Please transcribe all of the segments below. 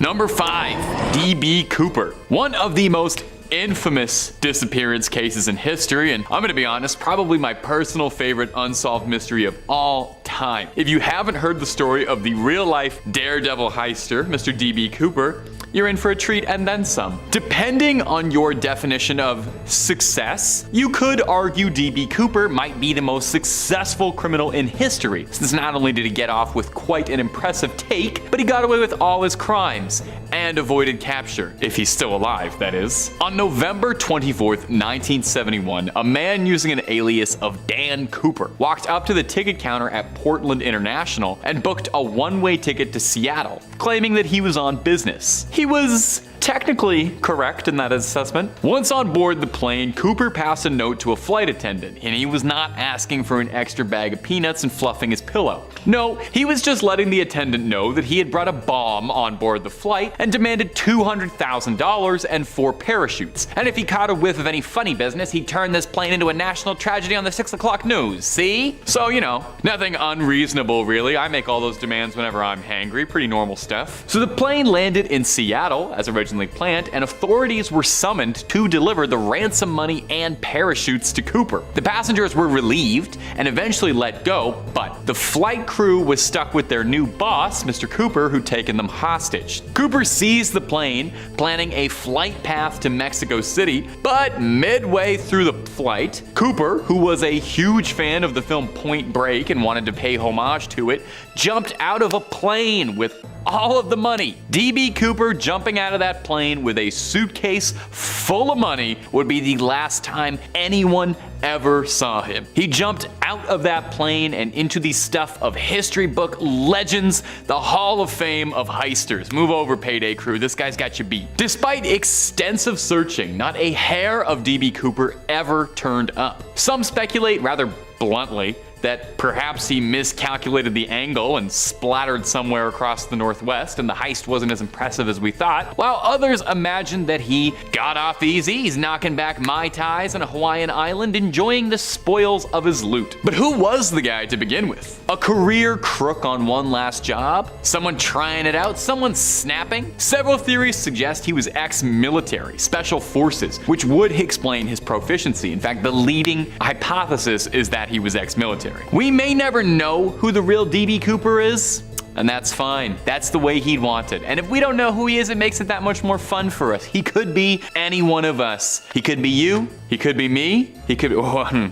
Number 5. D.B. Cooper. One of the most infamous disappearance cases in history, and I'm gonna be honest, probably my personal favorite unsolved mystery of all time. If you haven't heard the story of the real-life daredevil heister, Mr. D.B. Cooper, you're in for a treat and then some. Depending on your definition of success, you could argue D.B. Cooper might be the most successful criminal in history, since not only did he get off with quite an impressive take, but he got away with all his crimes and avoided capture, if he's still alive, that is. On November 24th, 1971, a man using an alias of Dan Cooper walked up to the ticket counter at Portland International and booked a one-way ticket to Seattle, claiming that he was on business. He was technically correct in that assessment. Once on board the plane, Cooper passed a note to a flight attendant, and he was not asking for an extra bag of peanuts and fluffing his pillow. No, he was just letting the attendant know that he had brought a bomb on board the flight and demanded $200,000 and 4 parachutes. And if he caught a whiff of any funny business, he'd turn this plane into a national tragedy on the 6 o'clock news, see? So, you know, nothing unreasonable really. I make all those demands whenever I'm hangry, pretty normal stuff. So the plane landed in Seattle, as originally planned, and authorities were summoned to deliver the ransom money and parachutes to Cooper. The passengers were relieved and eventually let go, but the flight crew was stuck with their new boss, Mr. Cooper, who'd taken them hostage. Cooper seized the plane, planning a flight path to Mexico City, but midway through the flight, Cooper, who was a huge fan of the film Point Break and wanted to pay homage to it, jumped out of a plane with all of the money. D.B. Cooper jumping out of that plane with a suitcase full of money would be the last time anyone ever saw him. He jumped out of that plane and into the stuff of history book legends, the Hall of Fame of heisters. Move over, Payday crew, this guy's got you beat. Despite extensive searching, not a hair of D.B. Cooper ever turned up. Some speculate, rather bluntly, that perhaps he miscalculated the angle and splattered somewhere across the Northwest and the heist wasn't as impressive as we thought, while others imagined that he got off easy, he's knocking back Mai Tais on a Hawaiian island, enjoying the spoils of his loot. But who was the guy to begin with? A career crook on one last job? Someone trying it out? Someone snapping? Several theories suggest he was ex-military, special forces, which would explain his proficiency. In fact, the leading hypothesis is that he was ex-military. We may never know who the real D.B. Cooper is, and that's fine. That's the way he'd want it. And if we don't know who he is, it makes it that much more fun for us. He could be any one of us. He could be you, he could be me, he could be...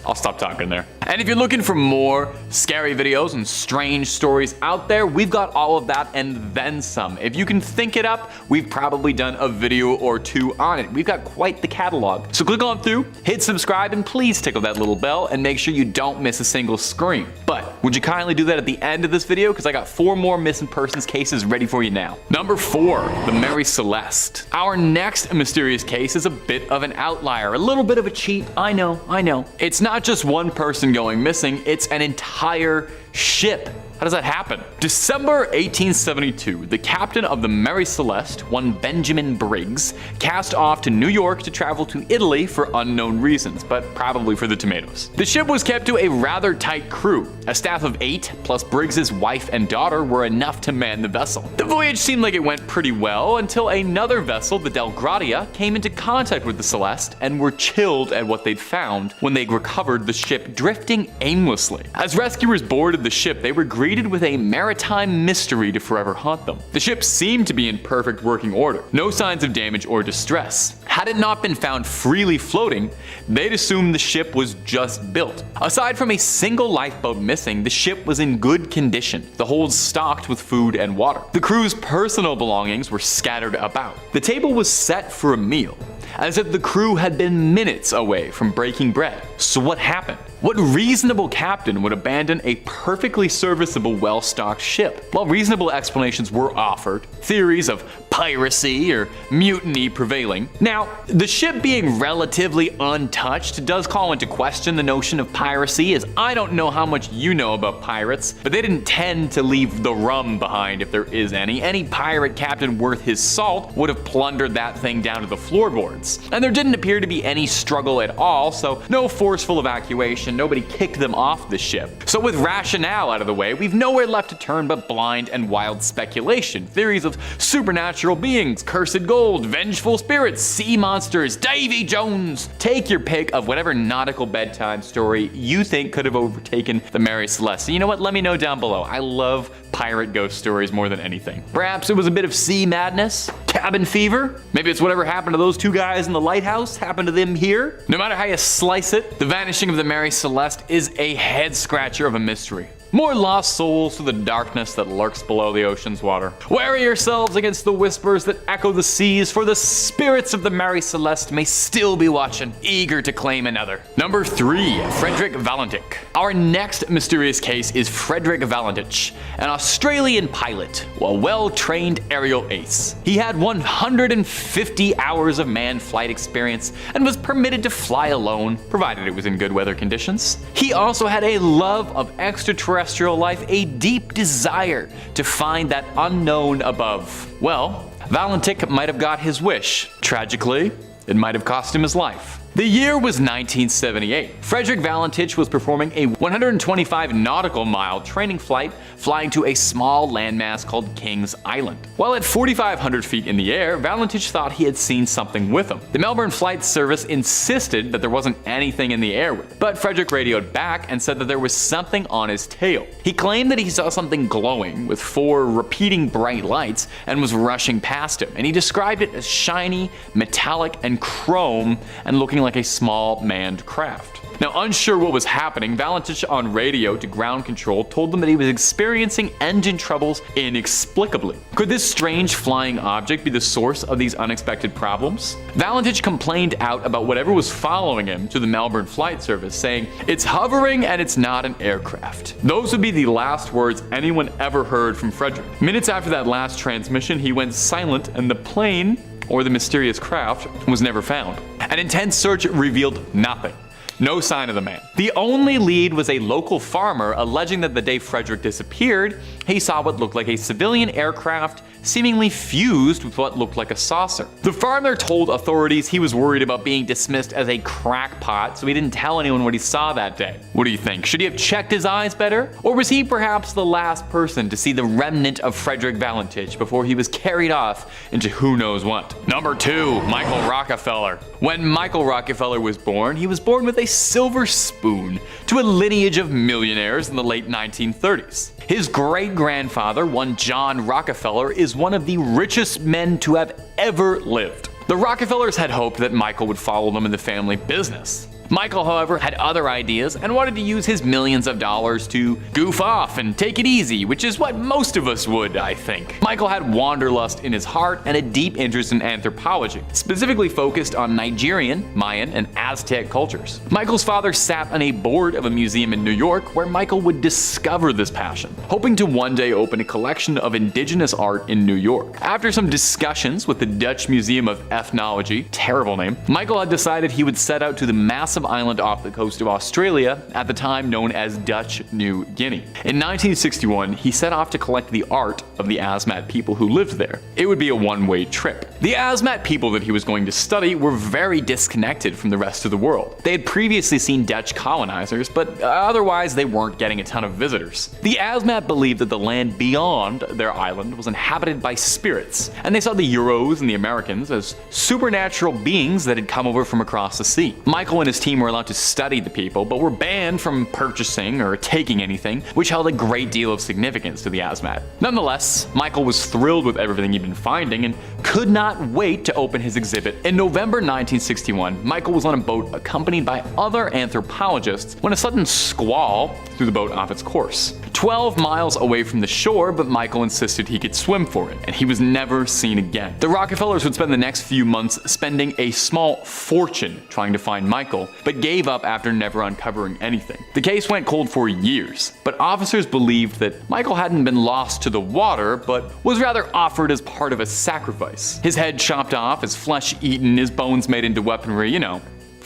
I'll stop talking there. And if you're looking for more scary videos and strange stories out there, we've got all of that and then some. If you can think it up, we've probably done a video or 2 on it. We've got quite the catalog. So click on through, hit subscribe, and please tickle that little bell and make sure you don't miss a single scream. But would you kindly do that at the end of this video? Because I got 4 more missing persons cases ready for you now. Number 4, the Mary Celeste. Our next mysterious case is a bit of an outlier, a little bit of a cheat. I know. It's not just one person going missing, it's an entire ship. How does that happen? December 1872, the captain of the Mary Celeste, one Benjamin Briggs, cast off to New York to travel to Italy for unknown reasons, but probably for the tomatoes. The ship was kept to a rather tight crew. A staff of 8, plus Briggs's wife and daughter, were enough to man the vessel. The voyage seemed like it went pretty well until another vessel, the Del Gratia, came into contact with the Celeste and were chilled at what they'd found when they recovered the ship drifting aimlessly. As rescuers boarded the ship, they were greeted with a maritime mystery to forever haunt them. The ship seemed to be in perfect working order, no signs of damage or distress. Had it not been found freely floating, they'd assumed the ship was just built. Aside from a single lifeboat missing, the ship was in good condition, the holds stocked with food and water. The crew's personal belongings were scattered about. The table was set for a meal, as if the crew had been minutes away from breaking bread. So what happened? What reasonable captain would abandon a perfectly serviceable, well-stocked ship? While reasonable explanations were offered, theories of piracy or mutiny prevailing. Now, the ship being relatively untouched does call into question the notion of piracy, as I don't know how much you know about pirates, but they didn't tend to leave the rum behind if there is any. Any pirate captain worth his salt would have plundered that thing down to the floorboards. And there didn't appear to be any struggle at all, so no forceful evacuation, investigation, nobody kicked them off the ship. So with rationale out of the way, we've nowhere left to turn but blind and wild speculation. Theories of supernatural beings, cursed gold, vengeful spirits, sea monsters, Davy Jones. Take your pick of whatever nautical bedtime story you think could have overtaken the Mary Celeste. So you know what? Let me know down below. I love pirate ghost stories more than anything. Perhaps it was a bit of sea madness, cabin fever. Maybe it's whatever happened to those two guys in the lighthouse happened to them here. No matter how you slice it, the vanishing of the Mary Celeste is a head scratcher of a mystery. More lost souls to the darkness that lurks below the ocean's water. Wary yourselves against the whispers that echo the seas, for the spirits of the Mary Celeste may still be watching, eager to claim another. Number 3. Frederick Valentich. Our next mysterious case is Frederick Valentich, an Australian pilot, a well-trained aerial ace. He had 150 hours of manned flight experience and was permitted to fly alone, provided it was in good weather conditions. He also had a love of extraterrestrial life, a deep desire to find that unknown above. Well, Valentich might have got his wish. Tragically, it might have cost him his life. The year was 1978. Frederick Valentich was performing a 125 nautical mile training flight flying to a small landmass called Kings Island. While at 4,500 feet in the air, Valentich thought he had seen something with him. The Melbourne Flight Service insisted that there wasn't anything in the air with him, but Frederick radioed back and said that there was something on his tail. He claimed that he saw something glowing with 4 repeating bright lights and was rushing past him, and he described it as shiny, metallic, and chrome and looking like a small manned craft. Now, unsure what was happening, Valentich on radio to ground control told them that he was experiencing engine troubles inexplicably. Could this strange flying object be the source of these unexpected problems? Valentich complained out about whatever was following him to the Melbourne Flight Service, saying, "It's hovering and it's not an aircraft." Those would be the last words anyone ever heard from Frederick. Minutes after that last transmission, he went silent and the plane, or the mysterious craft, was never found. An intense search revealed nothing. No sign of the man. The only lead was a local farmer alleging that the day Frederick disappeared, he saw what looked like a civilian aircraft seemingly fused with what looked like a saucer. The farmer told authorities he was worried about being dismissed as a crackpot, so he didn't tell anyone what he saw that day. What do you think? Should he have checked his eyes better? Or was he perhaps the last person to see the remnant of Frederick Valentich before he was carried off into who knows what? Number 2. Michael Rockefeller. When Michael Rockefeller was born, he was born with a silver spoon to a lineage of millionaires in the late 1930s. His great-grandfather, one John Rockefeller, is one of the richest men to have ever lived. The Rockefellers had hoped that Michael would follow them in the family business. Michael, however, had other ideas and wanted to use his millions of dollars to goof off and take it easy, which is what most of us would, I think. Michael had wanderlust in his heart and a deep interest in anthropology, specifically focused on Nigerian, Mayan, and Aztec cultures. Michael's father sat on a board of a museum in New York where Michael would discover this passion, hoping to one day open a collection of indigenous art in New York. After some discussions with the Dutch Museum of Ethnology, terrible name, Michael had decided he would set out to the massive island off the coast of Australia, at the time known as Dutch New Guinea. In 1961, he set off to collect the art of the Asmat people who lived there. It would be a one-way trip. The Asmat people that he was going to study were very disconnected from the rest of the world. They had previously seen Dutch colonizers, but otherwise they weren't getting a ton of visitors. The Asmat believed that the land beyond their island was inhabited by spirits, and they saw the Euros and the Americans as supernatural beings that had come over from across the sea. Michael and his team were allowed to study the people, but were banned from purchasing or taking anything, which held a great deal of significance to the Asmat. Nonetheless, Michael was thrilled with everything he'd been finding and could not wait to open his exhibit. In November 1961, Michael was on a boat accompanied by other anthropologists when a sudden squall threw the boat off its course. 12 miles away from the shore, but Michael insisted he could swim for it, and he was never seen again. The Rockefellers would spend the next few months spending a small fortune trying to find Michael, but gave up after never uncovering anything. The case went cold for years, but officers believed that Michael hadn't been lost to the water, but was rather offered as part of a sacrifice. His head chopped off, his flesh eaten, his bones made into weaponry,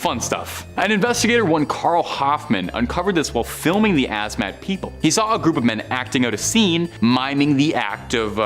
Fun stuff. An investigator, one Carl Hoffman, uncovered this while filming the Asmat people. He saw a group of men acting out a scene, miming the act of,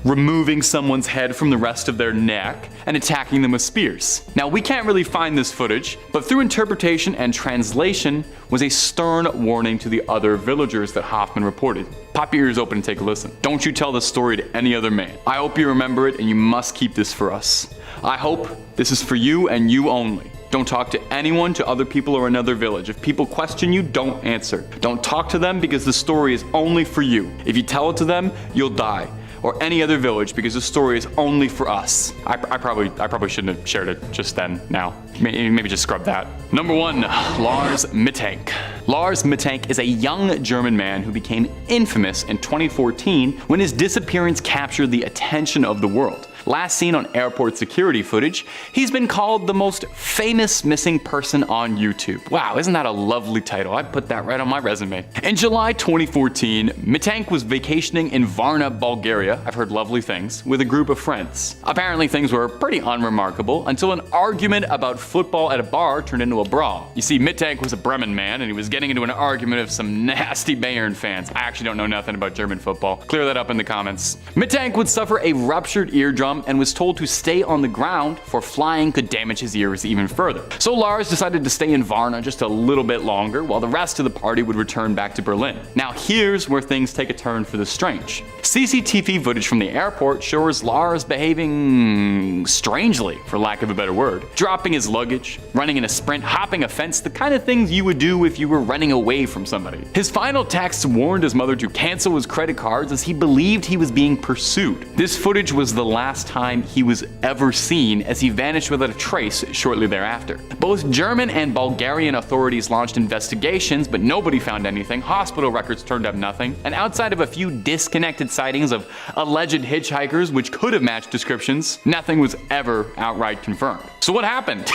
removing someone's head from the rest of their neck and attacking them with spears. Now, we can't really find this footage, but through interpretation and translation was a stern warning to the other villagers that Hoffman reported. Pop your ears open and take a listen. Don't you tell this story to any other man. I hope you remember it, and you must keep this for us. I hope this is for you and you only. Don't talk to anyone, to other people, or another village. If people question you, don't answer. Don't talk to them because the story is only for you. If you tell it to them, you'll die. Or any other village, because the story is only for us. I probably shouldn't have shared it just then. Now, maybe just scrub that. Number 1, Lars Mittank. Lars Mittank is a young German man who became infamous in 2014 when his disappearance captured the attention of the world. Last seen on airport security footage, he's been called the most famous missing person on YouTube. Wow, isn't that a lovely title? I'd put that right on my resume. In July 2014, Mittank was vacationing in Varna, Bulgaria, I've heard lovely things, with a group of friends. Apparently things were pretty unremarkable until an argument about football at a bar turned into a brawl. You see, Mittank was a Bremen man and he was getting into an argument with some nasty Bayern fans. I actually don't know nothing about German football. Clear that up in the comments. Mittank would suffer a ruptured eardrum and was told to stay on the ground, for flying could damage his ears even further. So Lars decided to stay in Varna just a little bit longer while the rest of the party would return back to Berlin. Now here's where things take a turn for the strange. CCTV footage from the airport shows Lars behaving strangely, for lack of a better word. Dropping his luggage, running in a sprint, hopping a fence, the kind of things you would do if you were running away from somebody. His final texts warned his mother to cancel his credit cards as he believed he was being pursued. This footage was the last time he was ever seen, as he vanished without a trace shortly thereafter. Both German and Bulgarian authorities launched investigations, but nobody found anything. Hospital records turned up nothing, and outside of a few disconnected sightings of alleged hitchhikers which could have matched descriptions, nothing was ever outright confirmed. So what happened?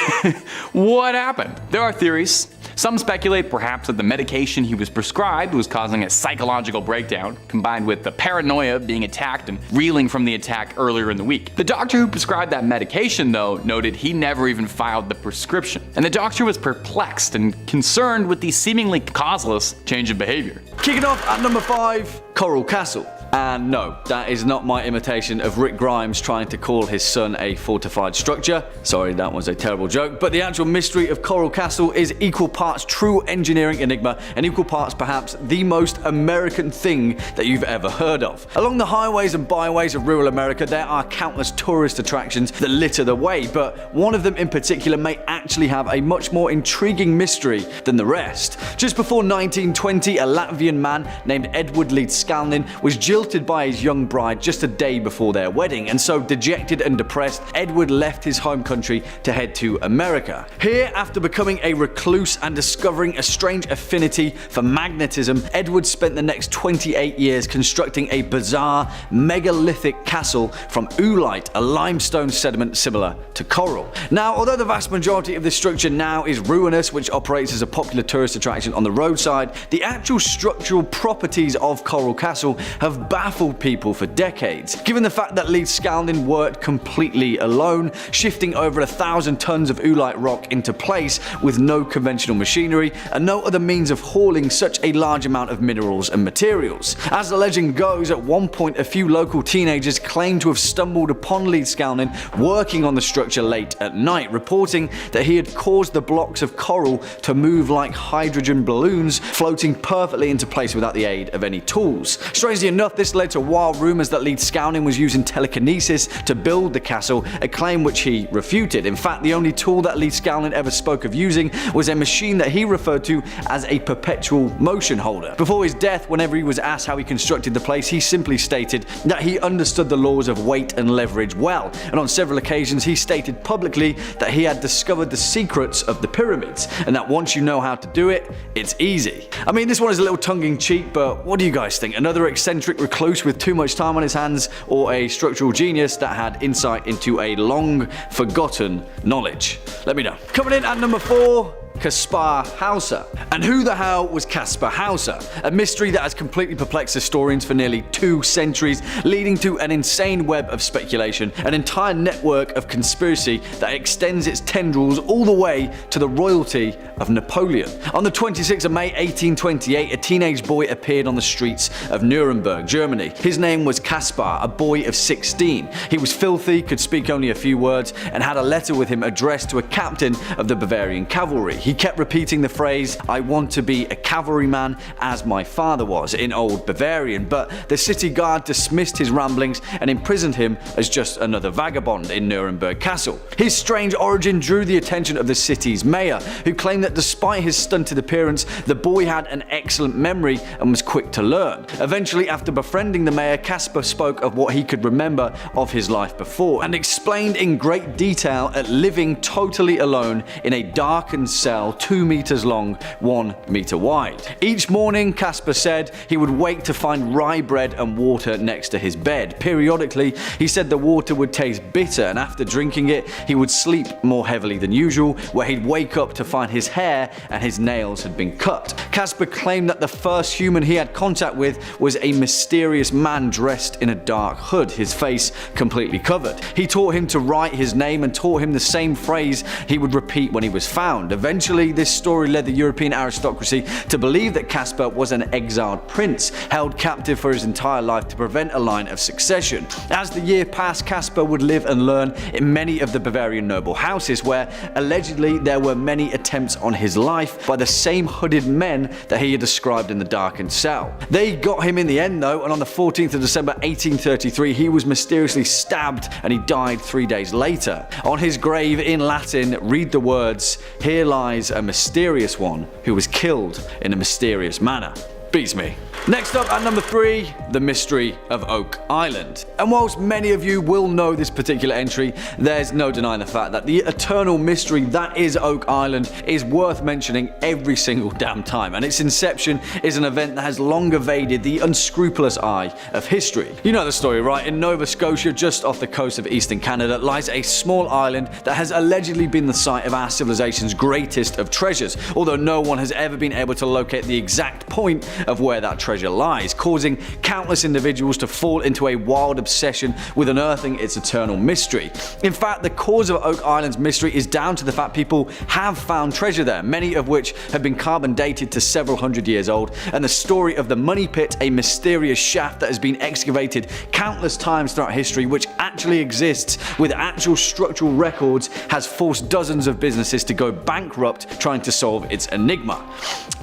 What happened? There are theories. Some speculate perhaps that the medication he was prescribed was causing a psychological breakdown, combined with the paranoia of being attacked and reeling from the attack earlier in the week. The doctor who prescribed that medication, though, noted he never even filed the prescription, and the doctor was perplexed and concerned with the seemingly causeless change of behavior. Kicking off at number 5, Coral Castle. And no, that is not my imitation of Rick Grimes trying to call his son a fortified structure. Sorry, that was a terrible joke. But the actual mystery of Coral Castle is equal parts true engineering enigma and equal parts perhaps the most American thing that you've ever heard of. Along the highways and byways of rural America, there are countless tourist attractions that litter the way, but one of them in particular may actually have a much more intriguing mystery than the rest. Just before 1920, a Latvian man named Edward Skalnin was jilted by his young bride just a day before their wedding, and so dejected and depressed, Edward left his home country to head to America. Here, after becoming a recluse and discovering a strange affinity for magnetism, Edward spent the next 28 years constructing a bizarre megalithic castle from oolite, a limestone sediment similar to coral. Now, although the vast majority of this structure now is ruinous, which operates as a popular tourist attraction on the roadside, the actual structural properties of Coral Castle have baffled people for decades. Given the fact that Skalnin worked completely alone, shifting over 1,000 tons of oolite rock into place with no conventional machinery and no other means of hauling such a large amount of minerals and materials. As the legend goes, at one point a few local teenagers claimed to have stumbled upon Skalnin working on the structure late at night, reporting that he had caused the blocks of coral to move like hydrogen balloons, floating perfectly into place without the aid of any tools. Strangely enough, this led to wild rumors that Skalnin was using telekinesis to build the castle, a claim which he refuted. In fact, the only tool that Skalnin ever spoke of using was a machine that he referred to as a perpetual motion holder. Before his death, whenever he was asked how he constructed the place, he simply stated that he understood the laws of weight and leverage well, and on several occasions he stated publicly that he had discovered the secrets of the pyramids, and that once you know how to do it, it's easy. I mean, this one is a little tongue-in-cheek, but what do you guys think? Another eccentric recluse with too much time on his hands, or a structural genius that had insight into a long forgotten knowledge? Let me know. Coming in at number 4, Kaspar Hauser. And who the hell was Kaspar Hauser? A mystery that has completely perplexed historians for nearly 2 centuries, leading to an insane web of speculation, an entire network of conspiracy that extends its tendrils all the way to the royalty of Napoleon. On the 26th of May 1828, a teenage boy appeared on the streets of Nuremberg, Germany. His name was Kaspar, a boy of 16. He was filthy, could speak only a few words, and had a letter with him addressed to a captain of the Bavarian cavalry. He kept repeating the phrase, "I want to be a cavalryman as my father was," in Old Bavarian, but the city guard dismissed his ramblings and imprisoned him as just another vagabond in Nuremberg Castle. His strange origin drew the attention of the city's mayor, who claimed that despite his stunted appearance, the boy had an excellent memory and was quick to learn. Eventually, after befriending the mayor, Kaspar spoke of what he could remember of his life before, and explained in great detail at living totally alone in a darkened cell 2 meters long, 1 meter wide. Each morning, Kaspar said, he would wake to find rye bread and water next to his bed. Periodically, he said the water would taste bitter, and after drinking it, he would sleep more heavily than usual, where he'd wake up to find his hair and his nails had been cut. Kaspar claimed that the first human he had contact with was a mysterious man dressed in a dark hood, his face completely covered. He taught him to write his name and taught him the same phrase he would repeat when he was found. Eventually, this story led the European aristocracy to believe that Kaspar was an exiled prince, held captive for his entire life to prevent a line of succession. As the year passed, Kaspar would live and learn in many of the Bavarian noble houses, where allegedly there were many attempts on his life by the same hooded men that he had described in the darkened cell. They got him in the end though, and on the 14th of December 1833 he was mysteriously stabbed and he died 3 days later. On his grave in Latin read the words, "Here lies a mysterious one who was killed in a mysterious manner." Beats me. Next up at number 3, the mystery of Oak Island. And whilst many of you will know this particular entry, there's no denying the fact that the eternal mystery that is Oak Island is worth mentioning every single damn time, and its inception is an event that has long evaded the unscrupulous eye of history. You know the story, right? In Nova Scotia, just off the coast of eastern Canada, lies a small island that has allegedly been the site of our civilization's greatest of treasures, although no one has ever been able to locate the exact point of where that treasure lies, causing countless individuals to fall into a wild obsession with unearthing its eternal mystery. In fact, the cause of Oak Island's mystery is down to the fact people have found treasure there, many of which have been carbon dated to several hundred years old, and the story of the Money Pit, a mysterious shaft that has been excavated countless times throughout history, which actually exists with actual structural records, has forced dozens of businesses to go bankrupt trying to solve its enigma.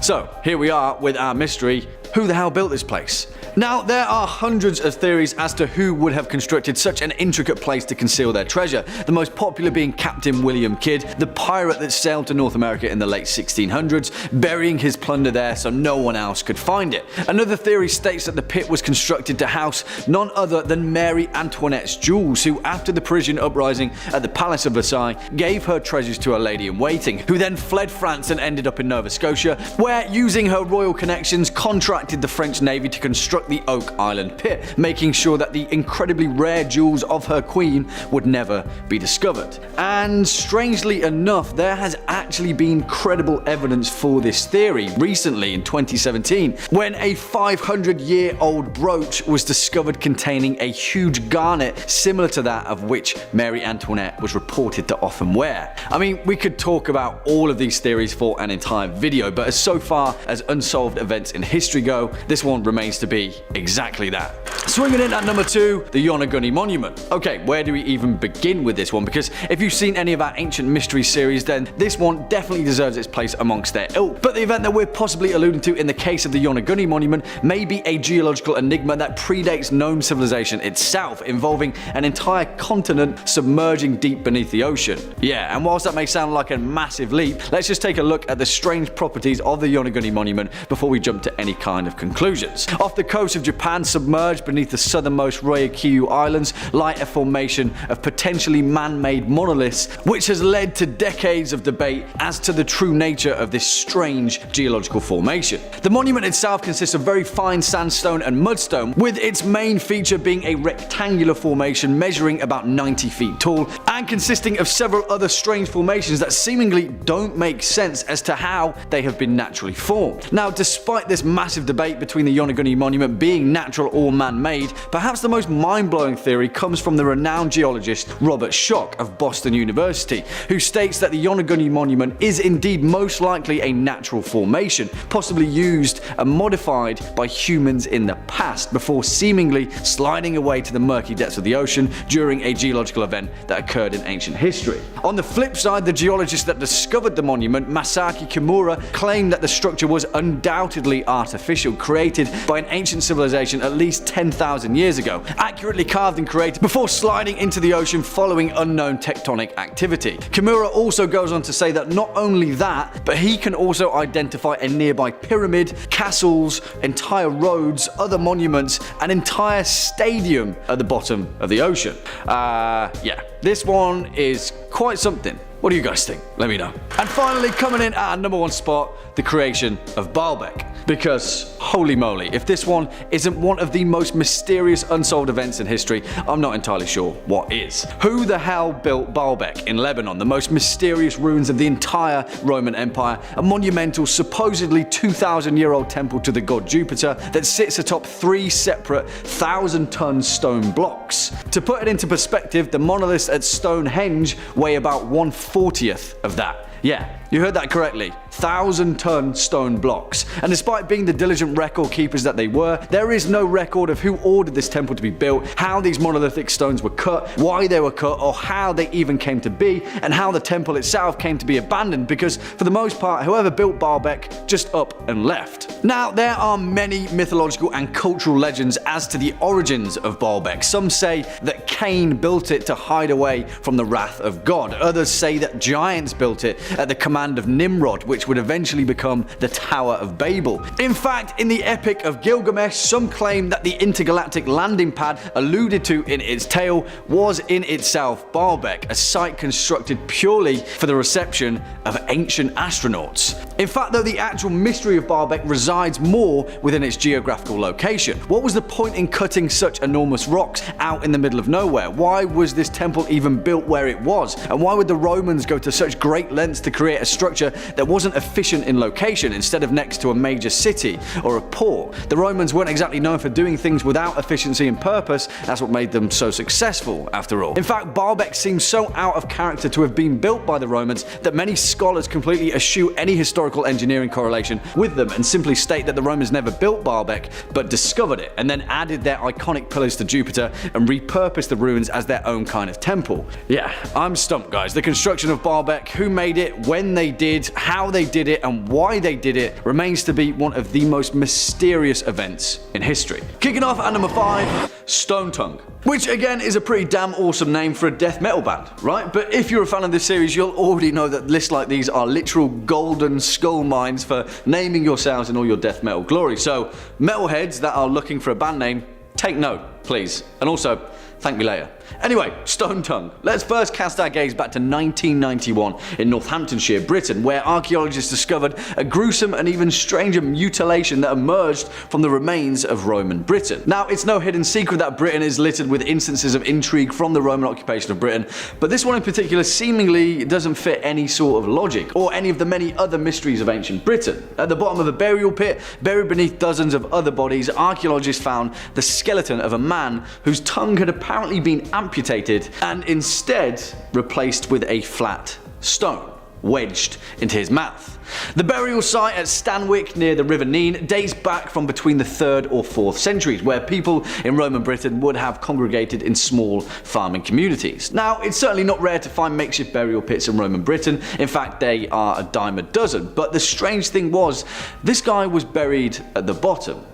So here we are with our mystery. Who the hell built this place? Now, there are hundreds of theories as to who would have constructed such an intricate place to conceal their treasure, the most popular being Captain William Kidd, the pirate that sailed to North America in the late 1600s, burying his plunder there so no one else could find it. Another theory states that the pit was constructed to house none other than Mary Antoinette's jewels, who after the Parisian uprising at the Palace of Versailles gave her treasures to a lady-in-waiting, who then fled France and ended up in Nova Scotia, where using her royal connections contracted the French Navy to construct the Oak Island pit, making sure that the incredibly rare jewels of her queen would never be discovered. And strangely enough, there has actually been credible evidence for this theory recently in 2017, when a 500-year-old brooch was discovered containing a huge garnet similar to that of which Mary Antoinette was reported to often wear. I mean, we could talk about all of these theories for an entire video, but as so far as unsolved events in history go, this one remains to be exactly that. Swinging in at number 2, the Yonaguni Monument. Okay, where do we even begin with this one? Because if you've seen any of our Ancient Mysteries series, then this one definitely deserves its place amongst their ilk. But the event that we're possibly alluding to in the case of the Yonaguni Monument may be a geological enigma that predates known civilization itself, involving an entire continent submerging deep beneath the ocean. Yeah, and whilst that may sound like a massive leap, let's just take a look at the strange properties of the Yonaguni Monument before we jump to any kind of conclusions. Off the coast of Japan, submerged beneath beneath the southernmost Ryukyu Islands lie a formation of potentially man-made monoliths, which has led to decades of debate as to the true nature of this strange geological formation. The monument itself consists of very fine sandstone and mudstone, with its main feature being a rectangular formation measuring about 90 feet tall and consisting of several other strange formations that seemingly don't make sense as to how they have been naturally formed. Now, despite this massive debate between the Yonaguni monument being natural or man-made, perhaps the most mind-blowing theory comes from the renowned geologist Robert Schoch of Boston University, who states that the Yonaguni monument is indeed most likely a natural formation, possibly used and modified by humans in the past before seemingly sliding away to the murky depths of the ocean during a geological event that occurred in ancient history. On the flip side, the geologist that discovered the monument, Masaaki Kimura, claimed that the structure was undoubtedly artificial, created by an ancient civilization at least 10,000 years ago, accurately carved and created before sliding into the ocean following unknown tectonic activity. Kimura also goes on to say that not only that, but he can also identify a nearby pyramid, castles, entire roads, other monuments, an entire stadium at the bottom of the ocean. Yeah, this one is quite something. What do you guys think? Let me know. And finally, coming in at our number one spot, the creation of Baalbek. Because, holy moly, if this one isn't one of the most mysterious unsolved events in history, I'm not entirely sure what is. Who the hell built Baalbek in Lebanon, the most mysterious ruins of the entire Roman Empire, a monumental, supposedly 2,000-year-old temple to the god Jupiter that sits atop 3 separate 1,000-ton stone blocks? To put it into perspective, the monoliths at Stonehenge weigh about 1/40th of that. Yeah, you heard that correctly. 1,000-ton stone blocks. And despite being the diligent record keepers that they were, there is no record of who ordered this temple to be built, how these monolithic stones were cut, why they were cut, or how they even came to be, and how the temple itself came to be abandoned, because for the most part, whoever built Baalbek just up and left. Now, there are many mythological and cultural legends as to the origins of Baalbek. Some say that Cain built it to hide away from the wrath of God. Others say that giants built it at the command of Nimrod, which would eventually become the Tower of Babel. In fact, in the Epic of Gilgamesh, some claim that the intergalactic landing pad alluded to in its tale was in itself Baalbek, a site constructed purely for the reception of ancient astronauts. In fact, though, the actual mystery of Baalbek resides more within its geographical location. What was the point in cutting such enormous rocks out in the middle of nowhere? Why was this temple even built where it was? And why would the Romans go to such great lengths to create a structure that wasn't efficient in location instead of next to a major city or a port? The Romans weren't exactly known for doing things without efficiency and purpose. That's what made them so successful, after all. In fact, Baalbek seems so out of character to have been built by the Romans that many scholars completely eschew any historical engineering correlation with them and simply state that the Romans never built Baalbek but discovered it and then added their iconic pillars to Jupiter and repurposed the ruins as their own kind of temple. Yeah, I'm stumped, guys. The construction of Baalbek, who made it, when they did, how they did it, and why they did it remains to be one of the most mysterious events in history. Kicking off at number 5, Stone Tongue. Which again is a pretty damn awesome name for a death metal band, right? But if you're a fan of this series, you'll already know that lists like these are literal golden skull mines for naming yourselves in all your death metal glory. So metalheads that are looking for a band name, take note, please. And also, thank me later. Anyway, Stone Tongue. Let's first cast our gaze back to 1991 in Northamptonshire, Britain, where archaeologists discovered a gruesome and even stranger mutilation that emerged from the remains of Roman Britain. Now, it's no hidden secret that Britain is littered with instances of intrigue from the Roman occupation of Britain, but this one in particular seemingly doesn't fit any sort of logic, or any of the many other mysteries of ancient Britain. At the bottom of a burial pit, buried beneath dozens of other bodies, archaeologists found the skeleton of a man whose tongue had apparently been amputated and instead replaced with a flat stone wedged into his mouth. The burial site at Stanwick near the River Nene dates back from between the 3rd or 4th centuries, where people in Roman Britain would have congregated in small farming communities. Now, it's certainly not rare to find makeshift burial pits in Roman Britain. In fact, they are a dime a dozen. But the strange thing was, this guy was buried at the bottom,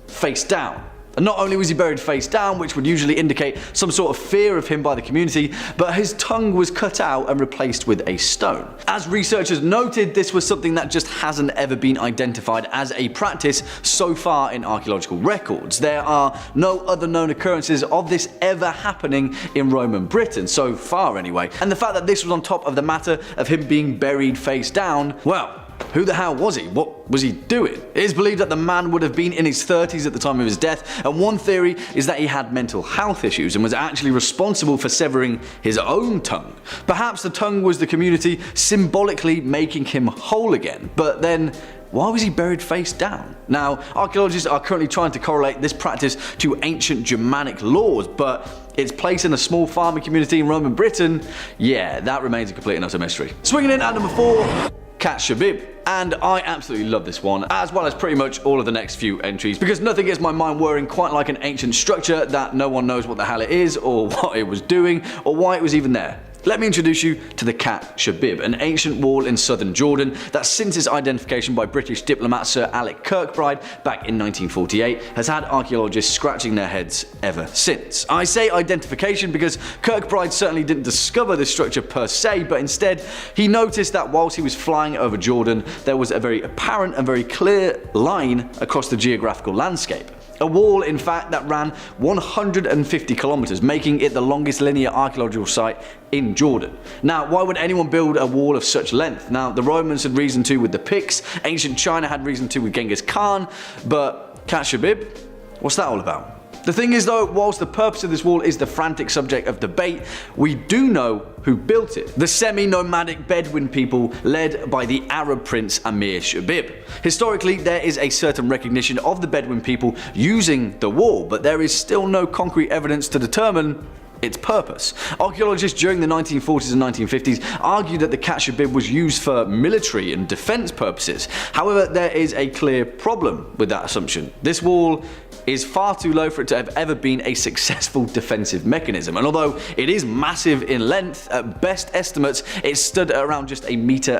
face down. And not only was he buried face down, which would usually indicate some sort of fear of him by the community, but his tongue was cut out and replaced with a stone. As researchers noted, this was something that just hasn't ever been identified as a practice so far in archaeological records. There are no other known occurrences of this ever happening in Roman Britain, so far anyway. And the fact that this was on top of the matter of him being buried face down, well, who the hell was he? What was he doing? It is believed that the man would have been in his 30s at the time of his death, and one theory is that he had mental health issues and was actually responsible for severing his own tongue. Perhaps the tongue was the community symbolically making him whole again, but then why was he buried face down? Now, archaeologists are currently trying to correlate this practice to ancient Germanic laws, but its place in a small farming community in Roman Britain, yeah, that remains a complete and utter mystery. Swinging in at number 4, Kat Shabib. And I absolutely love this one, as well as pretty much all of the next few entries, because nothing gets my mind whirring quite like an ancient structure that no one knows what the hell it is, or what it was doing, or why it was even there. Let me introduce you to the Kat Shabib, an ancient wall in southern Jordan that since its identification by British diplomat Sir Alec Kirkbride back in 1948 has had archaeologists scratching their heads ever since. I say identification because Kirkbride certainly didn't discover this structure per se, but instead he noticed that whilst he was flying over Jordan, there was a very apparent and very clear line across the geographical landscape. A wall, in fact, that ran 150 kilometers, making it the longest linear archaeological site in Jordan. Now, why would anyone build a wall of such length? Now, the Romans had reason to with the Picts, ancient China had reason to with Genghis Khan, but Kat Shabib? What's that all about? The thing is though, whilst the purpose of this wall is the frantic subject of debate, we do know who built it. The semi-nomadic Bedouin people led by the Arab prince Amir Shabib. Historically, there is a certain recognition of the Bedouin people using the wall, but there is still no concrete evidence to determine its purpose. Archaeologists during the 1940s and 1950s argued that the Kat Shabib was used for military and defense purposes. However, there is a clear problem with that assumption. This wall is far too low for it to have ever been a successful defensive mechanism, and although it is massive in length, at best estimates it stood at around just 1.5 meters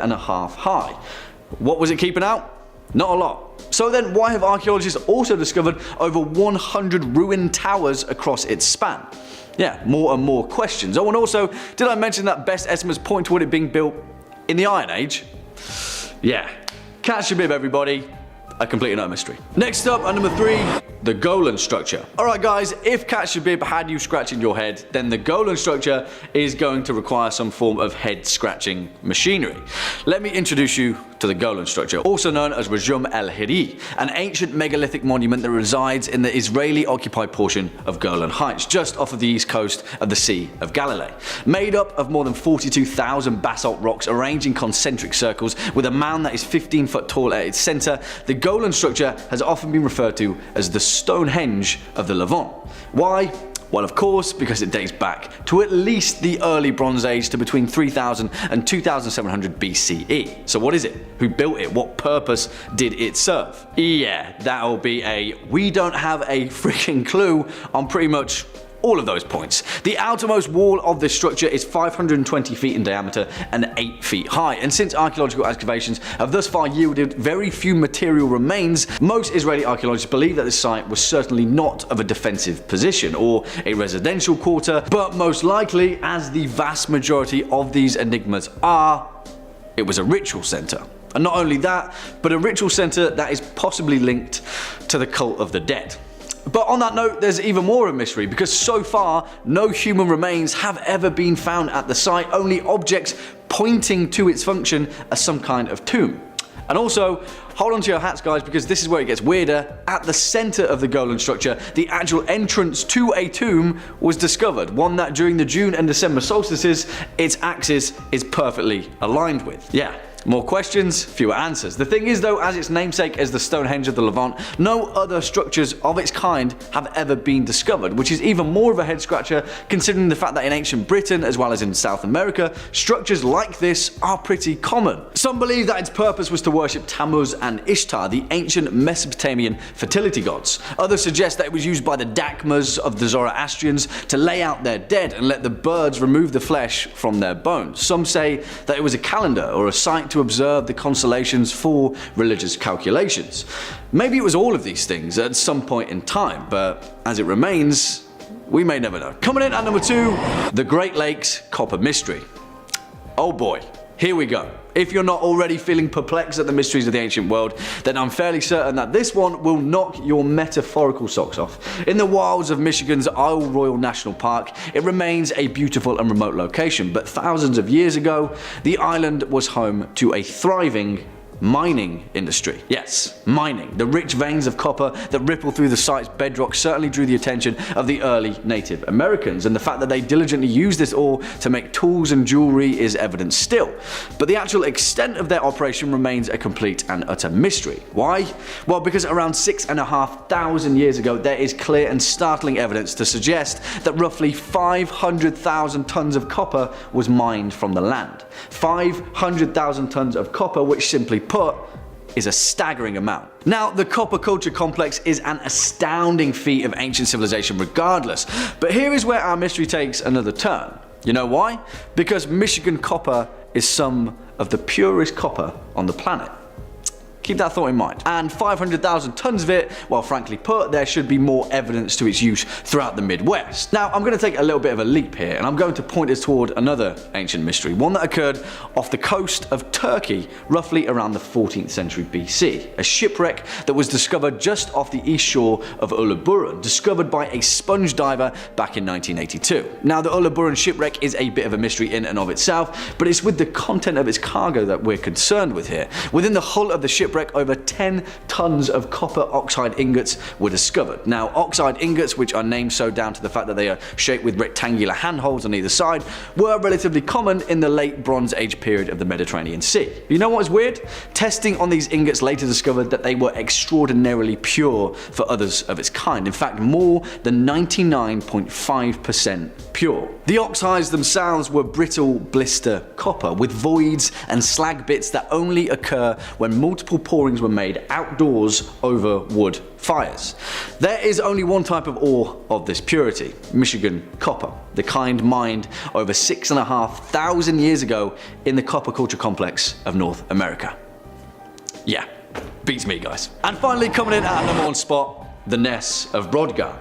high. What was it keeping out? Not a lot. So then why have archaeologists also discovered over 100 ruined towers across its span? Yeah, more and more questions. Oh, and also, did I mention that best estimates point toward it being built in the Iron Age? Yeah, Kat Shabib, everybody. A complete and utter mystery. Next up, at number 3, the Golan structure. Alright guys, if Kat Shabib had you scratching your head, then the Golan structure is going to require some form of head scratching machinery. Let me introduce you to the Golan structure, also known as Rajum el-Hiri, an ancient megalithic monument that resides in the Israeli-occupied portion of Golan Heights, just off of the east coast of the Sea of Galilee. Made up of more than 42,000 basalt rocks arranged in concentric circles with a mound that is 15 foot tall at its center, the Golan structure has often been referred to as the Stonehenge of the Levant. Why? Well, of course, because it dates back to at least the early Bronze Age, to between 3000 and 2700 BCE. So what is it? Who built it? What purpose did it serve? Yeah, that'll be a we don't have a freaking clue on pretty much all of those points. The outermost wall of this structure is 520 feet in diameter and 8 feet high, and since archaeological excavations have thus far yielded very few material remains, most Israeli archaeologists believe that the site was certainly not of a defensive position or a residential quarter, but most likely, as the vast majority of these enigmas are, it was a ritual center. And not only that, but a ritual center that is possibly linked to the cult of the dead. But on that note, there's even more of a mystery, because so far no human remains have ever been found at the site, only objects pointing to its function as some kind of tomb. And also, hold on to your hats guys, because this is where it gets weirder. At the center of the Golan structure, the actual entrance to a tomb was discovered, one that during the June and December solstices, its axis is perfectly aligned with. Yeah. More questions, fewer answers. The thing is though, as its namesake as the Stonehenge of the Levant, no other structures of its kind have ever been discovered, which is even more of a head scratcher considering the fact that in ancient Britain, as well as in South America, structures like this are pretty common. Some believe that its purpose was to worship Tammuz and Ishtar, the ancient Mesopotamian fertility gods. Others suggest that it was used by the Dakmas of the Zoroastrians to lay out their dead and let the birds remove the flesh from their bones. Some say that it was a calendar or a site to observe the constellations for religious calculations. Maybe it was all of these things at some point in time, but as it remains, we may never know. Coming in at number 2, the Great Lakes Copper Mystery. Oh boy, here we go. If you're not already feeling perplexed at the mysteries of the ancient world, then I'm fairly certain that this one will knock your metaphorical socks off. In the wilds of Michigan's Isle Royale National Park, it remains a beautiful and remote location, but thousands of years ago, the island was home to a thriving mining industry. Yes, mining. The rich veins of copper that ripple through the site's bedrock certainly drew the attention of the early Native Americans, and the fact that they diligently used this ore to make tools and jewelry is evident still. But the actual extent of their operation remains a complete and utter mystery. Why? Well, because around 6,500 years ago, there is clear and startling evidence to suggest that roughly 500,000 tons of copper was mined from the land. 500,000 tons of copper, which simply put, is a staggering amount. Now, the copper culture complex is an astounding feat of ancient civilization regardless, but here is where our mystery takes another turn. You know why? Because Michigan copper is some of the purest copper on the planet. Keep that thought in mind. And 500,000 tons of it, well, frankly put, there should be more evidence to its use throughout the Midwest. Now, I'm going to take a little bit of a leap here, and I'm going to point us toward another ancient mystery, one that occurred off the coast of Turkey, roughly around the 14th century BC. A shipwreck that was discovered just off the east shore of Uluburun, discovered by a sponge diver back in 1982. Now, the Uluburun shipwreck is a bit of a mystery in and of itself, but it's with the content of its cargo that we're concerned with here. Within the hull of the shipwreck, over 10 tons of copper oxide ingots were discovered. Now, oxide ingots, which are named so down to the fact that they are shaped with rectangular handholds on either side, were relatively common in the late Bronze Age period of the Mediterranean Sea. You know what is weird? Testing on these ingots later discovered that they were extraordinarily pure for others of its kind. In fact, more than 99.5% pure. The oxides themselves were brittle blister copper with voids and slag bits that only occur when multiple pourings were made outdoors over wood fires. There is only one type of ore of this purity, Michigan copper, the kind mined over 6,500 years ago in the copper culture complex of North America. Yeah, beats me, guys. And finally, coming in at number 1 spot, the Ness of Brodgar.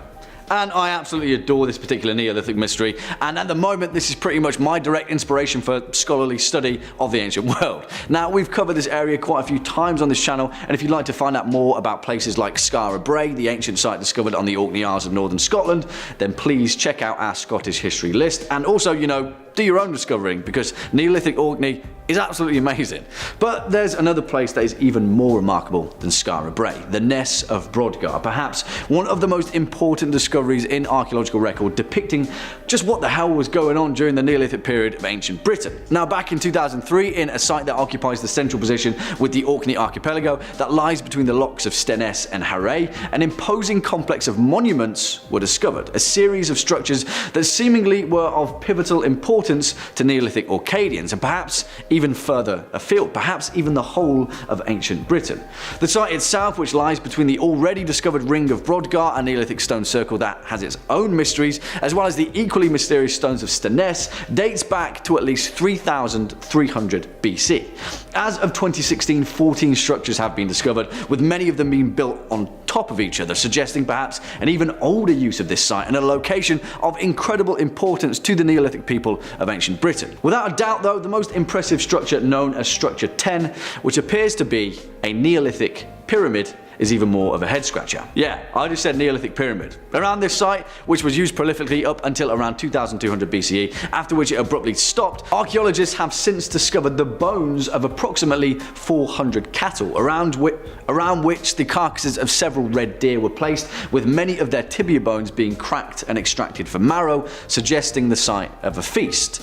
And I absolutely adore this particular Neolithic mystery, and at the moment this is pretty much my direct inspiration for scholarly study of the ancient world. Now, we've covered this area quite a few times on this channel, and if you'd like to find out more about places like Skara Brae, the ancient site discovered on the Orkney Isles of northern Scotland, then please check out our Scottish history list, and also, you know, do your own discovering, because Neolithic Orkney is absolutely amazing. But there's another place that is even more remarkable than Skara Brae, the Ness of Brodgar, perhaps one of the most important discoveries in archaeological record depicting just what the hell was going on during the Neolithic period of ancient Britain. Now, back in 2003, in a site that occupies the central position with the Orkney archipelago that lies between the locks of Stenness and Harray, an imposing complex of monuments were discovered, a series of structures that seemingly were of pivotal importance to Neolithic Orcadians, and perhaps even further afield, perhaps even the whole of ancient Britain. The site itself, which lies between the already discovered ring of Brodgar, a Neolithic stone circle that has its own mysteries, as well as the equally mysterious stones of Stenness, dates back to at least 3,300 BC. As of 2016, 14 structures have been discovered, with many of them being built on top of each other, suggesting perhaps an even older use of this site and a location of incredible importance to the Neolithic people of ancient Britain. Without a doubt, though, the most impressive structure, known as Structure 10, which appears to be a Neolithic pyramid, is even more of a head scratcher. Yeah, I just said Neolithic pyramid. Around this site, which was used prolifically up until around 2200 BCE, after which it abruptly stopped, archaeologists have since discovered the bones of approximately 400 cattle, around which the carcasses of several red deer were placed, with many of their tibia bones being cracked and extracted for marrow, suggesting the site of a feast.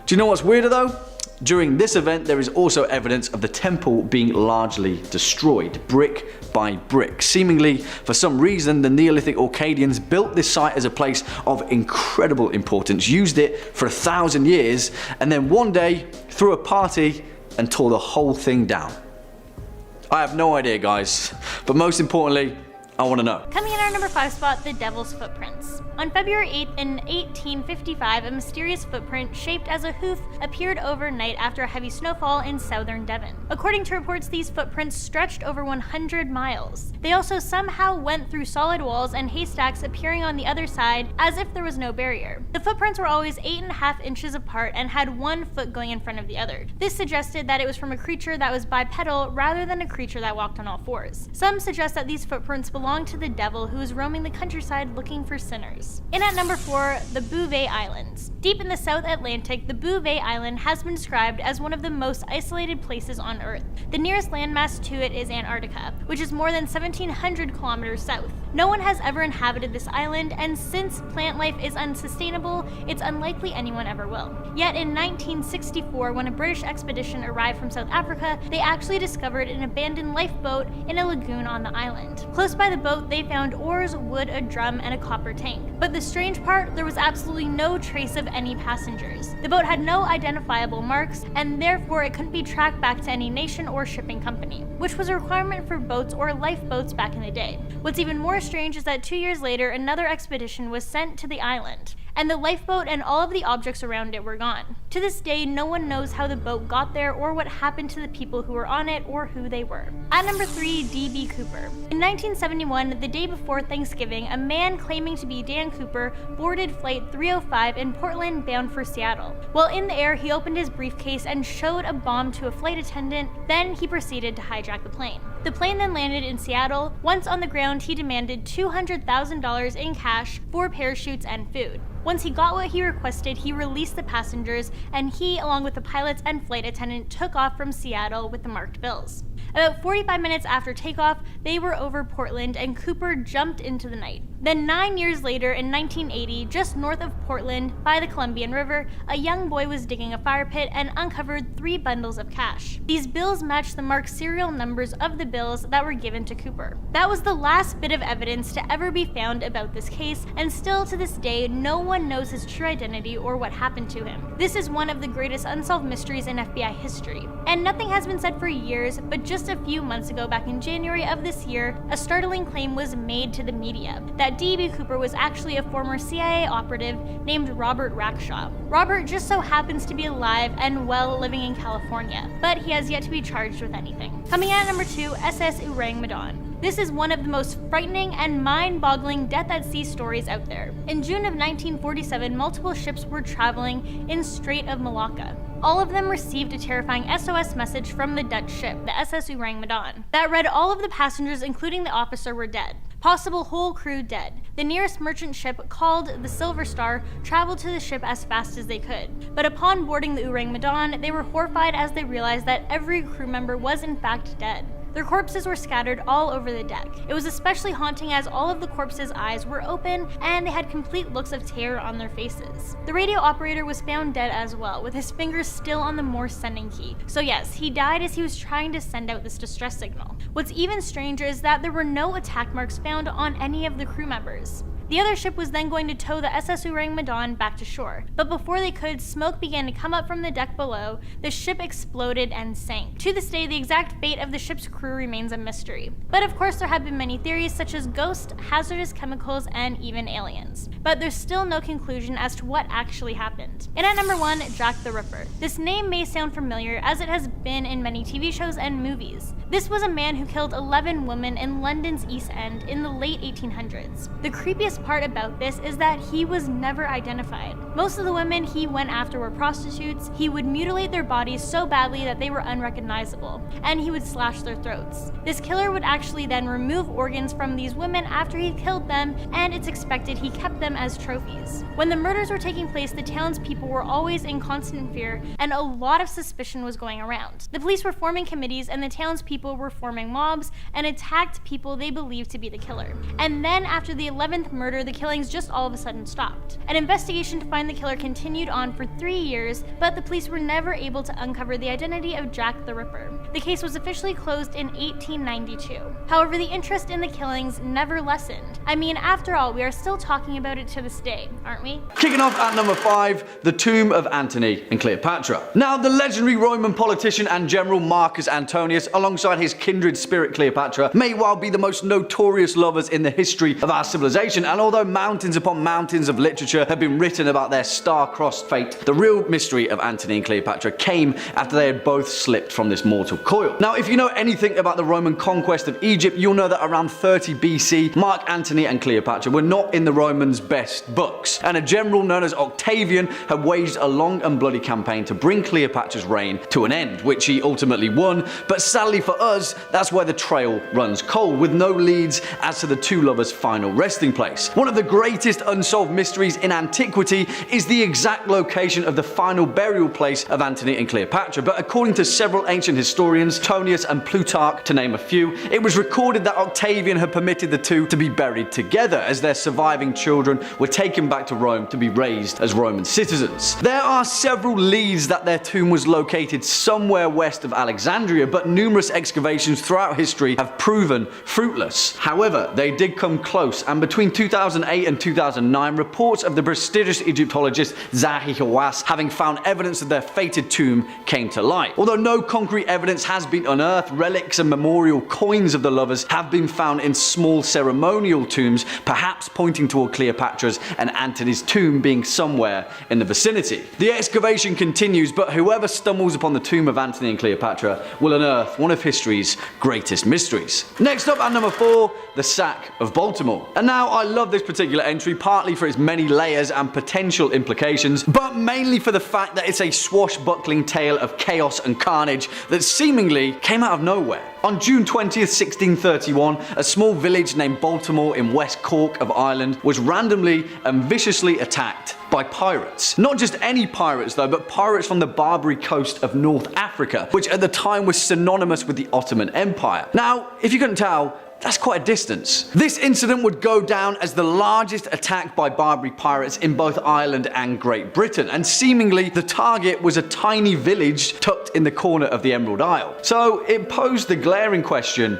Do you know what's weirder though? During this event, there is also evidence of the temple being largely destroyed, brick by brick. Seemingly, for some reason, the Neolithic Orcadians built this site as a place of incredible importance, used it for 1,000 years, and then one day threw a party and tore the whole thing down. I have no idea, guys, but most importantly, I want to know. Coming in our number 5 spot, the Devil's Footprints. On February 8th in 1855, a mysterious footprint shaped as a hoof appeared overnight after a heavy snowfall in southern Devon. According to reports, these footprints stretched over 100 miles. They also somehow went through solid walls and haystacks appearing on the other side as if there was no barrier. The footprints were always 8.5 inches apart and had 1 foot going in front of the other. This suggested that it was from a creature that was bipedal rather than a creature that walked on all fours. Some suggest that these footprints belonged to the devil who was roaming the countryside looking for sinners. In at number 4, the Bouvet Islands. Deep in the South Atlantic, the Bouvet Island has been described as one of the most isolated places on Earth. The nearest landmass to it is Antarctica, which is more than 1,700 kilometers south. No one has ever inhabited this island, and since plant life is unsustainable, it's unlikely anyone ever will. Yet in 1964, when a British expedition arrived from South Africa, they actually discovered an abandoned lifeboat in a lagoon on the island. Close by the boat, they found oars, wood, a drum, and a copper tank. But the strange part, there was absolutely no trace of any passengers. The boat had no identifiable marks, and therefore it couldn't be tracked back to any nation or shipping company, which was a requirement for boats or lifeboats back in the day. What's even more strange is that 2 years later, another expedition was sent to the island, and the lifeboat and all of the objects around it were gone. To this day, no one knows how the boat got there or what happened to the people who were on it or who they were. At number 3, D.B. Cooper. In 1971, the day before Thanksgiving, a man claiming to be Dan Cooper boarded Flight 305 in Portland bound for Seattle. While in the air, he opened his briefcase and showed a bomb to a flight attendant, then he proceeded to hijack the plane. The plane then landed in Seattle. Once on the ground, he demanded $200,000 in cash, 4 parachutes, and food. Once he got what he requested, he released the passengers, and he, along with the pilots and flight attendant, took off from Seattle with the marked bills. About 45 minutes after takeoff, they were over Portland, and Cooper jumped into the night. Then 9 years later, in 1980, just north of Portland, by the Columbian River, a young boy was digging a fire pit and uncovered 3 bundles of cash. These bills matched the marked serial numbers of the bills that were given to Cooper. That was the last bit of evidence to ever be found about this case, and still to this day, no one knows his true identity or what happened to him. This is one of the greatest unsolved mysteries in FBI history. And nothing has been said for years, but just a few months ago, back in January of this year, a startling claim was made to the media that D.B. Cooper was actually a former CIA operative named Robert Rackshaw. Robert just so happens to be alive and well living in California, but he has yet to be charged with anything. Coming in at number 2, SS Orang Medan. This is one of the most frightening and mind-boggling death at sea stories out there. In June of 1947, multiple ships were traveling in Strait of Malacca. All of them received a terrifying SOS message from the Dutch ship, the SS Orang Medan, that read all of the passengers, including the officer, were dead. Possible whole crew dead. The nearest merchant ship, called the Silver Star, traveled to the ship as fast as they could. But upon boarding the Orang Medan, they were horrified as they realized that every crew member was in fact dead. Their corpses were scattered all over the deck. It was especially haunting as all of the corpses' eyes were open and they had complete looks of terror on their faces. The radio operator was found dead as well, with his fingers still on the Morse sending key. So yes, he died as he was trying to send out this distress signal. What's even stranger is that there were no attack marks found on any of the crew members. The other ship was then going to tow the SS Orang Medan back to shore, but before they could, smoke began to come up from the deck below. The ship exploded and sank. To this day, the exact fate of the ship's crew remains a mystery. But of course, there have been many theories such as ghosts, hazardous chemicals, and even aliens. But there's still no conclusion as to what actually happened. And at number 1, Jack the Ripper. This name may sound familiar as it has been in many TV shows and movies. This was a man who killed 11 women in London's East End in the late 1800s. The creepiest part about this is that he was never identified. Most of the women he went after were prostitutes. He would mutilate their bodies so badly that they were unrecognizable, and he would slash their throats. This killer would actually then remove organs from these women after he killed them, and it's expected he kept them as trophies. When the murders were taking place, the townspeople were always in constant fear, and a lot of suspicion was going around. The police were forming committees, and the townspeople were forming mobs and attacked people they believed to be the killer. And then after the 11th murder, the killings just all of a sudden stopped. An investigation to find the killer continued on for 3 years, but the police were never able to uncover the identity of Jack the Ripper. The case was officially closed in 1892. However, the interest in the killings never lessened. I mean, after all, we are still talking about it to this day, aren't we? Kicking off at number 5, the tomb of Antony and Cleopatra. Now, the legendary Roman politician and general Marcus Antonius, alongside his kindred spirit Cleopatra, may well be the most notorious lovers in the history of our civilization, and And although mountains upon mountains of literature have been written about their star-crossed fate, the real mystery of Antony and Cleopatra came after they had both slipped from this mortal coil. Now, if you know anything about the Roman conquest of Egypt, you'll know that around 30 BC, Mark Antony and Cleopatra were not in the Romans' best books, and a general known as Octavian had waged a long and bloody campaign to bring Cleopatra's reign to an end, which he ultimately won. But sadly for us, that's where the trail runs cold, with no leads as to the two lovers' final resting place. One of the greatest unsolved mysteries in antiquity is the exact location of the final burial place of Antony and Cleopatra, but according to several ancient historians, Tonius and Plutarch to name a few, it was recorded that Octavian had permitted the two to be buried together as their surviving children were taken back to Rome to be raised as Roman citizens. There are several leads that their tomb was located somewhere west of Alexandria, but numerous excavations throughout history have proven fruitless. However, they did come close, and between 2008 and 2009, reports of the prestigious Egyptologist Zahi Hawass having found evidence of their fated tomb came to light. Although no concrete evidence has been unearthed, relics and memorial coins of the lovers have been found in small ceremonial tombs, perhaps pointing toward Cleopatra's and Antony's tomb being somewhere in the vicinity. The excavation continues, but whoever stumbles upon the tomb of Antony and Cleopatra will unearth one of history's greatest mysteries. Next up at number 4, the sack of Baltimore. And now I love this particular entry, partly for its many layers and potential implications, but mainly for the fact that it's a swashbuckling tale of chaos and carnage that seemingly came out of nowhere. On June 20th, 1631, a small village named Baltimore in West Cork of Ireland was randomly and viciously attacked by pirates. Not just any pirates though, but pirates from the Barbary coast of North Africa, which at the time was synonymous with the Ottoman Empire. Now, if you couldn't tell, that's quite a distance. This incident would go down as the largest attack by Barbary pirates in both Ireland and Great Britain, and seemingly the target was a tiny village tucked in the corner of the Emerald Isle. So it posed the glaring question,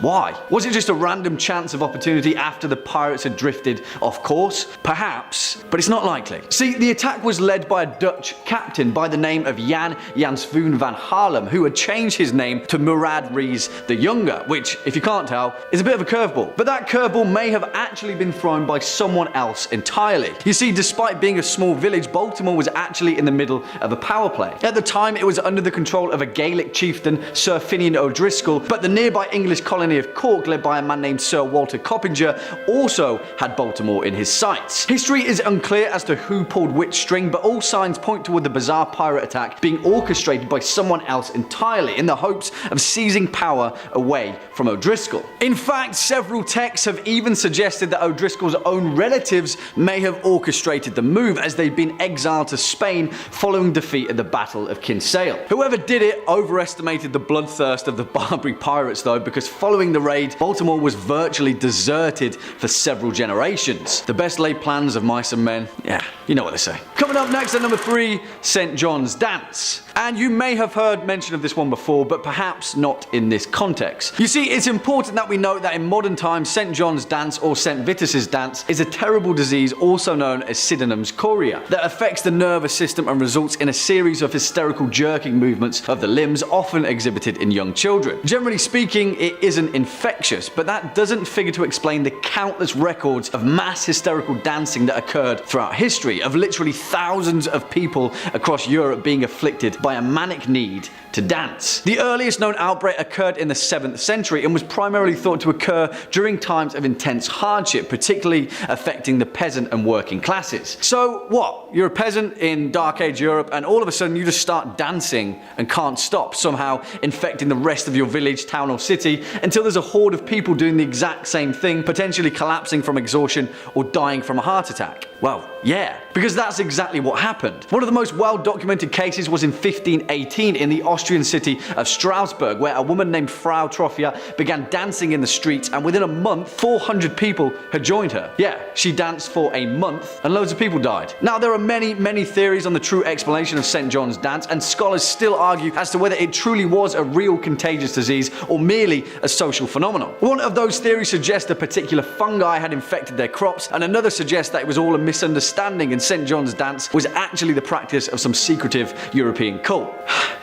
why? Was it just a random chance of opportunity after the pirates had drifted off course? Perhaps, but it's not likely. See, the attack was led by a Dutch captain by the name of Jan Jansvoon van Haarlem, who had changed his name to Murad Rees the Younger, which, if you can't tell, is a bit of a curveball. But that curveball may have actually been thrown by someone else entirely. You see, despite being a small village, Baltimore was actually in the middle of a power play. At the time, it was under the control of a Gaelic chieftain, Sir Finian O'Driscoll, but the nearby English colony of Cork, led by a man named Sir Walter Coppinger, also had Baltimore in his sights. History is unclear as to who pulled which string, but all signs point toward the bizarre pirate attack being orchestrated by someone else entirely, in the hopes of seizing power away from O'Driscoll. In fact, several texts have even suggested that O'Driscoll's own relatives may have orchestrated the move, as they'd been exiled to Spain following defeat at the Battle of Kinsale. Whoever did it overestimated the bloodthirst of the Barbary pirates though, because following the raid, Baltimore was virtually deserted for several generations. The best laid plans of mice and men, yeah, you know what they say. Coming up next at number 3, St. John's Dance. And you may have heard mention of this one before, but perhaps not in this context. You see, it's important that we note that in modern times, St. John's Dance or St. Vitus's Dance is a terrible disease also known as Sydenham's chorea that affects the nervous system and results in a series of hysterical jerking movements of the limbs, often exhibited in young children. Generally speaking, it isn't infectious, but that doesn't figure to explain the countless records of mass hysterical dancing that occurred throughout history, of literally thousands of people across Europe being afflicted by a manic need to dance. The earliest known outbreak occurred in the 7th century and was primarily thought to occur during times of intense hardship, particularly affecting the peasant and working classes. So what? You're a peasant in Dark Age Europe and all of a sudden you just start dancing and can't stop, somehow infecting the rest of your village, town or city, until there's a horde of people doing the exact same thing, potentially collapsing from exhaustion or dying from a heart attack. Well, yeah, because that's exactly what happened. One of the most well-documented cases was in 1518 in the Austrian city of Strasbourg, where a woman named Frau Troffia began dancing in the streets, and within a month, 400 people had joined her. Yeah, she danced for a month, and loads of people died. Now, there are many theories on the true explanation of St. John's Dance, and scholars still argue as to whether it truly was a real contagious disease or merely a social phenomenon. One of those theories suggests a particular fungi had infected their crops, and another suggests that it was all a misunderstanding and St. John's Dance was actually the practice of some secretive European cult.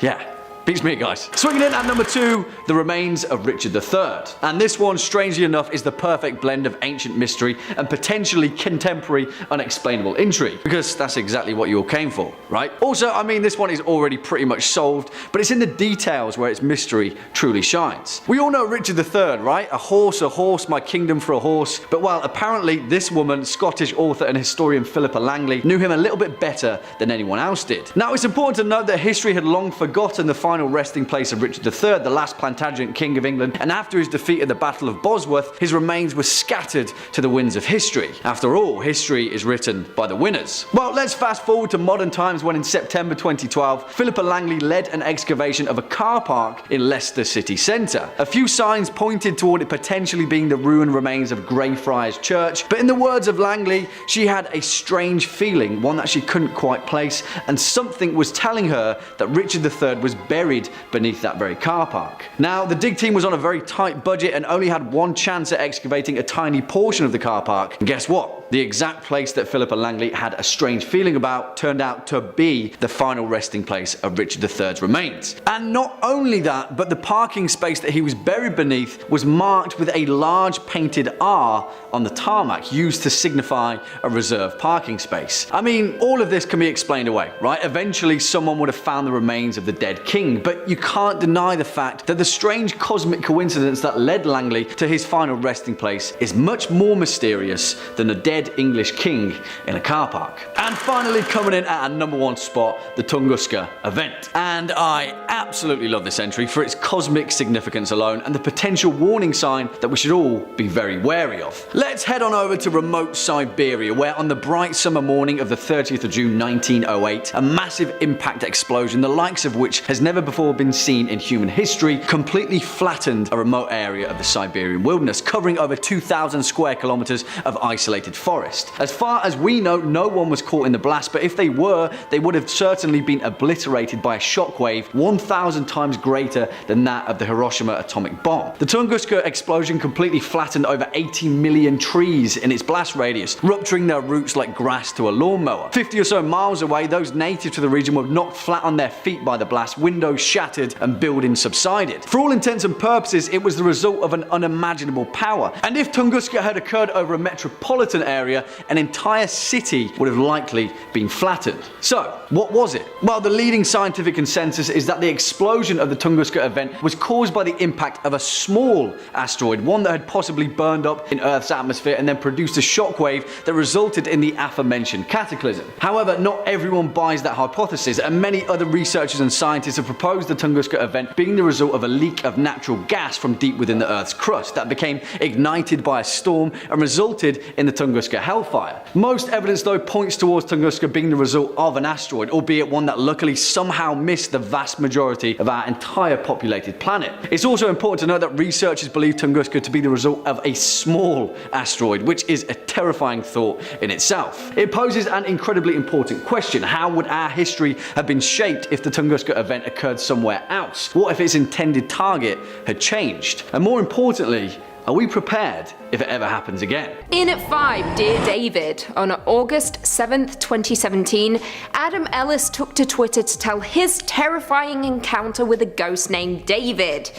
Yeah. Beats me, guys. Swinging in at number 2, the remains of Richard III. And this one, strangely enough, is the perfect blend of ancient mystery and potentially contemporary unexplainable intrigue. Because that's exactly what you all came for, right? Also, I mean, this one is already pretty much solved, but it's in the details where its mystery truly shines. We all know Richard III, right? A horse, my kingdom for a horse. But while apparently this woman, Scottish author and historian Philippa Langley, knew him a little bit better than anyone else did. Now, it's important to note that history had long forgotten the final resting place of Richard III, the last Plantagenet king of England, and after his defeat at the Battle of Bosworth, his remains were scattered to the winds of history. After all, history is written by the winners. Well, let's fast forward to modern times when in September 2012, Philippa Langley led an excavation of a car park in Leicester city centre. A few signs pointed toward it potentially being the ruined remains of Greyfriars Church, but in the words of Langley, she had a strange feeling, one that she couldn't quite place, and something was telling her that Richard III was buried beneath that very car park. Now, the dig team was on a very tight budget and only had one chance at excavating a tiny portion of the car park. And guess what? The exact place that Philippa Langley had a strange feeling about turned out to be the final resting place of Richard III's remains. And not only that, but the parking space that he was buried beneath was marked with a large painted R on the tarmac, used to signify a reserved parking space. I mean, all of this can be explained away, right? Eventually, someone would have found the remains of the dead king, but you can't deny the fact that the strange cosmic coincidence that led Langley to his final resting place is much more mysterious than a dead English king in a car park. And finally, coming in at our number 1 spot, the Tunguska event. And I absolutely love this entry for its cosmic significance alone and the potential warning sign that we should all be very wary of. Let's head on over to remote Siberia, where on the bright summer morning of the 30th of June 1908, a massive impact explosion, the likes of which has never before been seen in human history, completely flattened a remote area of the Siberian wilderness, covering over 2,000 square kilometers of isolated forest. As far as we know, no one was caught in the blast, but if they were, they would have certainly been obliterated by a shockwave 1,000 times greater than that of the Hiroshima atomic bomb. The Tunguska explosion completely flattened over 80 million trees in its blast radius, rupturing their roots like grass to a lawnmower. 50 or so miles away, those native to the region were knocked flat on their feet by the blast, windows shattered and buildings subsided. For all intents and purposes, it was the result of an unimaginable power. And if Tunguska had occurred over a metropolitan area, an entire city would have likely been flattened. So, what was it? Well, the leading scientific consensus is that the explosion of the Tunguska event was caused by the impact of a small asteroid, one that had possibly burned up in Earth's atmosphere and then produced a shockwave that resulted in the aforementioned cataclysm. However, not everyone buys that hypothesis, and many other researchers and scientists have proposed the Tunguska event being the result of a leak of natural gas from deep within the Earth's crust that became ignited by a storm and resulted in the Tunguska hellfire. Most evidence, though, points towards Tunguska being the result of an asteroid, albeit one that luckily somehow missed the vast majority of our entire populated planet. It's also important to note that researchers believe Tunguska to be the result of a small asteroid, which is a terrifying thought in itself. It poses an incredibly important question: how would our history have been shaped if the Tunguska event occurred somewhere else? What if its intended target had changed? And more importantly, are we prepared if it ever happens again? In at 5, Dear David. On August 7th, 2017, Adam Ellis took to Twitter to tell his terrifying encounter with a ghost named David.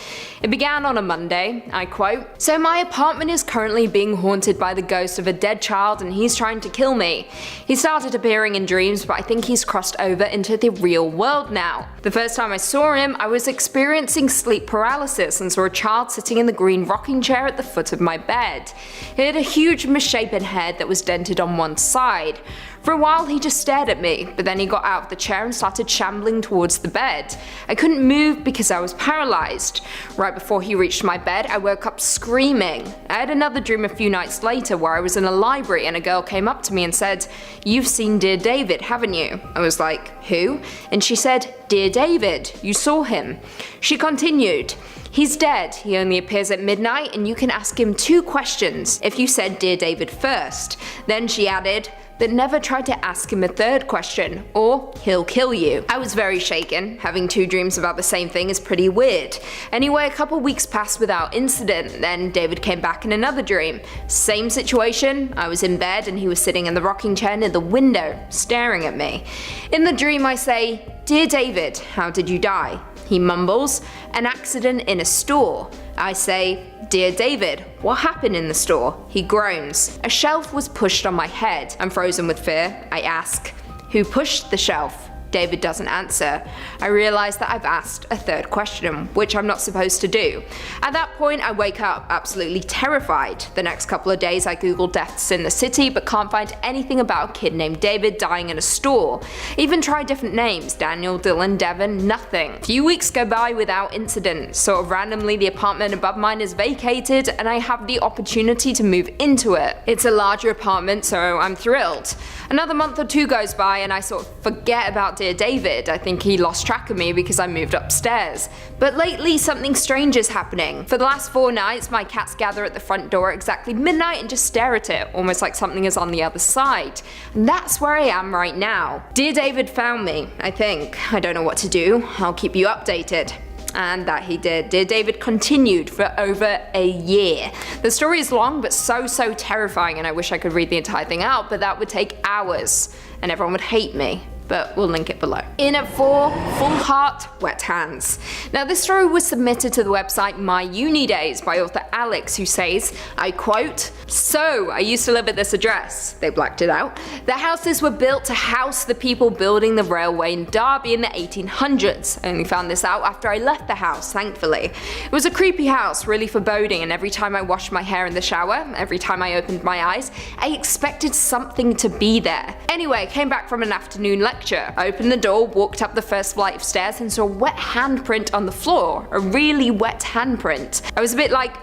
It began on a Monday, I quote, "So my apartment is currently being haunted by the ghost of a dead child and he's trying to kill me. He started appearing in dreams, but I think he's crossed over into the real world now. The first time I saw him, I was experiencing sleep paralysis and saw a child sitting in the green rocking chair at the foot of my bed. He had a huge misshapen head that was dented on one side. For a while he just stared at me, but then he got out of the chair and started shambling towards the bed. I couldn't move because I was paralyzed. Right before he reached my bed, I woke up screaming. I had another dream a few nights later where I was in a library and a girl came up to me and said, 'You've seen Dear David, haven't you?' I was like, 'Who?' And she said, 'Dear David, you saw him.' She continued, 'He's dead. He only appears at midnight and you can ask him 2 questions if you said Dear David first.' Then she added, 'But never try to ask him a 3rd question, or he'll kill you.' I was very shaken. Having 2 dreams about the same thing is pretty weird. Anyway, a couple weeks passed without incident. Then David came back in another dream. Same situation. I was in bed and he was sitting in the rocking chair near the window, staring at me. In the dream I say, 'Dear David, how did you die?' He mumbles, "An accident in a store." I say, "Dear David, what happened in the store?" He groans. "A shelf was pushed on my head." I'm frozen with fear. I ask, "Who pushed the shelf?" David doesn't answer. I realize that I've asked a third question, which I'm not supposed to do. At that point, I wake up absolutely terrified. The next couple of days, I Google deaths in the city, but can't find anything about a kid named David dying in a store. Even try different names, Daniel, Dylan, Devon, nothing. A few weeks go by without incident. Sort of randomly, the apartment above mine is vacated, and I have the opportunity to move into it. It's a larger apartment, so I'm thrilled. Another month or two goes by, and I sort of forget about dear David. I think he lost track of me because I moved upstairs. But lately, something strange is happening. For the last 4 nights, my cats gather at the front door at exactly midnight and just stare at it, almost like something is on the other side. And that's where I am right now. Dear David found me, I think. I don't know what to do. I'll keep you updated. And that he did. Dear David continued for over a year. The story is long but so terrifying, and I wish I could read the entire thing out, but that would take hours and everyone would hate me. But we'll link it below. In at 4, Full Heart, Wet Hands. Now this story was submitted to the website My Uni Days by author Alex, who says, I quote, "So, I used to live at this address." They blacked it out. "The houses were built to house the people building the railway in Derby in the 1800s. I only found this out after I left the house, thankfully. It was a creepy house, really foreboding, and every time I washed my hair in the shower, every time I opened my eyes, I expected something to be there. Anyway, came back from an afternoon lecture. I opened the door, walked up the first flight of stairs, and saw a wet handprint on the floor. A really wet handprint. I was a bit like,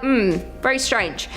very strange.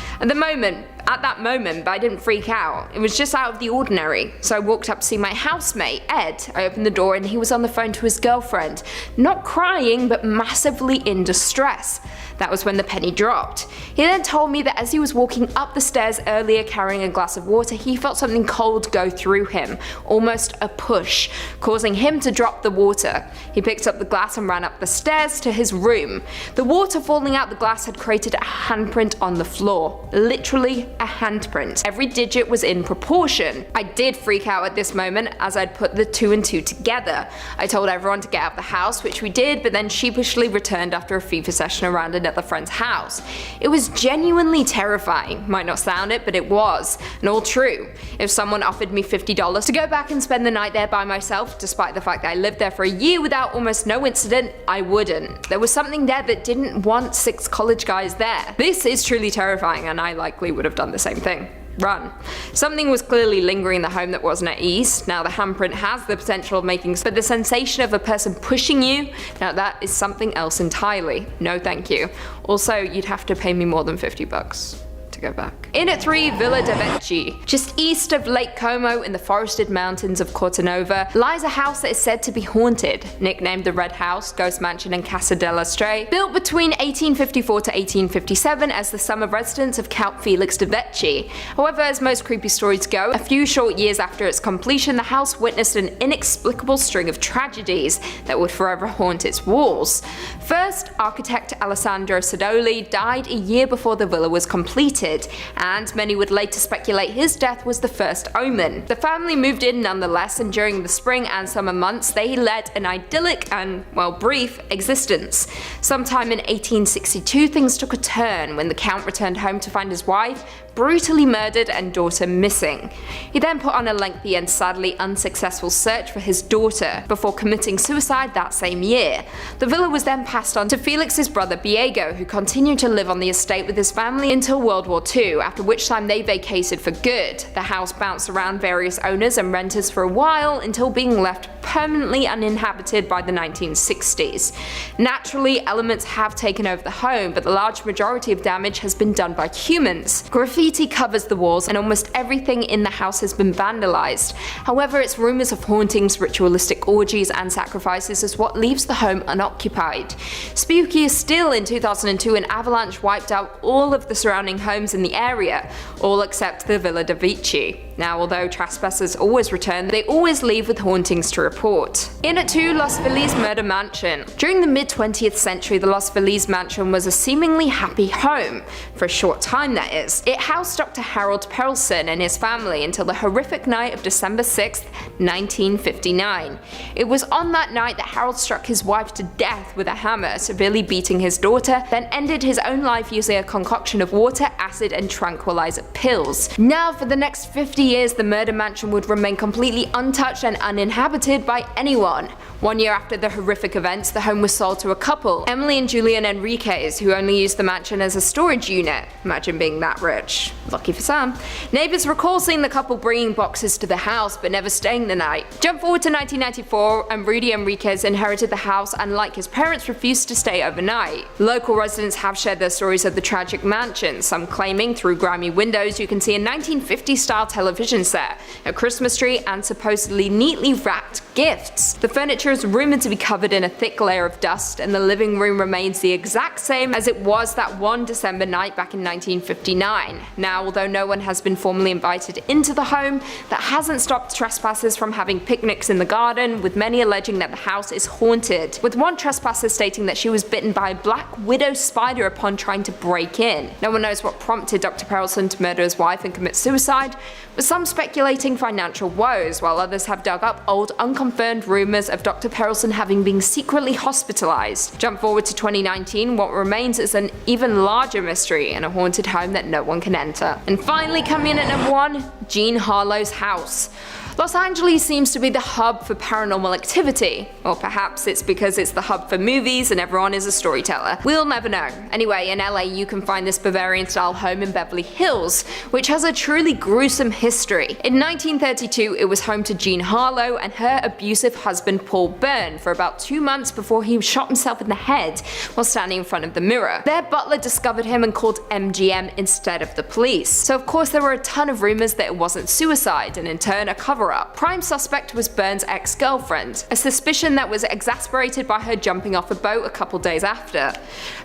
At that moment, but I didn't freak out. It was just out of the ordinary. So I walked up to see my housemate, Ed. I opened the door and he was on the phone to his girlfriend. Not crying, but massively in distress. That was when the penny dropped. He then told me that as he was walking up the stairs earlier carrying a glass of water, he felt something cold go through him, almost a push, causing him to drop the water. He picked up the glass and ran up the stairs to his room. The water falling out the glass had created a handprint on the floor. Literally a handprint. Every digit was in proportion. I did freak out at this moment as I'd put the 2 and 2 together. I told everyone to get out of the house, which we did, but then sheepishly returned after a FIFA session around another friend's house. It was genuinely terrifying. Might not sound it, but it was. And all true. If someone offered me $50 to go back and spend the night there by myself, despite the fact that I lived there for a year without almost no incident, I wouldn't. There was something there that didn't want 6 college guys there. This is truly terrifying, and I likely would have done the same thing. Run. Something was clearly lingering in the home that wasn't at ease. Now the handprint has the potential of making, but the sensation of a person pushing you, now that is something else entirely. No thank you. Also, you'd have to pay me more than $50 to go back. In at 3, Villa de Vecchi. Just east of Lake Como in the forested mountains of Cortanova lies a house that is said to be haunted, nicknamed the Red House, Ghost Mansion and Casa della Stray, built between 1854 to 1857 as the summer residence of Count Felix de Vecchi. However, as most creepy stories go, a few short years after its completion, the house witnessed an inexplicable string of tragedies that would forever haunt its walls. First, architect Alessandro Sodoli died a year before the villa was completed, and many would later speculate his death was the first omen. The family moved in nonetheless, and during the spring and summer months they led an idyllic and, well, brief existence. Sometime in 1862 things took a turn when the Count returned home to find his wife brutally murdered and daughter missing. He then put on a lengthy and sadly unsuccessful search for his daughter before committing suicide that same year. The villa was then passed on to Felix's brother Diego, who continued to live on the estate with his family until World War II, after which time they vacated for good. The house bounced around various owners and renters for a while until being left permanently uninhabited by the 1960s. Naturally, elements have taken over the home, but the large majority of damage has been done by humans. Graffiti covers the walls and almost everything in the house has been vandalized. However, its rumors of hauntings, ritualistic orgies and sacrifices is what leaves the home unoccupied. Spookier still, in 2002 an avalanche wiped out all of the surrounding homes in the area, all except the Villa de Vecchi. Now, although trespassers always return, they always leave with hauntings to report. In at 2, Los Feliz Murder Mansion. During the mid-20th century, the Los Feliz Mansion was a seemingly happy home. For a short time, that is. It housed Dr. Harold Perelson and his family until the horrific night of December 6, 1959. It was on that night that Harold struck his wife to death with a hammer, severely beating his daughter, then ended his own life using a concoction of water, acid, and tranquilizer pills. Now, for the next 50 years, the murder mansion would remain completely untouched and uninhabited by anyone. 1 year after the horrific events, the home was sold to a couple, Emily and Julian Enriquez, who only used the mansion as a storage unit. Imagine being that rich. Lucky for some. Neighbors recall seeing the couple bringing boxes to the house but never staying the night. Jump forward to 1994, and Rudy Enriquez inherited the house and, like his parents, refused to stay overnight. Local residents have shared their stories of the tragic mansion, some claiming through grimy windows you can see a 1950s-style television set, a Christmas tree, and supposedly neatly wrapped gifts. The furniture is rumored to be covered in a thick layer of dust, and the living room remains the exact same as it was that one December night back in 1959. Now, although no one has been formally invited into the home, that hasn't stopped trespassers from having picnics in the garden, with many alleging that the house is haunted, with one trespasser stating that she was bitten by a black widow spider upon trying to break in. No one knows what prompted Dr. Perelson to murder his wife and commit suicide, with some speculating financial woes, while others have dug up old unconfirmed rumours of Dr. Perelson having been secretly hospitalised. Jump forward to 2019, what remains is an even larger mystery and a haunted home that no one can enter. And finally, coming in at number 1, Jean Harlow's house. Los Angeles seems to be the hub for paranormal activity, or perhaps it's because it's the hub for movies and everyone is a storyteller. We'll never know. Anyway, in LA you can find this Bavarian-style home in Beverly Hills, which has a truly gruesome history. In 1932, it was home to Jean Harlow and her abusive husband Paul Byrne for about 2 months before he shot himself in the head while standing in front of the mirror. Their butler discovered him and called MGM instead of the police. So of course there were a ton of rumors that it wasn't suicide, and in turn a cover-up. Prime suspect was Byrne's ex-girlfriend, a suspicion that was exasperated by her jumping off a boat a couple days after.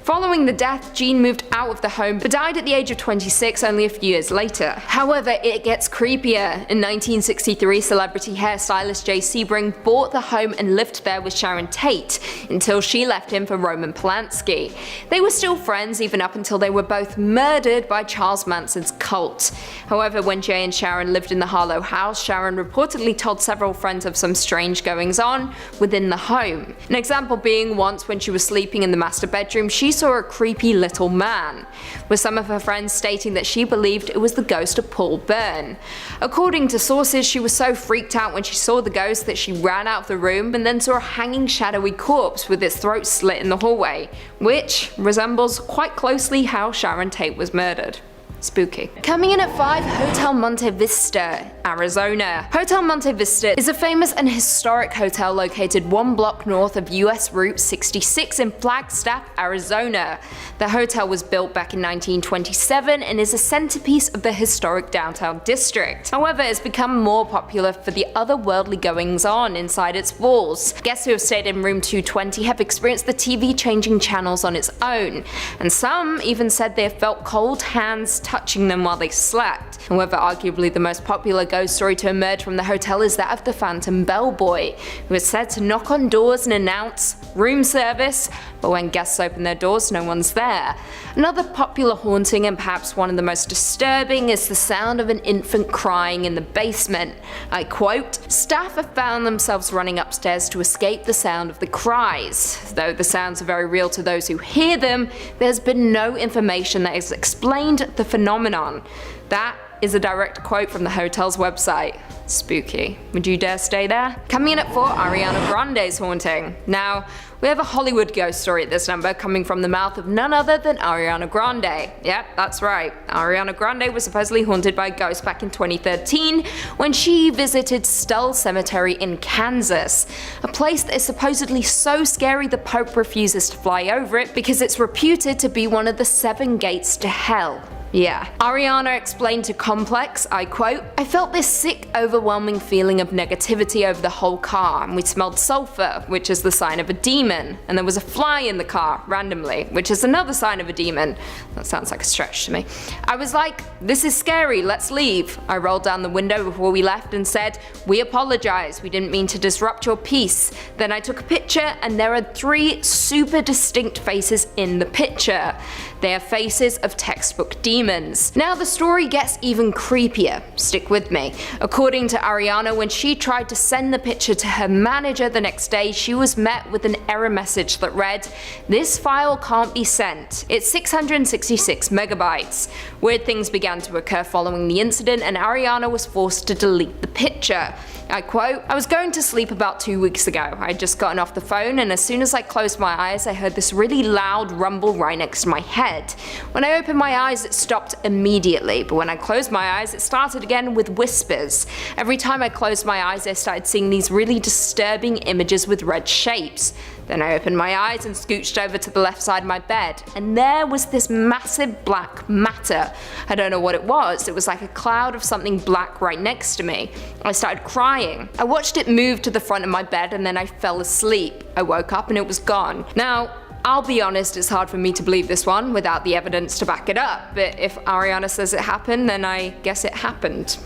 Following the death, Jean moved out of the home but died at the age of 26 only a few years later. However, it gets creepier. In 1963, celebrity hairstylist Jay Sebring bought the home and lived there with Sharon Tate until she left him for Roman Polanski. They were still friends even up until they were both murdered by Charles Manson's cult. However, when Jay and Sharon lived in the Harlow house, Sharon reportedly told several friends of some strange goings-on within the home. An example being once when she was sleeping in the master bedroom, she saw a creepy little man, with some of her friends stating that she believed it was the ghost of Paul Byrne. According to sources, she was so freaked out when she saw the ghost that she ran out of the room and then saw a hanging shadowy corpse with its throat slit in the hallway, which resembles quite closely how Sharon Tate was murdered. Spooky. Coming in at 5, Hotel Monte Vista, Arizona. Hotel Monte Vista is a famous and historic hotel located 1 block north of US Route 66 in Flagstaff, Arizona. The hotel was built back in 1927 and is a centerpiece of the historic downtown district. However, it's become more popular for the otherworldly goings-on inside its walls. Guests who have stayed in room 220 have experienced the TV changing channels on its own, and some even said they have felt cold hands touching them while they slept. However, arguably the most popular ghost story to emerge from the hotel is that of the Phantom Bellboy, who is said to knock on doors and announce room service, but when guests open their doors, no one's there. Another popular haunting, and perhaps one of the most disturbing, is the sound of an infant crying in the basement. I quote, "Staff have found themselves running upstairs to escape the sound of the cries. Though the sounds are very real to those who hear them, there's been no information that has explained the phenomenon." That is a direct quote from the hotel's website. Spooky. Would you dare stay there? Coming in at 4, Ariana Grande's haunting. Now, we have a Hollywood ghost story at this number coming from the mouth of none other than Ariana Grande. Yep, that's right. Ariana Grande was supposedly haunted by a ghost back in 2013 when she visited Stull Cemetery in Kansas, a place that is supposedly so scary the Pope refuses to fly over it because it's reputed to be one of the 7 gates to hell. Yeah. Ariana explained to Complex, I quote, "I felt this sick, overwhelming feeling of negativity over the whole car, and we smelled sulfur, which is the sign of a demon, and there was a fly in the car, randomly, which is another sign of a demon." That sounds like a stretch to me. "I was like, this is scary, let's leave." I rolled down the window before we left and said, "We apologize, we didn't mean to disrupt your peace." Then I took a picture, and there are 3 super distinct faces in the picture. They are faces of textbook demons. Now the story gets even creepier. Stick with me. According to Ariana, when she tried to send the picture to her manager the next day, she was met with an error message that read, "This file can't be sent. It's 666 megabytes." Weird things began to occur following the incident, and Ariana was forced to delete the picture. I quote, "I was going to sleep about 2 weeks ago. I had just gotten off the phone, and as soon as I closed my eyes, I heard this really loud rumble right next to my head. When I opened my eyes, it stopped immediately, but when I closed my eyes, it started again with whispers. Every time I closed my eyes, I started seeing these really disturbing images with red shapes. Then I opened my eyes and scooched over to the left side of my bed, and there was this massive black matter. I don't know what it was. It was like a cloud of something black right next to me. I started crying. I watched it move to the front of my bed, and then I fell asleep. I woke up and it was gone." Now, I'll be honest, it's hard for me to believe this one without the evidence to back it up, but if Ariana says it happened, then I guess it happened.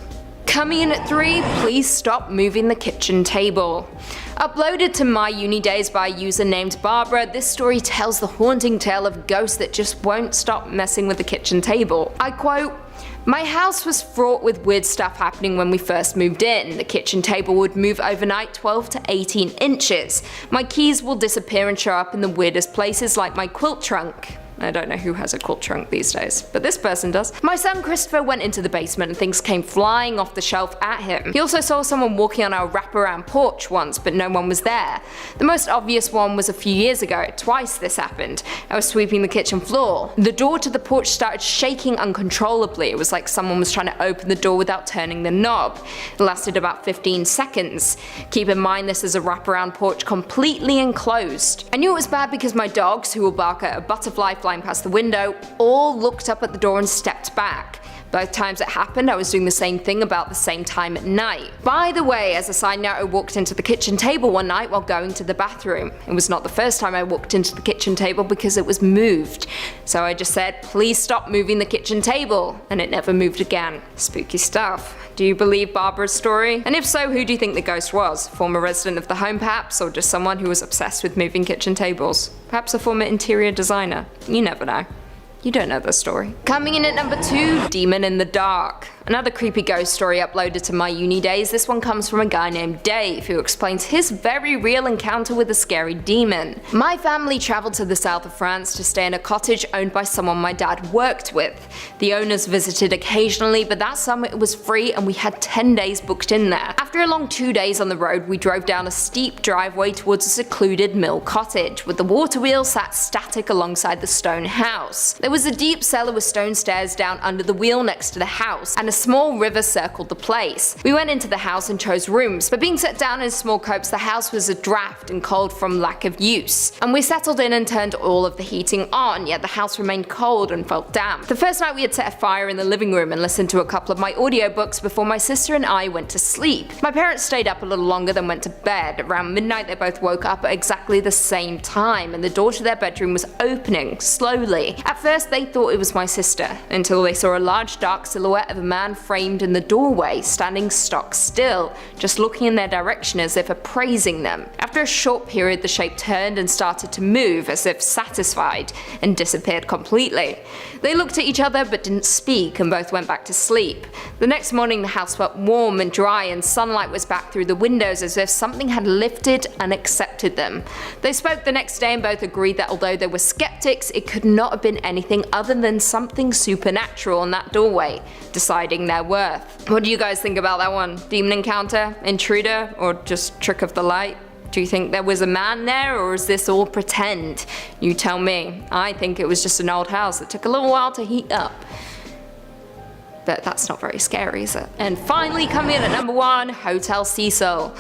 Coming in at 3, please stop moving the kitchen table. Uploaded to my uni days by a user named Barbara, this story tells the haunting tale of ghosts that just won't stop messing with the kitchen table. I quote, "My house was fraught with weird stuff happening when we first moved in. The kitchen table would move overnight 12 to 18 inches. My keys will disappear and show up in the weirdest places like my quilt trunk." I don't know who has a quilt trunk these days, but this person does. "My son Christopher went into the basement and things came flying off the shelf at him. He also saw someone walking on our wraparound porch once, but no one was there. The most obvious one was a few years ago. Twice this happened. I was sweeping the kitchen floor. The door to the porch started shaking uncontrollably. It was like someone was trying to open the door without turning the knob. It lasted about 15 seconds. Keep in mind this is a wraparound porch completely enclosed. I knew it was bad because my dogs, who will bark at a butterfly flying past the window, all looked up at the door and stepped back. Both times it happened, I was doing the same thing about the same time at night. By the way, as a side note, I walked into the kitchen table one night while going to the bathroom. It was not the first time I walked into the kitchen table because it was moved. So I just said, please stop moving the kitchen table, and it never moved again. Spooky stuff. Do you believe Barbara's story? And if so, who do you think the ghost was? Former resident of the home perhaps, or just someone who was obsessed with moving kitchen tables? Perhaps a former interior designer? You never know. You don't know the story. Coming in at number 2, Demon in the Dark. Another creepy ghost story uploaded to my uni days. This one comes from a guy named Dave, who explains his very real encounter with a scary demon. "My family traveled to the south of France to stay in a cottage owned by someone my dad worked with. The owners visited occasionally, but that summer it was free and we had 10 days booked in there. After a long 2 days on the road, we drove down a steep driveway towards a secluded mill cottage, with the water wheel sat static alongside the stone house. There was a deep cellar with stone stairs down under the wheel next to the house, and a small river circled the place. We went into the house and chose rooms, but being set down in small copes, the house was a draft and cold from lack of use. And we settled in and turned all of the heating on, yet the house remained cold and felt damp. The first night we had set a fire in the living room and listened to a couple of my audiobooks before my sister and I went to sleep. My parents stayed up a little longer than went to bed. Around midnight they both woke up at exactly the same time, and the door to their bedroom was opening slowly. At first they thought it was my sister, until they saw a large dark silhouette of a man framed in the doorway, standing stock still, just looking in their direction as if appraising them. After a short period the shape turned and started to move as if satisfied, and disappeared completely. They looked at each other but didn't speak, and both went back to sleep. The next morning the house felt warm and dry, and sunlight was back through the windows as if something had lifted and accepted them. They spoke the next day and both agreed that although they were skeptics, it could not have been anything other than something supernatural in that doorway, deciding their worth. What do you guys think about that one? Demon encounter? Intruder? Or just trick of the light? Do you think there was a man there, or is this all pretend? You tell me. I think it was just an old house that took a little while to heat up. but that's not very scary, is it? And finally, coming in at number 1, Hotel Cecil.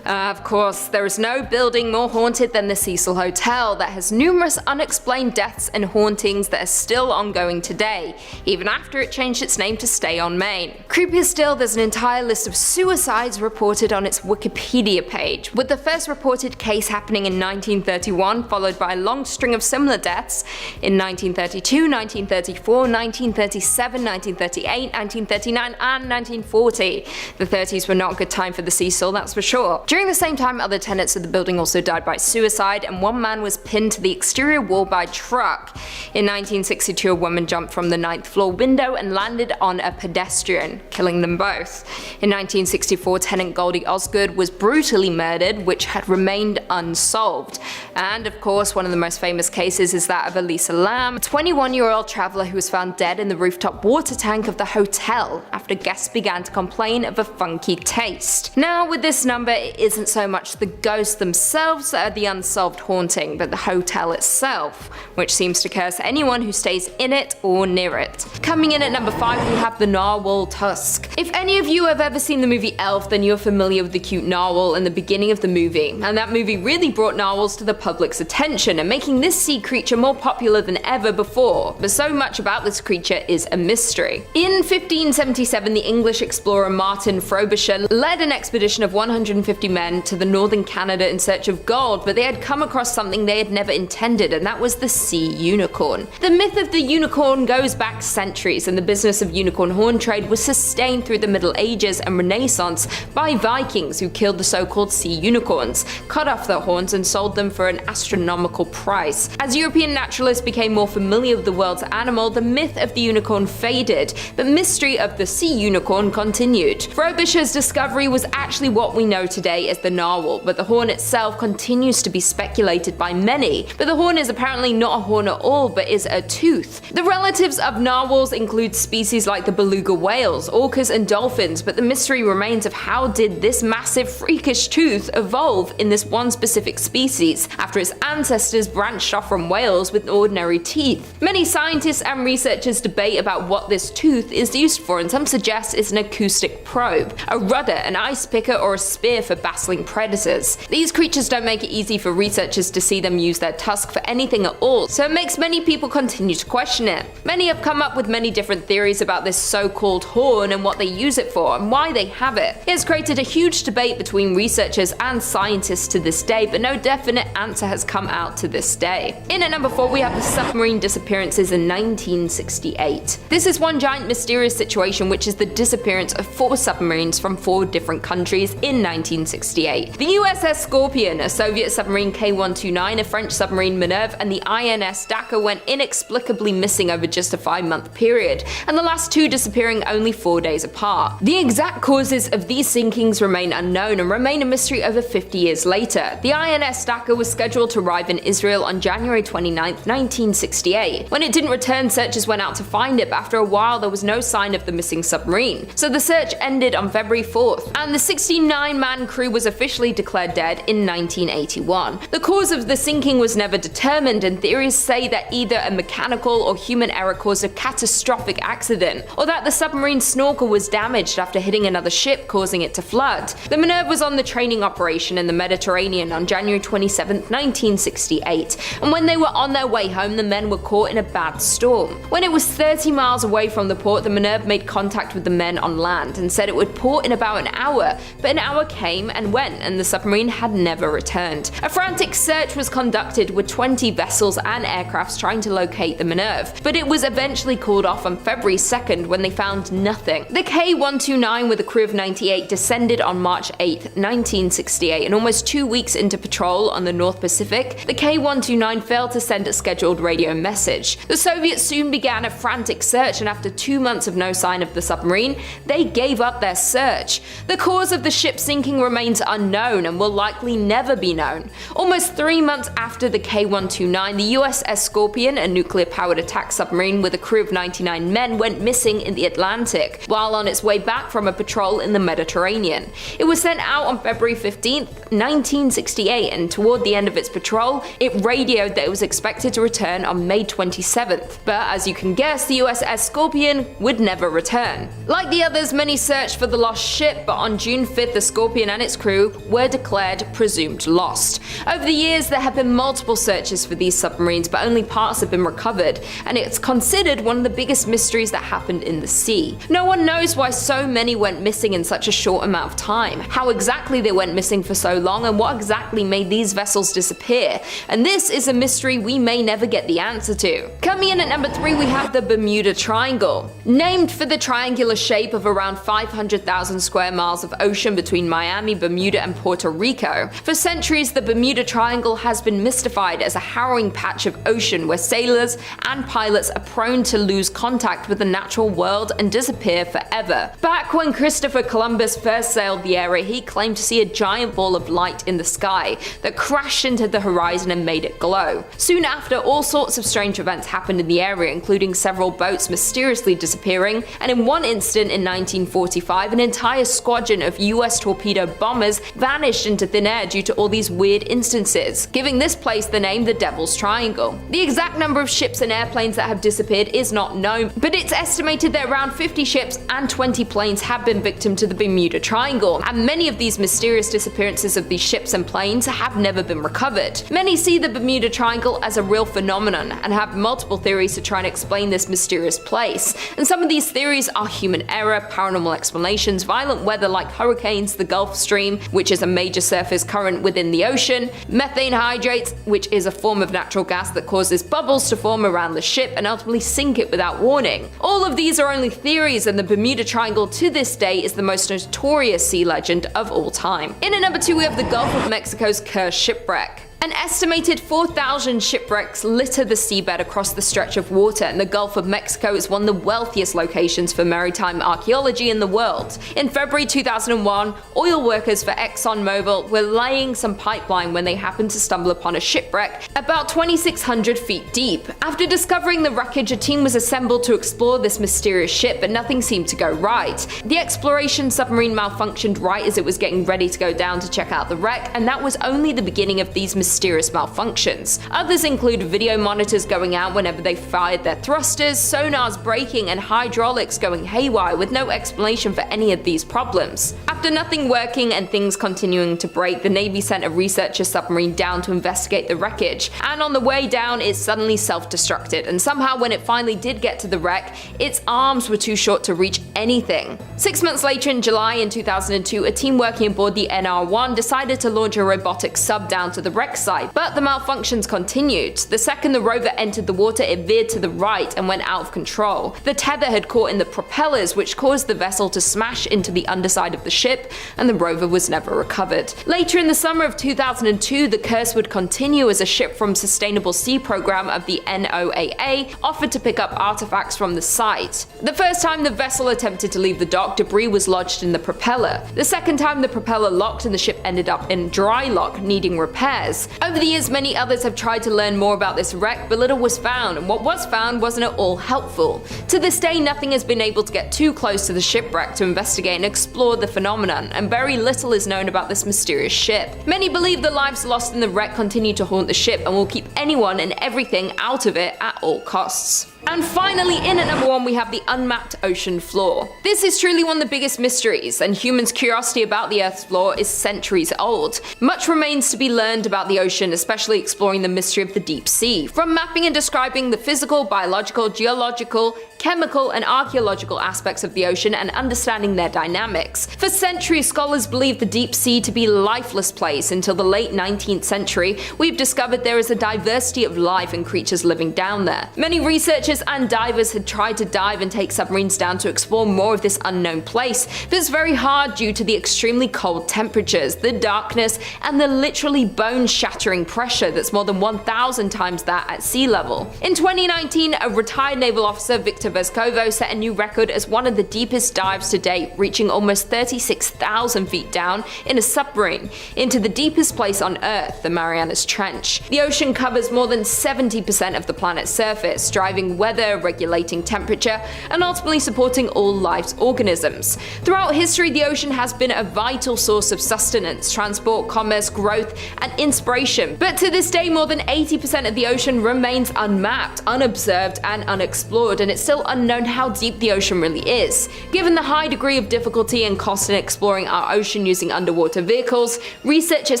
Of course, there is no building more haunted than the Cecil Hotel that has numerous unexplained deaths and hauntings that are still ongoing today, even after it changed its name to Stay on Main. Creepier still, there's an entire list of suicides reported on its Wikipedia page, with the first reported case happening in 1931, followed by a long string of similar deaths in 1932, 1934, 1937, 1938, 1939, and 1940. The 30s were not a good time for the Cecil, that's for sure. During the same time, other tenants of the building also died by suicide, and one man was pinned to the exterior wall by a truck. In 1962, a woman jumped from the 9th floor window and landed on a pedestrian, killing them both. In 1964, tenant Goldie Osgood was brutally murdered, which had remained unsolved. And of course, one of the most famous cases is that of Elisa Lam, a 21-year-old traveller who was found dead in the rooftop water tank of the hotel after guests began to complain of a funky taste. Now, with this number, it isn't so much the ghosts themselves that are the unsolved haunting, but the hotel itself, which seems to curse anyone who stays in it or near it. Coming in at number 5, we have the narwhal tusk. If any of you have ever seen the movie Elf, then you're familiar with the cute narwhal in the beginning of the movie, and that movie really brought narwhals to the public's attention and making this sea creature more popular than ever before, but so much about this creature is a mystery. In 1577, the English explorer Martin Frobisher led an expedition of 150 men to the northern Canada in search of gold, but they had come across something they had never intended, and that was the sea unicorn. The myth of the unicorn goes back centuries, and the business of unicorn horn trade was sustained through the Middle Ages and Renaissance by Vikings who killed the so-called sea unicorns, cut off their horns and sold them for an astronomical price. As European naturalists became more familiar with the world's animal, the myth of the unicorn faded, but mystery of the sea unicorn continued. Frobisher's discovery was actually what we know today as the narwhal, but the horn itself continues to be speculated by many. But the horn is apparently not a horn at all, but is a tooth. The relatives of narwhals include species like the beluga whales, orcas, and dolphins, but the mystery remains of how did this massive freakish tooth evolve in this one specific species after its ancestors branched off from whales with ordinary teeth. Many scientists and researchers debate about what this tooth is used for, and some suggest it's an acoustic probe, a rudder, an ice picker, or a spear for battling predators. These creatures don't make it easy for researchers to see them use their tusk for anything at all, so it makes many people continue to question it. Many have come up with many different theories about this so-called horn and what they use it for and why they have it. It has created a huge debate between researchers and scientists to this day, but no definite answer has come out to this day. In at number 4, we have the submarine disappearances in 1968. This is one giant mysterious situation, which is the disappearance of 4 submarines from 4 different countries in 1968. The USS Scorpion, a Soviet submarine K-129, a French submarine Minerve, and the INS Dakar went inexplicably missing over just a 5-month period, and the last 2 disappearing only 4 days apart. The exact causes of these sinkings remain unknown and remain a mystery over 50 years later. The INS Dakar was scheduled to arrive in Israel on January 29, 1968. When it didn't return, searchers went out to find it, but after a while there was no sign of the missing submarine. So the search ended on February 4th, and the 69-man crew was officially declared dead in 1981. The cause of the sinking was never determined, and theories say that either a mechanical or human error caused a catastrophic accident, or that the submarine snorkel was damaged after hitting another ship, causing it to flood. The Minerve was on the training operation in the Mediterranean on January 27, 1968, and when they were on their way home, the men were caught in a bad storm. When it was 30 miles away from the port, the Minerve made contact with the men on land and said it would port in about an hour, but an hour came and went, and the submarine had never returned. A frantic search was conducted with 20 vessels and aircrafts trying to locate the Minerve, but it was eventually called off on February 2nd when they found nothing. The K-129 with a crew of 98 descended on March 8, 1968, and almost 2 weeks into patrol on the North Pacific, the K-129 failed to send a scheduled radio message. The Soviets soon began a frantic search, and after 2 months of no sign of the submarine, they gave up their search. The cause of the ship sinking remains unknown and will likely never be known. Almost 3 months after the K-129, the USS Scorpion, a nuclear-powered attack submarine with a crew of 99 men, went missing in the Atlantic while on its way back from a patrol in the Mediterranean. It was sent out on February 15, 1968, and toward the end of its patrol, it radioed that it was expected to return on May 27th. But as you can guess, the USS Scorpion would would never return. Like the others, many searched for the lost ship, but on June 5th, the Scorpion and its crew were declared presumed lost. Over the years, there have been multiple searches for these submarines, but only parts have been recovered, and it's considered one of the biggest mysteries that happened in the sea. No one knows why so many went missing in such a short amount of time, how exactly they went missing for so long, and what exactly made these vessels disappear. And this is a mystery we may never get the answer to. Coming in at number 3, we have the Bermuda Triangle. Named for the triangular shape of around 500,000 square miles of ocean between Miami, Bermuda, and Puerto Rico, for centuries the Bermuda Triangle has been mystified as a harrowing patch of ocean where sailors and pilots are prone to lose contact with the natural world and disappear forever. Back when Christopher Columbus first sailed the area, he claimed to see a giant ball of light in the sky that crashed into the horizon and made it glow. Soon after, all sorts of strange events happened in the area, including several boats mysteriously disappearing, and in one incident in 1945, an entire squadron of US torpedo bombers vanished into thin air due to all these weird instances, giving this place the name the Devil's Triangle. The exact number of ships and airplanes that have disappeared is not known, but it's estimated that around 50 ships and 20 planes have been victim to the Bermuda Triangle, and many of these mysterious disappearances of these ships and planes have never been recovered. Many see the Bermuda Triangle as a real phenomenon and have multiple theories to try and explain this mysterious place, and some of these theories are human error, paranormal explanations, violent weather like hurricanes, the Gulf Stream, which is a major surface current within the ocean, methane hydrates, which is a form of natural gas that causes bubbles to form around the ship and ultimately sink it without warning. All of these are only theories, and the Bermuda Triangle to this day is the most notorious sea legend of all time. In at number 2, we have the Gulf of Mexico's cursed shipwreck. An estimated 4,000 shipwrecks litter the seabed across the stretch of water, and the Gulf of Mexico is one of the wealthiest locations for maritime archaeology in the world. In February 2001, oil workers for ExxonMobil were laying some pipeline when they happened to stumble upon a shipwreck about 2,600 feet deep. After discovering the wreckage, a team was assembled to explore this mysterious ship, but nothing seemed to go right. The exploration submarine malfunctioned right as it was getting ready to go down to check out the wreck, and that was only the beginning of these mysterious malfunctions. Others include video monitors going out whenever they fired their thrusters, sonars breaking, and hydraulics going haywire with no explanation for any of these problems. After nothing working and things continuing to break, the Navy sent a researcher submarine down to investigate the wreckage, and on the way down it suddenly self-destructed, and somehow when it finally did get to the wreck, its arms were too short to reach anything. 6 months later, in July in 2002, a team working aboard the NR-1 decided to launch a robotic sub down to the wreck site, but the malfunctions continued. The second the rover entered the water, it veered to the right and went out of control. The tether had caught in the propellers, which caused the vessel to smash into the underside of the ship, and the rover was never recovered. Later in the summer of 2002, the curse would continue as a ship from Sustainable Sea Program of the NOAA offered to pick up artifacts from the site. The first time the vessel attempted to leave the dock, debris was lodged in the propeller. The second time, the propeller locked and the ship ended up in dry lock, needing repairs. Over the years, many others have tried to learn more about this wreck, but little was found, and what was found wasn't at all helpful. To this day, nothing has been able to get too close to the shipwreck to investigate and explore the phenomenon, and very little is known about this mysterious ship. Many believe the lives lost in the wreck continue to haunt the ship and will keep anyone and everything out of it at all costs. And finally, in at number 1, we have the unmapped ocean floor. This is truly one of the biggest mysteries, and humans' curiosity about the Earth's floor is centuries old. Much remains to be learned about the ocean, especially exploring the mystery of the deep sea. From mapping and describing the physical, biological, geological, chemical, and archaeological aspects of the ocean and understanding their dynamics. For centuries, scholars believed the deep sea to be a lifeless place. Until the late 19th century, we've discovered there is a diversity of life and creatures living down there. Many researchers and divers had tried to dive and take submarines down to explore more of this unknown place, but it's very hard due to the extremely cold temperatures, the darkness, and the literally bone-shattering pressure that's more than 1,000 times that at sea level. In 2019, a retired naval officer, Victor Vescovo, set a new record as one of the deepest dives to date, reaching almost 36,000 feet down in a submarine into the deepest place on Earth, the Marianas Trench. The ocean covers more than 70% of the planet's surface, driving weather, regulating temperature, and ultimately supporting all all life's organisms. Throughout history, the ocean has been a vital source of sustenance, transport, commerce, growth, and inspiration. But to this day, more than 80% of the ocean remains unmapped, unobserved, and unexplored, and it's still unknown how deep the ocean really is. Given the high degree of difficulty and cost in exploring our ocean using underwater vehicles, researchers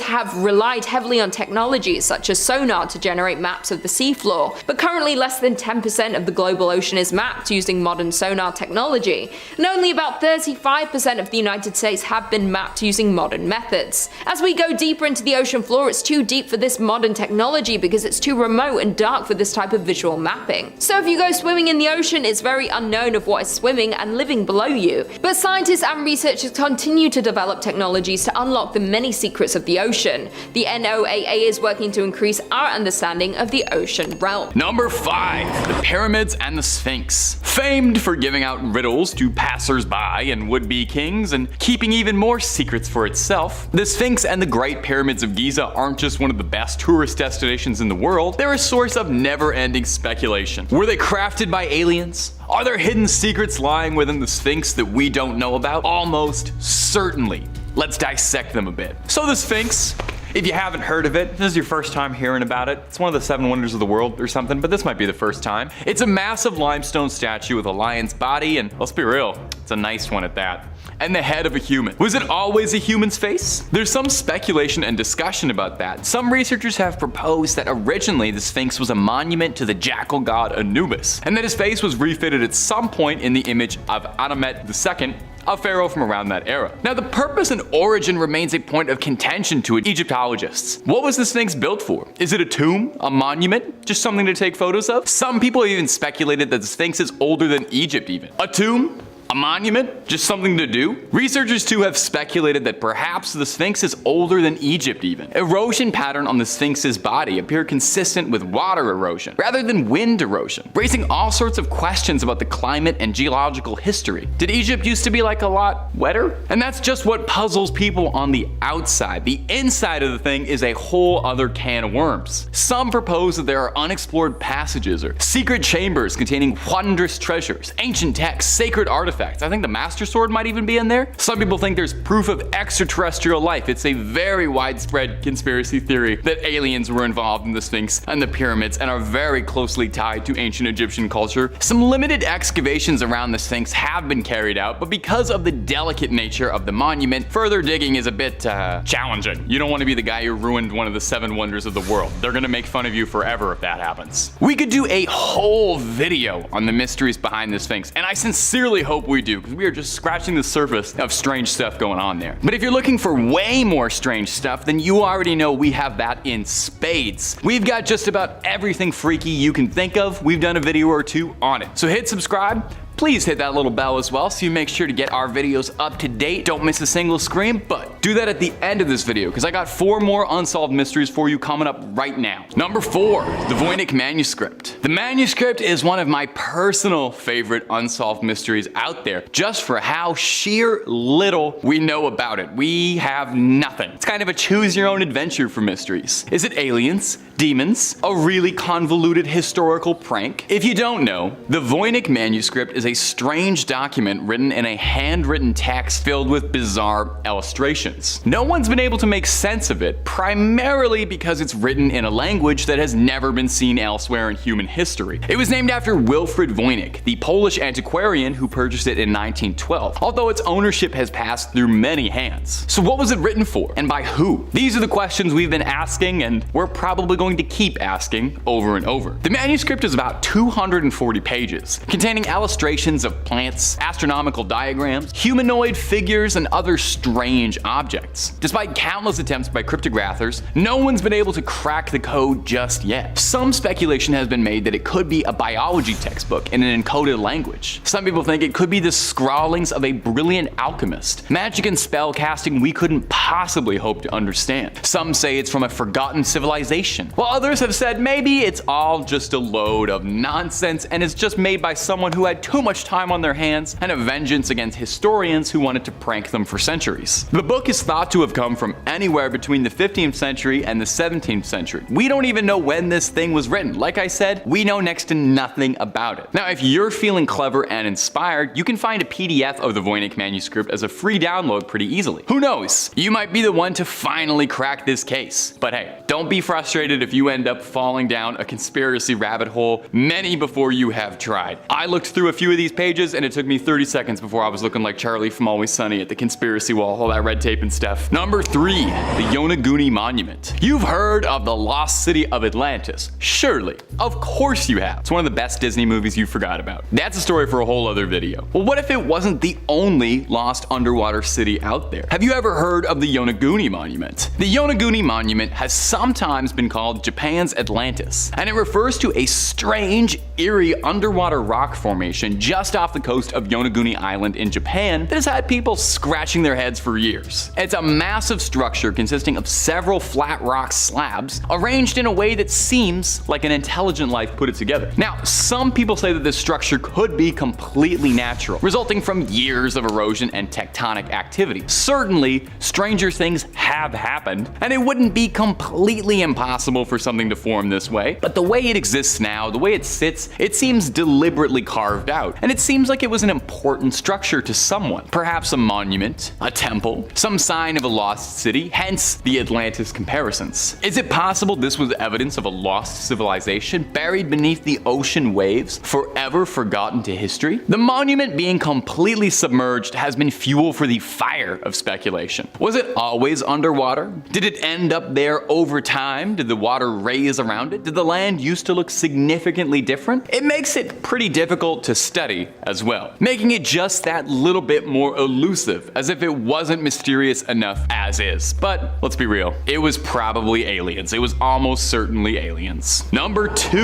have relied heavily on technologies such as sonar to generate maps of the seafloor, but currently less than 10% of the global ocean is mapped using modern sonar technology, and only about 35% of the United States have been mapped using modern methods. As we go deeper into the ocean floor, it's too deep for this modern technology because it's too remote and dark for this type of visual mapping. So if you go swimming in the ocean, it's very unknown of what is swimming and living below you. But scientists and researchers continue to develop technologies to unlock the many secrets of the ocean. The NOAA is working to increase our understanding of the ocean realm. Number 5. The Pyramids and the Sphinx. Famed for giving out riddles to passers-by and would-be kings and keeping even more secrets for itself, the Sphinx and the Great Pyramids of Giza aren't just one of the best tourist destinations in the world, they're a source of never-ending speculation. Were they crafted by aliens? Are there hidden secrets lying within the Sphinx that we don't know about? Almost certainly. Let's dissect them a bit. So the Sphinx, if you haven't heard of it, this is your first time hearing about it. It's one of the 7 wonders of the world or something, but this might be the first time. It's a massive limestone statue with a lion's body, and let's be real, it's a nice one at that. And the head of a human. Was it always a human's face? There's some speculation and discussion about that. Some researchers have proposed that originally the Sphinx was a monument to the jackal god Anubis, and that his face was refitted at some point in the image of Amenhotep II, a pharaoh from around that era. Now, the purpose and origin remains a point of contention to Egyptologists. What was the Sphinx built for? Is it a tomb? A monument? Just something to take photos of? Some people have even speculated that the Sphinx is older than Egypt even. A tomb? A monument? Just something to do? Researchers too have speculated that perhaps the Sphinx is older than Egypt even. Erosion pattern on the Sphinx's body appear consistent with water erosion rather than wind erosion, raising all sorts of questions about the climate and geological history. Did Egypt used to be like a lot wetter? And that's just what puzzles people on the outside. The inside of the thing is a whole other can of worms. Some propose that there are unexplored passages or secret chambers containing wondrous treasures, ancient texts, sacred artifacts. I think the Master Sword might even be in there. Some people think there's proof of extraterrestrial life. It's a very widespread conspiracy theory that aliens were involved in the Sphinx and the pyramids and are very closely tied to ancient Egyptian culture. Some limited excavations around the Sphinx have been carried out, but because of the delicate nature of the monument, further digging is a bit challenging. You don't want to be the guy who ruined one of the 7 wonders of the world. They're gonna make fun of you forever if that happens. We could do a whole video on the mysteries behind the Sphinx, and I sincerely hope we do, because we are just scratching the surface of strange stuff going on there. But if you're looking for way more strange stuff, then you already know we have that in spades. We've got just about everything freaky you can think of. We've done a video or 2 on it. So hit subscribe. Please hit that little bell as well so you make sure to get our videos up to date. Don't miss a single scream, but do that at the end of this video because I got 4 more unsolved mysteries for you coming up right now. Number 4, the Voynich manuscript. The manuscript is one of my personal favorite unsolved mysteries out there just for how sheer little we know about it. We have nothing. It's kind of a choose your own adventure for mysteries. Is it aliens? Demons? A really convoluted historical prank? If you don't know, the Voynich manuscript is a strange document written in a handwritten text filled with bizarre illustrations. No one's been able to make sense of it, primarily because it's written in a language that has never been seen elsewhere in human history. It was named after Wilfrid Voynich, the Polish antiquarian who purchased it in 1912, although its ownership has passed through many hands. So what was it written for, and by who? These are the questions we've been asking, and we're probably going to keep asking over and over. The manuscript is about 240 pages, containing illustrations of plants, astronomical diagrams, humanoid figures, and other strange objects. Despite countless attempts by cryptographers, no one's been able to crack the code just yet. Some speculation has been made that it could be a biology textbook in an encoded language. Some people think it could be the scrawlings of a brilliant alchemist, magic and spell casting we couldn't possibly hope to understand. Some say it's from a forgotten civilization, while others have said maybe it's all just a load of nonsense and it's just made by someone who had too too much time on their hands and a vengeance against historians who wanted to prank them for centuries. The book is thought to have come from anywhere between the 15th century and the 17th century. We don't even know when this thing was written. Like I said, we know next to nothing about it. Now, if you're feeling clever and inspired, you can find a PDF of the Voynich manuscript as a free download pretty easily. Who knows? You might be the one to finally crack this case. But hey, don't be frustrated if you end up falling down a conspiracy rabbit hole many before you have tried. I looked through a few of these pages and it took me 30 seconds before I was looking like Charlie from Always Sunny at the conspiracy wall, all that red tape and stuff. Number 3, the Yonaguni Monument. You've heard of the lost city of Atlantis. Surely. Of course you have. It's one of the best Disney movies you forgot about. That's a story for a whole other video. Well, what if it wasn't the only lost underwater city out there? Have you ever heard of the Yonaguni Monument? The Yonaguni Monument has sometimes been called Japan's Atlantis, and it refers to a strange, eerie underwater rock formation just off the coast of Yonaguni Island in Japan that has had people scratching their heads for years. It's a massive structure consisting of several flat rock slabs arranged in a way that seems like an intelligent life put it together. Now, some people say that this structure could be completely natural, resulting from years of erosion and tectonic activity. Certainly, stranger things have happened, and it wouldn't be completely impossible for something to form this way, but the way it exists now, the way it sits, it seems deliberately carved out, and it seems like it was an important structure to someone. Perhaps a monument, a temple, some sign of a lost city, hence the Atlantis comparisons. Is it possible this was evidence of a lost civilization buried beneath the ocean waves, forever forgotten to history? The monument being completely submerged has been fuel for the fire of speculation. Was it always underwater? Did it end up there over time? Did the water raise around it? Did the land used to look significantly different? It makes it pretty difficult to study as well, making it just that little bit more elusive, as if it wasn't mysterious enough as is. But let's be real, it was probably aliens. It was almost certainly aliens. Number 2,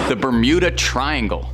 the Bermuda Triangle.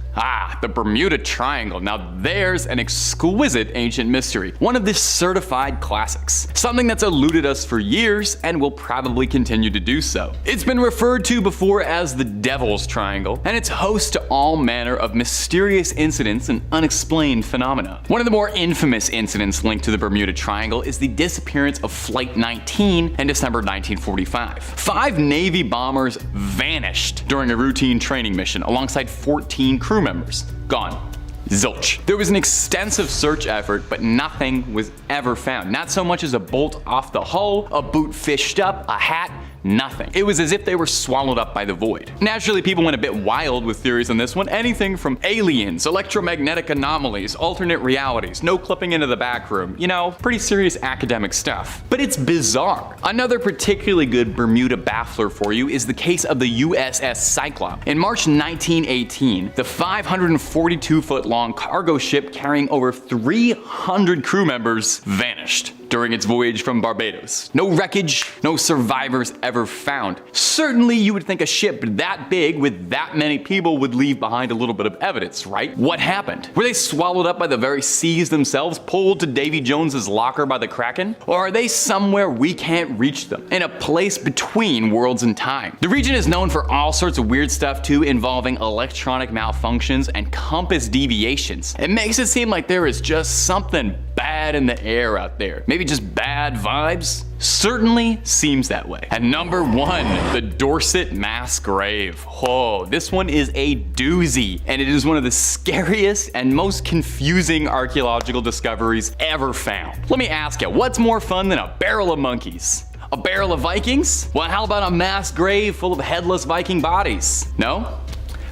The Bermuda Triangle. Now there's an exquisite ancient mystery, one of the certified classics, something that's eluded us for years and will probably continue to do so. It's been referred to before as the Devil's Triangle, and it's host to all manner of mysterious incidents and unexplained phenomena. One of the more infamous incidents linked to the Bermuda Triangle is the disappearance of Flight 19 in December 1945. 5 Navy bombers vanished during a routine training mission alongside 14 crew members. Gone. Zilch. There was an extensive search effort, but nothing was ever found. Not so much as a bolt off the hull, a boot fished up, a hat, nothing. It was as if they were swallowed up by the void. Naturally, people went a bit wild with theories on this one. Anything from aliens, electromagnetic anomalies, alternate realities, no clipping into the back room. You know, pretty serious academic stuff. But it's bizarre. Another particularly good Bermuda baffler for you is the case of the USS Cyclops. In March 1918, the 542-foot-long cargo ship carrying over 300 crew members vanished during its voyage from Barbados. No wreckage, no survivors ever found. Certainly you would think a ship that big with that many people would leave behind a little bit of evidence, right? What happened? Were they swallowed up by the very seas themselves, pulled to Davy Jones's locker by the Kraken? Or are they somewhere we can't reach them, in a place between worlds and time? The region is known for all sorts of weird stuff too, involving electronic malfunctions and compass deviations. It makes it seem like there is just something bad in the air out there. Maybe just bad vibes? Certainly seems that way. And number 1, the Dorset mass grave. Oh, this one is a doozy, and it is one of the scariest and most confusing archaeological discoveries ever found. Let me ask you, what's more fun than a barrel of monkeys? A barrel of Vikings? Well, how about a mass grave full of headless Viking bodies? No?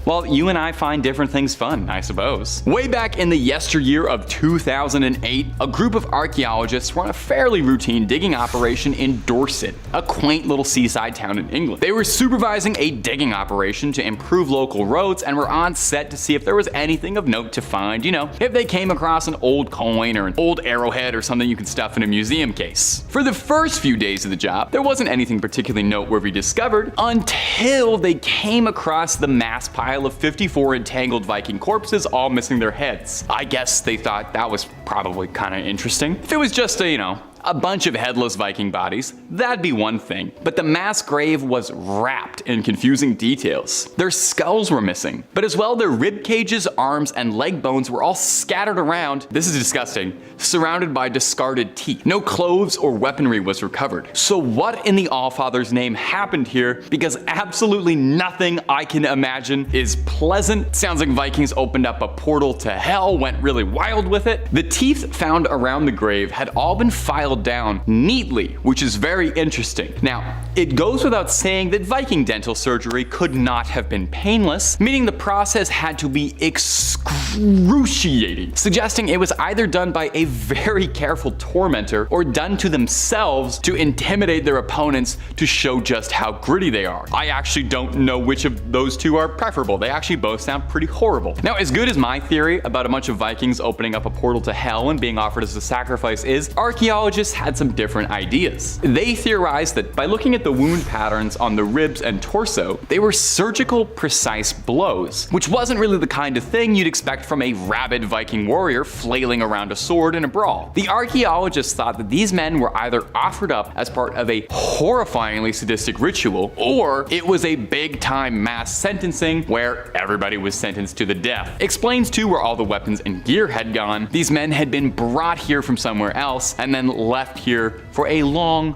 Well, you and I find different things fun, I suppose. Way back in the yesteryear of 2008, a group of archaeologists were on a fairly routine digging operation in Dorset, a quaint little seaside town in England. They were supervising a digging operation to improve local roads and were on set to see if there was anything of note to find, you know, if they came across an old coin or an old arrowhead or something you could stuff in a museum case. For the first few days of the job, there wasn't anything particularly noteworthy discovered until they came across the mass pile of 54 entangled Viking corpses, all missing their heads. I guess they thought that was probably kind of interesting. If it was just a A bunch of headless Viking bodies, that'd be one thing. But the mass grave was wrapped in confusing details. Their skulls were missing, but as well their rib cages, arms, and leg bones were all scattered around, this is disgusting, surrounded by discarded teeth. No clothes or weaponry was recovered. So what in the Allfather's name happened here? Because absolutely nothing I can imagine is pleasant. Sounds like Vikings opened up a portal to hell, went really wild with it. The teeth found around the grave had all been filed down neatly, which is very interesting. Now, it goes without saying that Viking dental surgery could not have been painless, meaning the process had to be excruciating, suggesting it was either done by a very careful tormentor or done to themselves to intimidate their opponents to show just how gritty they are. I actually don't know which of those two are preferable. They actually both sound pretty horrible. Now, as good as my theory about a bunch of Vikings opening up a portal to hell and being offered as a sacrifice is, archaeologists had some different ideas. They theorized that by looking at the wound patterns on the ribs and torso, they were surgical precise blows, which wasn't really the kind of thing you'd expect from a rabid Viking warrior flailing around a sword in a brawl. The archaeologists thought that these men were either offered up as part of a horrifyingly sadistic ritual, or it was a big-time mass sentencing where everybody was sentenced to the death. Explains too where all the weapons and gear had gone. These men had been brought here from somewhere else and then left here for a long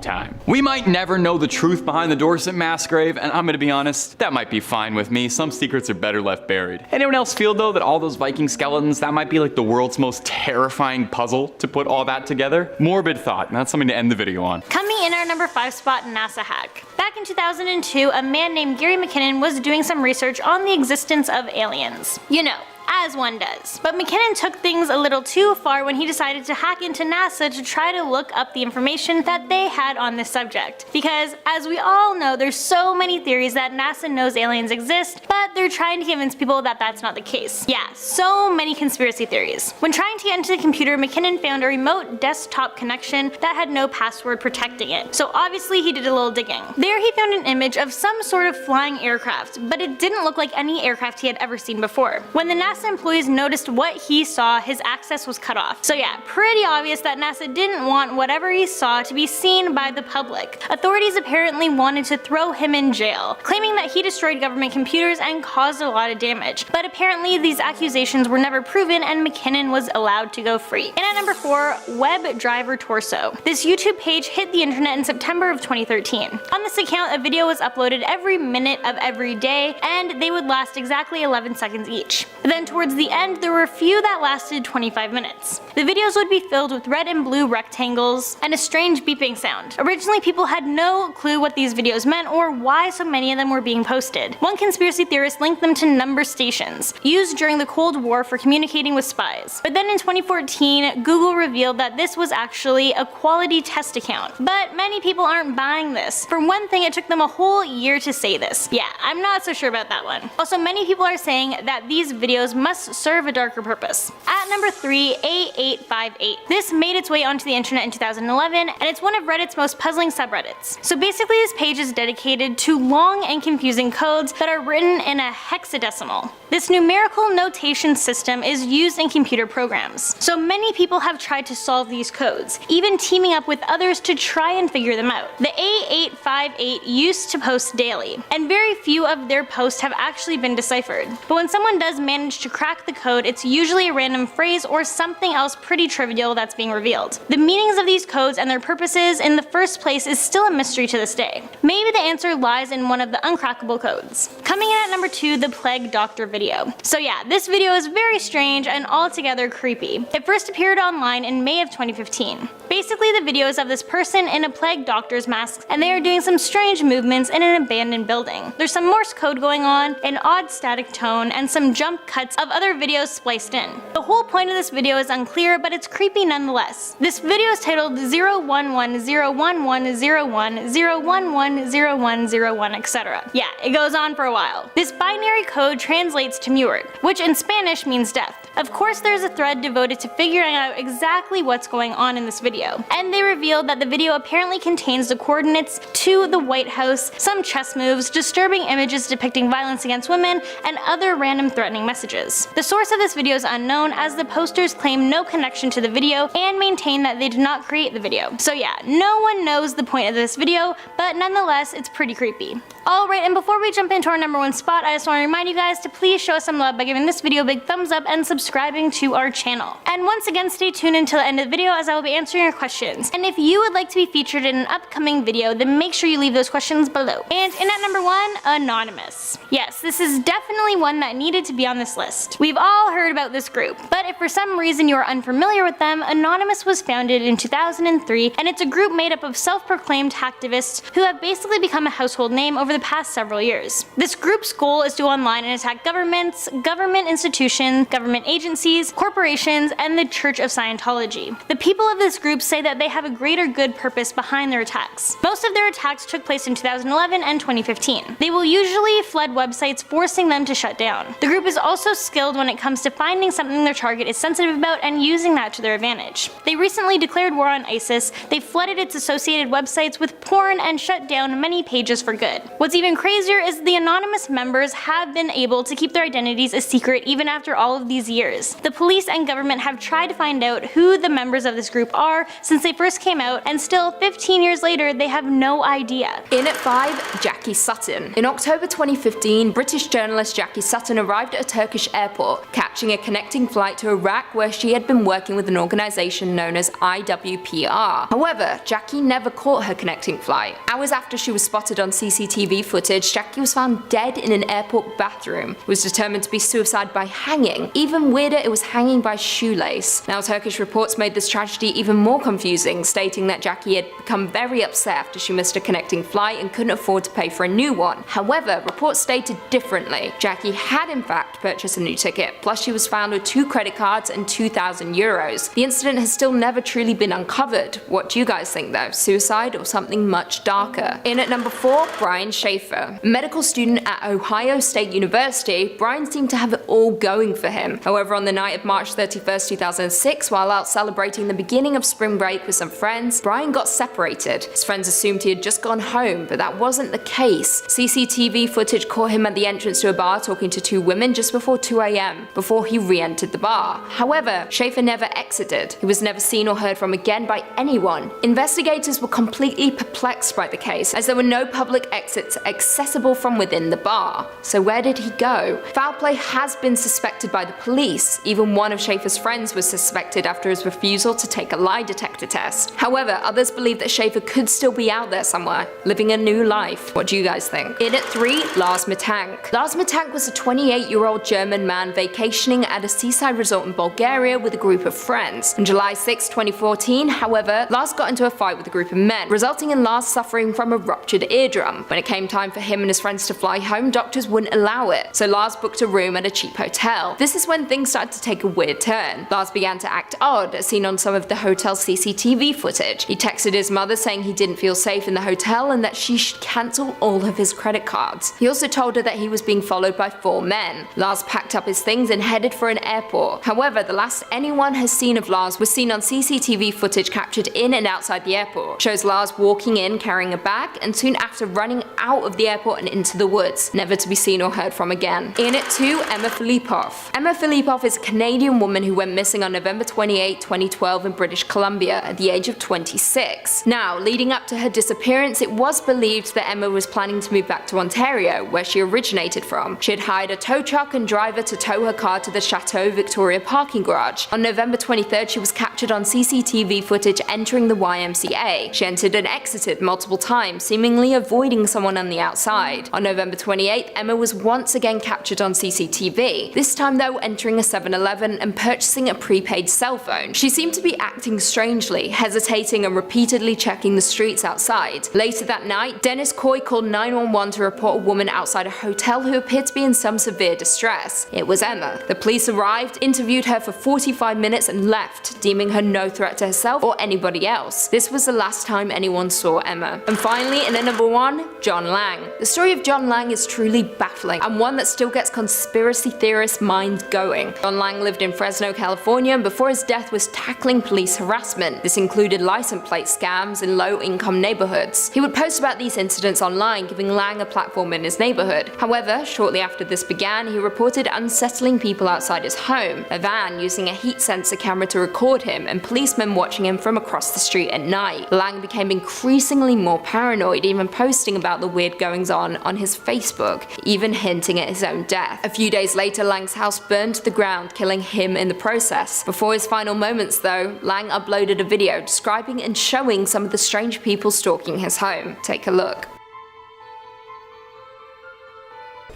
time. We might never know the truth behind the Dorset mass grave, and I'm gonna be honest, that might be fine with me. Some secrets are better left buried. Anyone else feel though that all those Viking skeletons, that might be like the world's most terrifying puzzle to put all that together? Morbid thought, and that's something to end the video on. Coming in our number 5 spot, NASA hack. Back in 2002, a man named Gary McKinnon was doing some research on the existence of aliens. You know, as one does. But McKinnon took things a little too far when he decided to hack into NASA to try to look up the information that they had on this subject. Because, as we all know, there's so many theories that NASA knows aliens exist, but they're trying to convince people that that's not the case. Yeah, so many conspiracy theories. When trying to get into the computer, McKinnon found a remote desktop connection that had no password protecting it. So obviously he did a little digging. There he found an image of some sort of flying aircraft, but it didn't look like any aircraft he had ever seen before. When the NASA employees noticed what he saw, his access was cut off. So yeah, pretty obvious that NASA didn't want whatever he saw to be seen by the public. Authorities apparently wanted to throw him in jail, claiming that he destroyed government computers and caused a lot of damage. But apparently these accusations were never proven and McKinnon was allowed to go free. And at number 4, Web Driver Torso. This YouTube page hit the internet in September of 2013. On this account, a video was uploaded every minute of every day, and they would last exactly 11 seconds each. Then towards the end, there were a few that lasted 25 minutes. The videos would be filled with red and blue rectangles and a strange beeping sound. Originally, people had no clue what these videos meant or why so many of them were being posted. One conspiracy theorist linked them to number stations, used during the Cold War for communicating with spies. But then in 2014, Google revealed that this was actually a quality test account. But many people aren't buying this. For one thing, it took them a whole year to say this. Yeah, I'm not so sure about that one. Also, many people are saying that these videos must serve a darker purpose. At number 3, A858. This made its way onto the internet in 2011, and it's one of Reddit's most puzzling subreddits. So basically this page is dedicated to long and confusing codes that are written in a hexadecimal. This numerical notation system is used in computer programs. So many people have tried to solve these codes, even teaming up with others to try and figure them out. The A858 used to post daily, and very few of their posts have actually been deciphered. But when someone does manage to crack the code, it's usually a random phrase or something else pretty trivial that's being revealed. The meanings of these codes and their purposes in the first place is still a mystery to this day. Maybe the answer lies in one of the uncrackable codes. Coming in at number 2, the Plague Doctor video. So yeah, this video is very strange and altogether creepy. It first appeared online in May of 2015. Basically, the video is of this person in a plague doctor's mask, and they are doing some strange movements in an abandoned building. There's some Morse code going on, an odd static tone, and some jump cuts of other videos spliced in. The whole point of this video is unclear, but it's creepy nonetheless. This video is titled 011011010110101, etc. Yeah, it goes on for a while. This binary code translates to Muert, which in Spanish means death. Of course, there's a thread devoted to figuring out exactly what's going on in this video, and they revealed that the video apparently contains the coordinates to the White House, some chess moves, disturbing images depicting violence against women, and other random threatening messages. posters. The source of this video is unknown, as the posters claim no connection to the video and maintain that they did not create the video. So yeah, no one knows the point of this video, but nonetheless, it's pretty creepy. Alright, and before we jump into our number 1 spot, I just want to remind you guys to please show us some love by giving this video a big thumbs up and subscribing to our channel. And once again, stay tuned until the end of the video, as I will be answering your questions. And if you would like to be featured in an upcoming video, then make sure you leave those questions below. And in at number 1, Anonymous. Yes, this is definitely one that needed to be on this list. We've all heard about this group, but if for some reason you are unfamiliar with them, Anonymous was founded in 2003, and it's a group made up of self-proclaimed hacktivists who have basically become a household name over the past several years. This group's goal is to go online and attack governments, government institutions, government agencies, corporations, and the Church of Scientology. The people of this group say that they have a greater good purpose behind their attacks. Most of their attacks took place in 2011 and 2015. They will usually flood websites, forcing them to shut down. The group is also skilled when it comes to finding something their target is sensitive about and using that to their advantage. They recently declared war on ISIS, they flooded its associated websites with porn, and shut down many pages for good. What's even crazier is the anonymous members have been able to keep their identities a secret even after all of these years. The police and government have tried to find out who the members of this group are since they first came out, and still 15 years later they have no idea. In at 5, Jackie Sutton. In October 2015, British journalist Jackie Sutton arrived at a Turkish airport, catching a connecting flight to Iraq where she had been working with an organisation known as IWPR. However, Jackie never caught her connecting flight. Hours after she was spotted on CCTV footage, Jackie was found dead in an airport bathroom. It was determined to be suicide by hanging. Even weirder, it was hanging by shoelace. Now, Turkish reports made this tragedy even more confusing, stating that Jackie had become very upset after she missed a connecting flight and couldn't afford to pay for a new one. However, reports stated differently. Jackie had in fact purchased a new ticket, plus she was found with 2 credit cards and €2,000. The incident has still never truly been uncovered. What do you guys think though? Suicide or something much darker? In at number 4, Brian Schaefer. A medical student at Ohio State University, Brian seemed to have it all going for him. However, on the night of March 31st, 2006, while out celebrating the beginning of spring break with some friends, Brian got separated. His friends assumed he had just gone home, but that wasn't the case. CCTV footage caught him at the entrance to a bar talking to 2 women just before 2 AM, before he re-entered the bar. However, Schaefer never exited. He was never seen or heard from again by anyone. Investigators were completely perplexed by the case, as there were no public exits accessible from within the bar. So where did he go? Foul play has been suspected by the police. Even one of Schaefer's friends was suspected after his refusal to take a lie detector test. However, others believe that Schaefer could still be out there somewhere, living a new life. What do you guys think? In at 3, Lars Matank. Lars Matank was a 28-year-old German man vacationing at a seaside resort in Bulgaria with a group of friends. On July 6, 2014, however, Lars got into a fight with a group of men, resulting in Lars suffering from a ruptured eardrum. When it came time for him and his friends to fly home, doctors wouldn't allow it, so Lars booked a room at a cheap hotel. This is when things started to take a weird turn. Lars began to act odd, as seen on some of the hotel's CCTV footage. He texted his mother saying he didn't feel safe in the hotel and that she should cancel all of his credit cards. He also told her that he was being followed by 4 men. Lars packed up his things and headed for an airport. However, the last anyone has seen of Lars was seen on CCTV footage captured in and outside the airport. Shows Lars walking in carrying a bag and soon after running out of the airport and into the woods, never to be seen or heard from again. In at 2, Emma Filipov. Emma Filipov is a Canadian woman who went missing on November 28, 2012 in British Columbia at the age of 26. Now, leading up to her disappearance, it was believed that Emma was planning to move back to Ontario, where she originated from. She had hired a tow truck and driver to tow her car to the Chateau Victoria parking garage. On November 23rd, she was captured on CCTV footage entering the YMCA. She entered and exited multiple times, seemingly avoiding someone on the outside. On November 28th, Emma was once again captured on CCTV, this time though entering a 7-Eleven and purchasing a prepaid cell phone. She seemed to be acting strangely, hesitating and repeatedly checking the streets outside. Later that night, Dennis Coy called 911 to report a woman outside a hotel who appeared to be in some severe distress. It was Emma. The police arrived, interviewed her for 45 minutes and left, deeming her no threat to herself or anybody else. This was the last time anyone saw Emma. And finally, in at number 1, John Lang. The story of John Lang is truly baffling, and one that still gets conspiracy theorists' minds going. John Lang lived in Fresno, California, and before his death was tackling police harassment. This included license plate scams in low-income neighborhoods. He would post about these incidents online, giving Lang a platform in his neighborhood. neighborhood. However, shortly after this began, he reported unsettling people outside his home, a van using a heat sensor camera to record him, and policemen watching him from across the street at night. Lang became increasingly more paranoid, even posting about the weird goings-on his Facebook, even hinting at his own death. A few days later, Lang's house burned to the ground, killing him in the process. Before his final moments though, Lang uploaded a video describing and showing some of the strange people stalking his home. Take a look.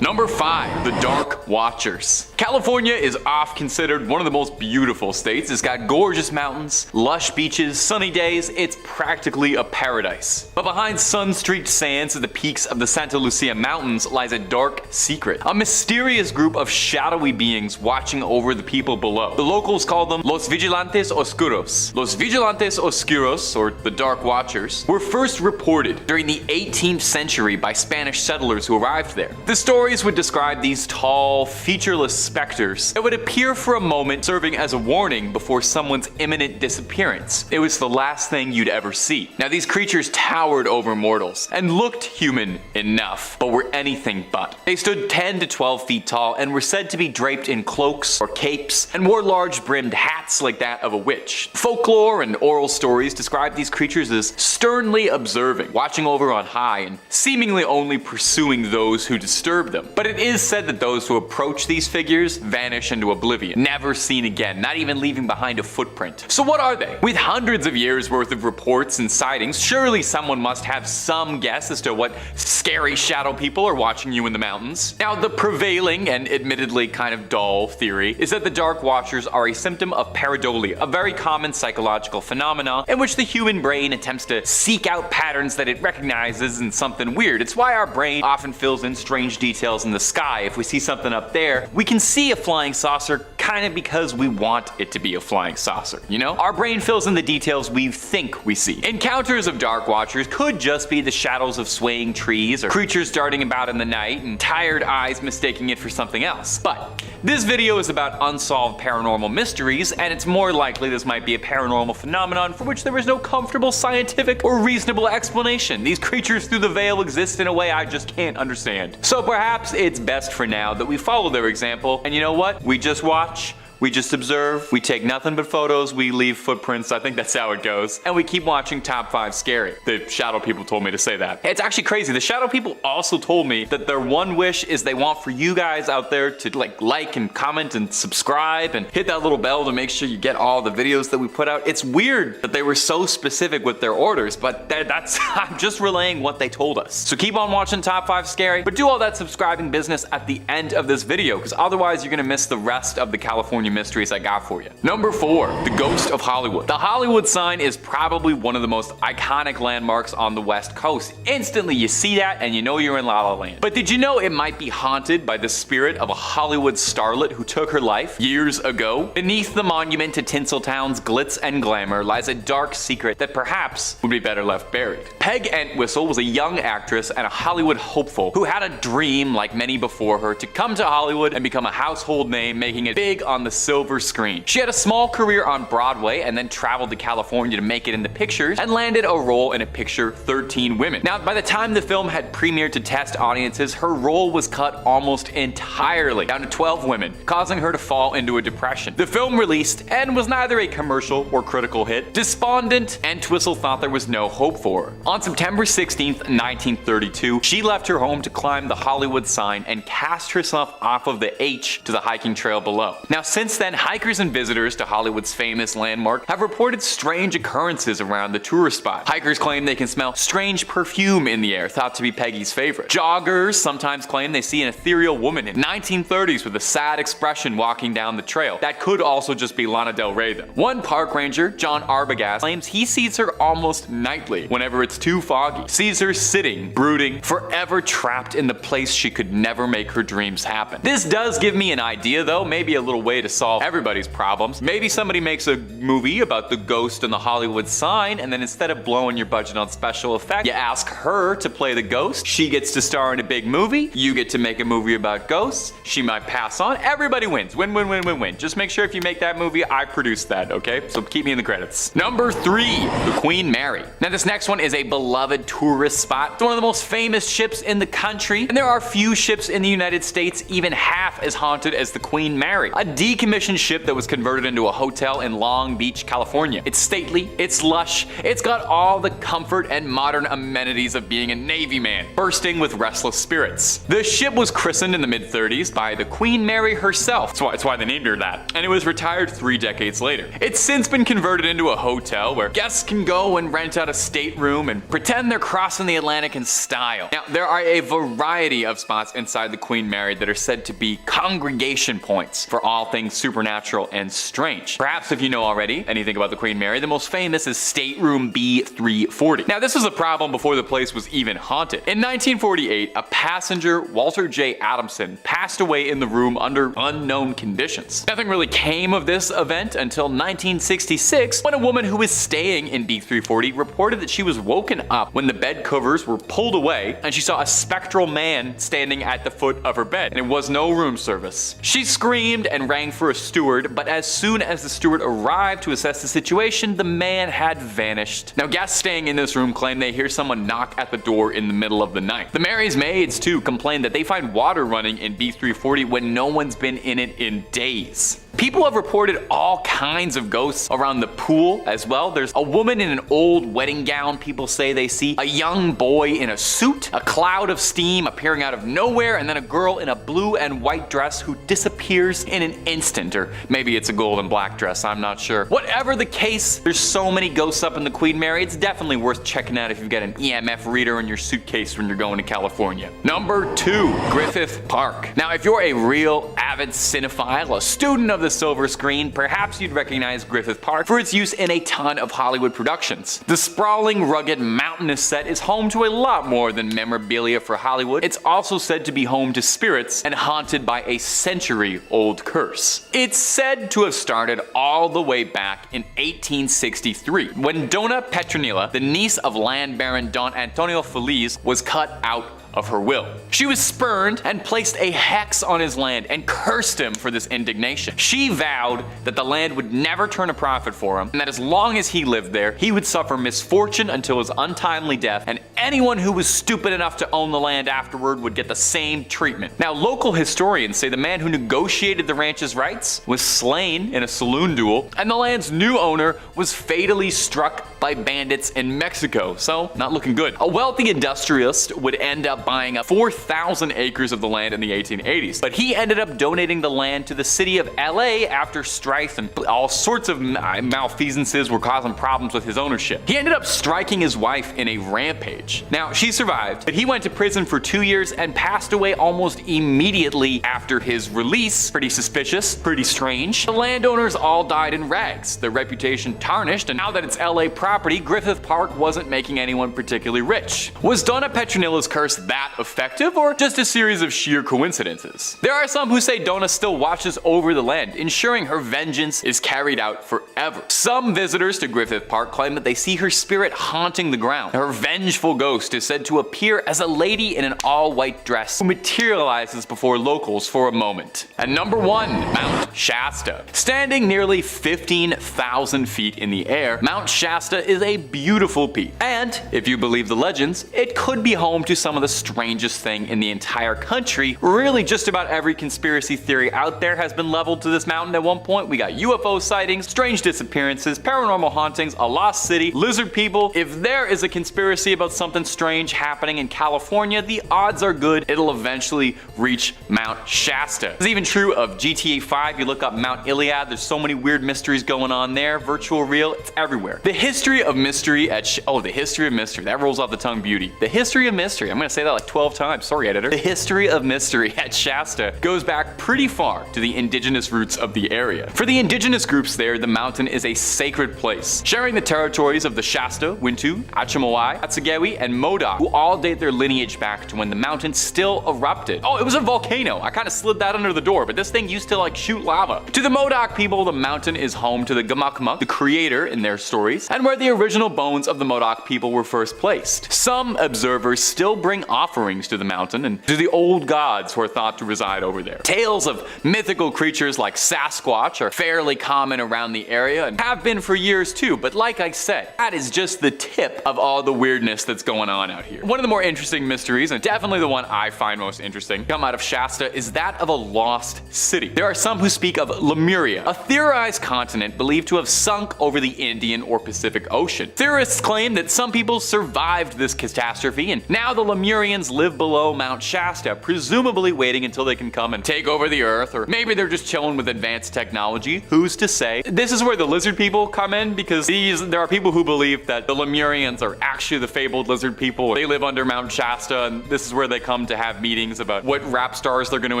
Number 5. The Dark Watchers. California is oft considered one of the most beautiful states. It's got gorgeous mountains, lush beaches, sunny days. It's practically a paradise. But behind sun-streaked sands at the peaks of the Santa Lucia Mountains lies a dark secret. A mysterious group of shadowy beings watching over the people below. The locals call them Los Vigilantes Oscuros. Los Vigilantes Oscuros, or the Dark Watchers, were first reported during the 18th century by Spanish settlers who arrived there. The story would describe these tall, featureless specters that would appear for a moment, serving as a warning before someone's imminent disappearance. It was the last thing you'd ever see. Now, these creatures towered over mortals and looked human enough, but were anything but. They stood 10 to 12 feet tall and were said to be draped in cloaks or capes and wore large brimmed hats like that of a witch. Folklore and oral stories describe these creatures as sternly observing, watching over on high, and seemingly only pursuing those who disturb them. But it is said that those who approach these figures vanish into oblivion, never seen again, not even leaving behind a footprint. So what are they? With hundreds of years worth of reports and sightings, surely someone must have some guess as to what scary shadow people are watching you in the mountains. Now, the prevailing and admittedly kind of dull theory is that the Dark Watchers are a symptom of pareidolia, a very common psychological phenomenon in which the human brain attempts to seek out patterns that it recognizes in something weird. It's why our brain often fills in strange details in the sky. If we see something up there, we can see a flying saucer kind of because we want it to be a flying saucer, you know? Our brain fills in the details we think we see. Encounters of Dark Watchers could just be the shadows of swaying trees or creatures darting about in the night and tired eyes mistaking it for something else. But this video is about unsolved paranormal mysteries, and it's more likely this might be a paranormal phenomenon for which there is no comfortable scientific or reasonable explanation. These creatures through the veil exist in a way I just can't understand. So perhaps it's best for now that we follow their example, and you know what? We just watch, we just observe, we take nothing but photos, we leave footprints, I think that's how it goes, and we keep watching Top 5 Scary. The shadow people told me to say that. It's actually crazy. The shadow people also told me that their one wish is they want for you guys out there to like and comment and subscribe and hit that little bell to make sure you get all the videos that we put out. It's weird that they were so specific with their orders, but that's I'm just relaying what they told us. So keep on watching Top 5 Scary, but do all that subscribing business at the end of this video, because otherwise you're gonna miss the rest of the California mysteries I got for you. Number 4, the Ghost of Hollywood. The Hollywood sign is probably one of the most iconic landmarks on the West Coast. Instantly you see that and you know you're in La La Land. But did you know it might be haunted by the spirit of a Hollywood starlet who took her life years ago? Beneath the monument to Tinseltown's glitz and glamour lies a dark secret that perhaps would be better left buried. Peg Entwistle was a young actress and a Hollywood hopeful who had a dream, like many before her, to come to Hollywood and become a household name, making it big on the silver screen. She had a small career on Broadway and then traveled to California to make it in the pictures and landed a role in a picture, 13 Women. Now, by the time the film had premiered to test audiences, her role was cut almost entirely, down to 12 women, causing her to fall into a depression. The film released and was neither a commercial or critical hit. Despondent, Entwistle thought there was no hope for her. On September 16th, 1932, she left her home to climb the Hollywood sign and cast herself off of the H to the hiking trail below. Now, since then, hikers and visitors to Hollywood's famous landmark have reported strange occurrences around the tourist spot. Hikers claim they can smell strange perfume in the air, thought to be Peggy's favorite. Joggers sometimes claim they see an ethereal woman in 1930s with a sad expression walking down the trail. That could also just be Lana Del Rey though. One park ranger, John Arbogast, claims he sees her almost nightly whenever it's too foggy. Sees her sitting, brooding, forever trapped in the place she could never make her dreams happen. This does give me an idea though, maybe a little way to solve everybody's problems. Maybe somebody makes a movie about the ghost and the Hollywood sign, and then instead of blowing your budget on special effects, you ask her to play the ghost. She gets to star in a big movie. You get to make a movie about ghosts. She might pass on. Everybody wins. Win, win, win, win, win. Just make sure if you make that movie, I produce that, okay? So keep me in the credits. Number 3, the Queen Mary. Now this next one is a beloved tourist spot. It's one of the most famous ships in the country, and there are few ships in the United States even half as haunted as the Queen Mary, a decommissioned ship that was converted into a hotel in Long Beach, California. It's stately, it's lush, it's got all the comfort and modern amenities of being a Navy man, bursting with restless spirits. The ship was christened in the mid-30s by the Queen Mary herself. That's why they named her that. And it was retired 3 decades later. It's since been converted into a hotel where guests can go and rent out a stateroom and pretend they're crossing the Atlantic in style. Now, there are a variety of spots inside the Queen Mary that are said to be congregation points for all things supernatural and strange. Perhaps if you know already anything about the Queen Mary, the most famous is Stateroom B340. Now, this was a problem before the place was even haunted. In 1948, a passenger, Walter J. Adamson, passed away in the room under unknown conditions. Nothing really came of this event until 1966, when a woman who was staying in B340 reported that she was woken up when the bed covers were pulled away and she saw a spectral man standing at the foot of her bed, and it was no room service. She screamed and rang for a steward, but as soon as the steward arrived to assess the situation, the man had vanished. Now, guests staying in this room claim they hear someone knock at the door in the middle of the night. The Mary's maids, too, complain that they find water running in B340 when no one's been in it in days. People have reported all kinds of ghosts around the pool as well. There's a woman in an old wedding gown people say they see, a young boy in a suit, a cloud of steam appearing out of nowhere, and then a girl in a blue and white dress who disappears in an instant, or maybe it's a gold and black dress, I'm not sure. Whatever the case, there's so many ghosts up in the Queen Mary, it's definitely worth checking out if you've got an EMF reader in your suitcase when you're going to California. Number 2, Griffith Park. Now, if you're a real avid cinephile, a student of the silver screen, perhaps you'd recognize Griffith Park for its use in a ton of Hollywood productions. The sprawling, rugged, mountainous set is home to a lot more than memorabilia for Hollywood. It's also said to be home to spirits and haunted by a century-old curse. It's said to have started all the way back in 1863, when Donna Petronilla, the niece of land baron Don Antonio Feliz, was cut out of her will. She was spurned and placed a hex on his land and cursed him for this indignation. She vowed that the land would never turn a profit for him, and that as long as he lived there, he would suffer misfortune until his untimely death, and anyone who was stupid enough to own the land afterward would get the same treatment. Now, local historians say the man who negotiated the ranch's rights was slain in a saloon duel, and the land's new owner was fatally struck by bandits in Mexico, so not looking good. A wealthy industrialist would end up buying up 4,000 acres of the land in the 1880s, but he ended up donating the land to the city of LA after strife and all sorts of malfeasances were causing problems with his ownership. He ended up striking his wife in a rampage. Now, she survived, but he went to prison for 2 years and passed away almost immediately after his release. Pretty suspicious, pretty strange. The landowners all died in rags, their reputation tarnished, and now that it's LA property, Griffith Park wasn't making anyone particularly rich. Was Donna Petronilla's curse that effective, or just a series of sheer coincidences? There are some who say Donna still watches over the land, ensuring her vengeance is carried out forever. Some visitors to Griffith Park claim that they see her spirit haunting the ground. Her vengeful ghost is said to appear as a lady in an all-white dress who materializes before locals for a moment. And number 1, Mount Shasta. Standing nearly 15,000 feet in the air, Mount Shasta is a beautiful peak. And, if you believe the legends, it could be home to some of the strangest thing in the entire country. Really, just about every conspiracy theory out there has been leveled to this mountain at one point. We got UFO sightings, strange disappearances, paranormal hauntings, a lost city, lizard people. If there is a conspiracy about something strange happening in California, the odds are good it'll eventually reach Mount Shasta. It's even true of GTA 5. You look up Mount Iliad, there's so many weird mysteries going on there. Virtual, real, it's everywhere. The history history of mystery at the history of mystery. That rolls off the tongue beauty. The history of mystery. I'm gonna say that like 12 times. Sorry, editor. The history of mystery at Shasta goes back pretty far to the indigenous roots of the area. For the indigenous groups there, the mountain is a sacred place, sharing the territories of the Shasta, Wintu, Achimawai, Atsagewi, and Modoc, who all date their lineage back to when the mountain still erupted. Oh, it was a volcano. I kind of slid that under the door, but this thing used to like shoot lava. To the Modoc people, the mountain is home to the Gamakmak, the creator in their stories, and where the original bones of the Modoc people were first placed. Some observers still bring offerings to the mountain and to the old gods who are thought to reside over there. Tales of mythical creatures like Sasquatch are fairly common around the area and have been for years too, but like I said, that is just the tip of all the weirdness that's going on out here. One of the more interesting mysteries, and definitely the one I find most interesting, come out of Shasta is that of a lost city. There are some who speak of Lemuria, a theorized continent believed to have sunk over the Indian or Pacific Ocean. Theorists claim that some people survived this catastrophe and now the Lemurians live below Mount Shasta, presumably waiting until they can come and take over the earth, or maybe they're just chilling with advanced technology. Who's to say? This is where the lizard people come in, because there are people who believe that the Lemurians are actually the fabled lizard people. They live under Mount Shasta, and this is where they come to have meetings about what rap stars they're going to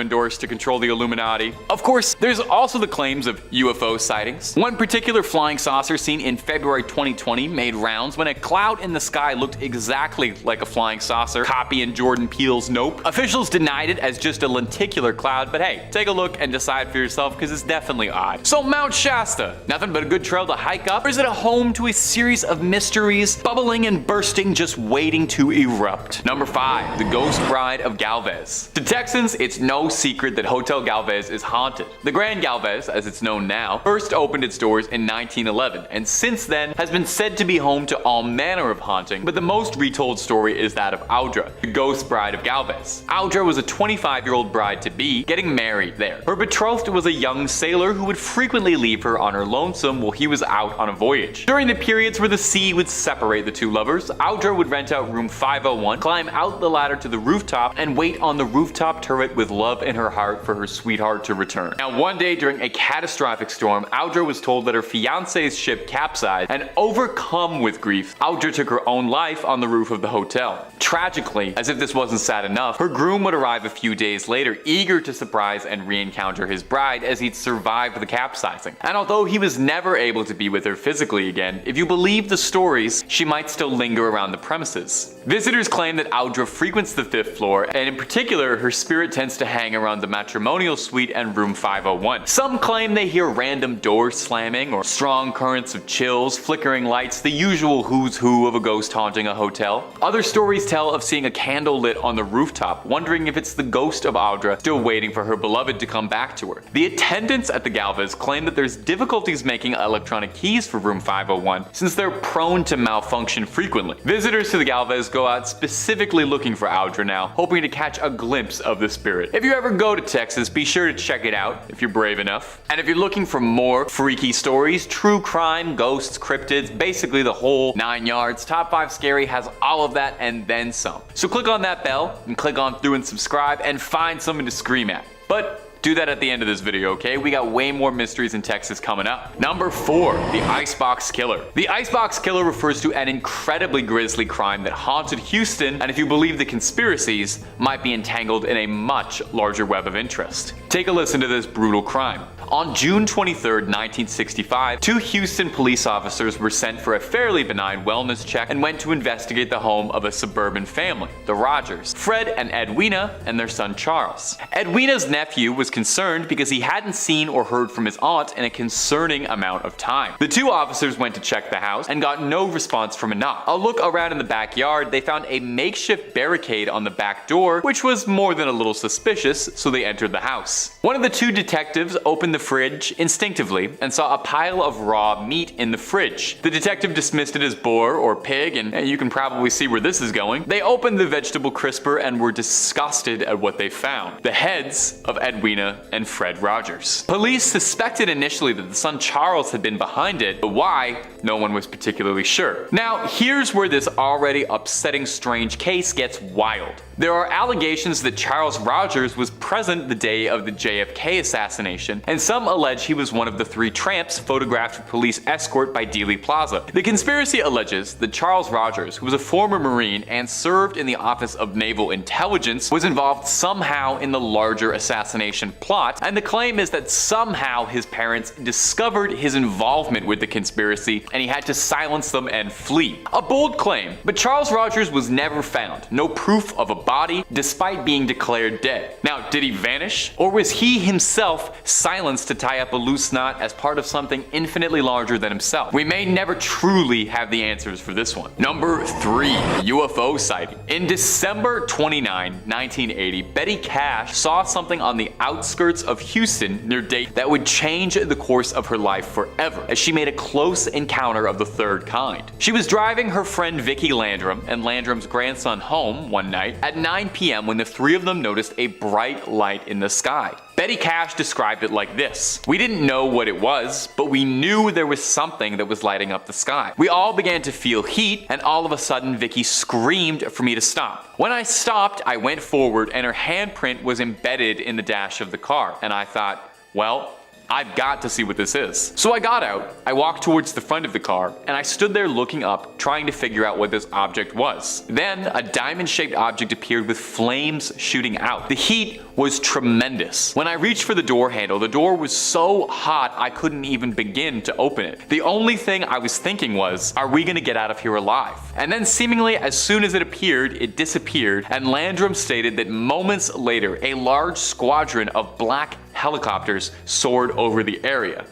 endorse to control the Illuminati. Of course, there's also the claims of UFO sightings. One particular flying saucer seen in February 2020 made rounds when a cloud in the sky looked exactly like a flying saucer, copying Jordan Peele's Nope. Officials denied it as just a lenticular cloud, but hey, take a look and decide for yourself, because it's definitely odd. So Mount Shasta, nothing but a good trail to hike up, or is it a home to a series of mysteries, bubbling and bursting, just waiting to erupt? Number 5, the Ghost Bride of Galvez. To Texans, it's no secret that Hotel Galvez is haunted. The Grand Galvez, as it's known now, first opened its doors in 1911, and since then has been said to be home to all manner of haunting, but the most retold story is that of Audra, the Ghost Bride of Galvez. Audra was a 25-year-old bride-to-be getting married there. Her betrothed was a young sailor who would frequently leave her on her lonesome while he was out on a voyage. During the periods where the sea would separate the two lovers, Audra would rent out room 501, climb out the ladder to the rooftop, and wait on the rooftop turret with love in her heart for her sweetheart to return. Now, one day during a catastrophic storm, Audra was told that her fiance's ship capsized, and overcome with grief, Audra took her own life on the roof of the hotel. Tragically, as if this wasn't sad enough, her groom would arrive a few days later, eager to surprise and re-encounter his bride as he'd survived the capsizing. And although he was never able to be with her physically again, if you believe the stories, she might still linger around the premises. Visitors claim that Audra frequents the 5th floor, and in particular, her spirit tends to hang around the matrimonial suite and room 501. Some claim they hear random doors slamming, or strong currents of chills, flickering lights, the usual who's who of a ghost haunting a hotel. Other stories tell of seeing a candle lit on the rooftop, wondering if it's the ghost of Audra still waiting for her beloved to come back to her. The attendants at the Galvez claim that there's difficulties making electronic keys for room 501 since they're prone to malfunction frequently. Visitors to the Galvez go out specifically looking for Audra now, hoping to catch a glimpse of the spirit. If you ever go to Texas, be sure to check it out if you're brave enough. And if you're looking for more freaky stories, true crime, ghosts, cryptids, basically the whole 9 yards, Top 5 Scary has all of that and then some. So click on that bell and click on through and subscribe and find something to scream at. But do that at the end of this video, okay? We got way more mysteries in Texas coming up. Number 4, the Icebox Killer. The Icebox Killer refers to an incredibly grisly crime that haunted Houston, and if you believe the conspiracies, might be entangled in a much larger web of interest. Take a listen to this brutal crime. On June 23, 1965, 2 Houston police officers were sent for a fairly benign wellness check and went to investigate the home of a suburban family, the Rogers, Fred and Edwina, and their son Charles. Edwina's nephew was concerned because he hadn't seen or heard from his aunt in a concerning amount of time. The 2 officers went to check the house and got no response from a knock. A look around in the backyard, they found a makeshift barricade on the back door, which was more than a little suspicious, so they entered the house. One of the 2 detectives opened the fridge instinctively and saw a pile of raw meat in the fridge. The detective dismissed it as boar or pig, and you can probably see where this is going. They opened the vegetable crisper and were disgusted at what they found: the heads of Edwina and Fred Rogers. Police suspected initially that the son Charles had been behind it, but why, no one was particularly sure. Now, here's where this already upsetting strange case gets wild. There are allegations that Charles Rogers was present the day of the JFK assassination, and some allege he was one of the 3 tramps photographed with police escort by Dealey Plaza. The conspiracy alleges that Charles Rogers, who was a former Marine and served in the Office of Naval Intelligence, was involved somehow in the larger assassination plot, and the claim is that somehow his parents discovered his involvement with the conspiracy and he had to silence them and flee. A bold claim, but Charles Rogers was never found. No proof of a body, despite being declared dead. Now, did he vanish? Or was he himself silenced to tie up a loose knot as part of something infinitely larger than himself? We may never truly have the answers for this one. Number 3. UFO sighting. In December 29, 1980, Betty Cash saw something on the outskirts of Houston near Dayton that would change the course of her life forever, as she made a close encounter of the third kind. She was driving her friend Vicki Landrum and Landrum's grandson home one night at 9 p.m. when the 3 of them noticed a bright light in the sky. Betty Cash described it like this: "We didn't know what it was, but we knew there was something that was lighting up the sky. We all began to feel heat, and all of a sudden Vicki screamed for me to stop. When I stopped, I went forward and her handprint was embedded in the dash of the car, and I thought, well, I've got to see what this is. So I got out, I walked towards the front of the car, and I stood there looking up, trying to figure out what this object was. Then a diamond-shaped object appeared with flames shooting out. The heat was tremendous. When I reached for the door handle, the door was so hot I couldn't even begin to open it. The only thing I was thinking was, are we gonna get out of here alive? And then seemingly as soon as it appeared, it disappeared, and Landrum stated that moments later, a large squadron of black helicopters soared over the area.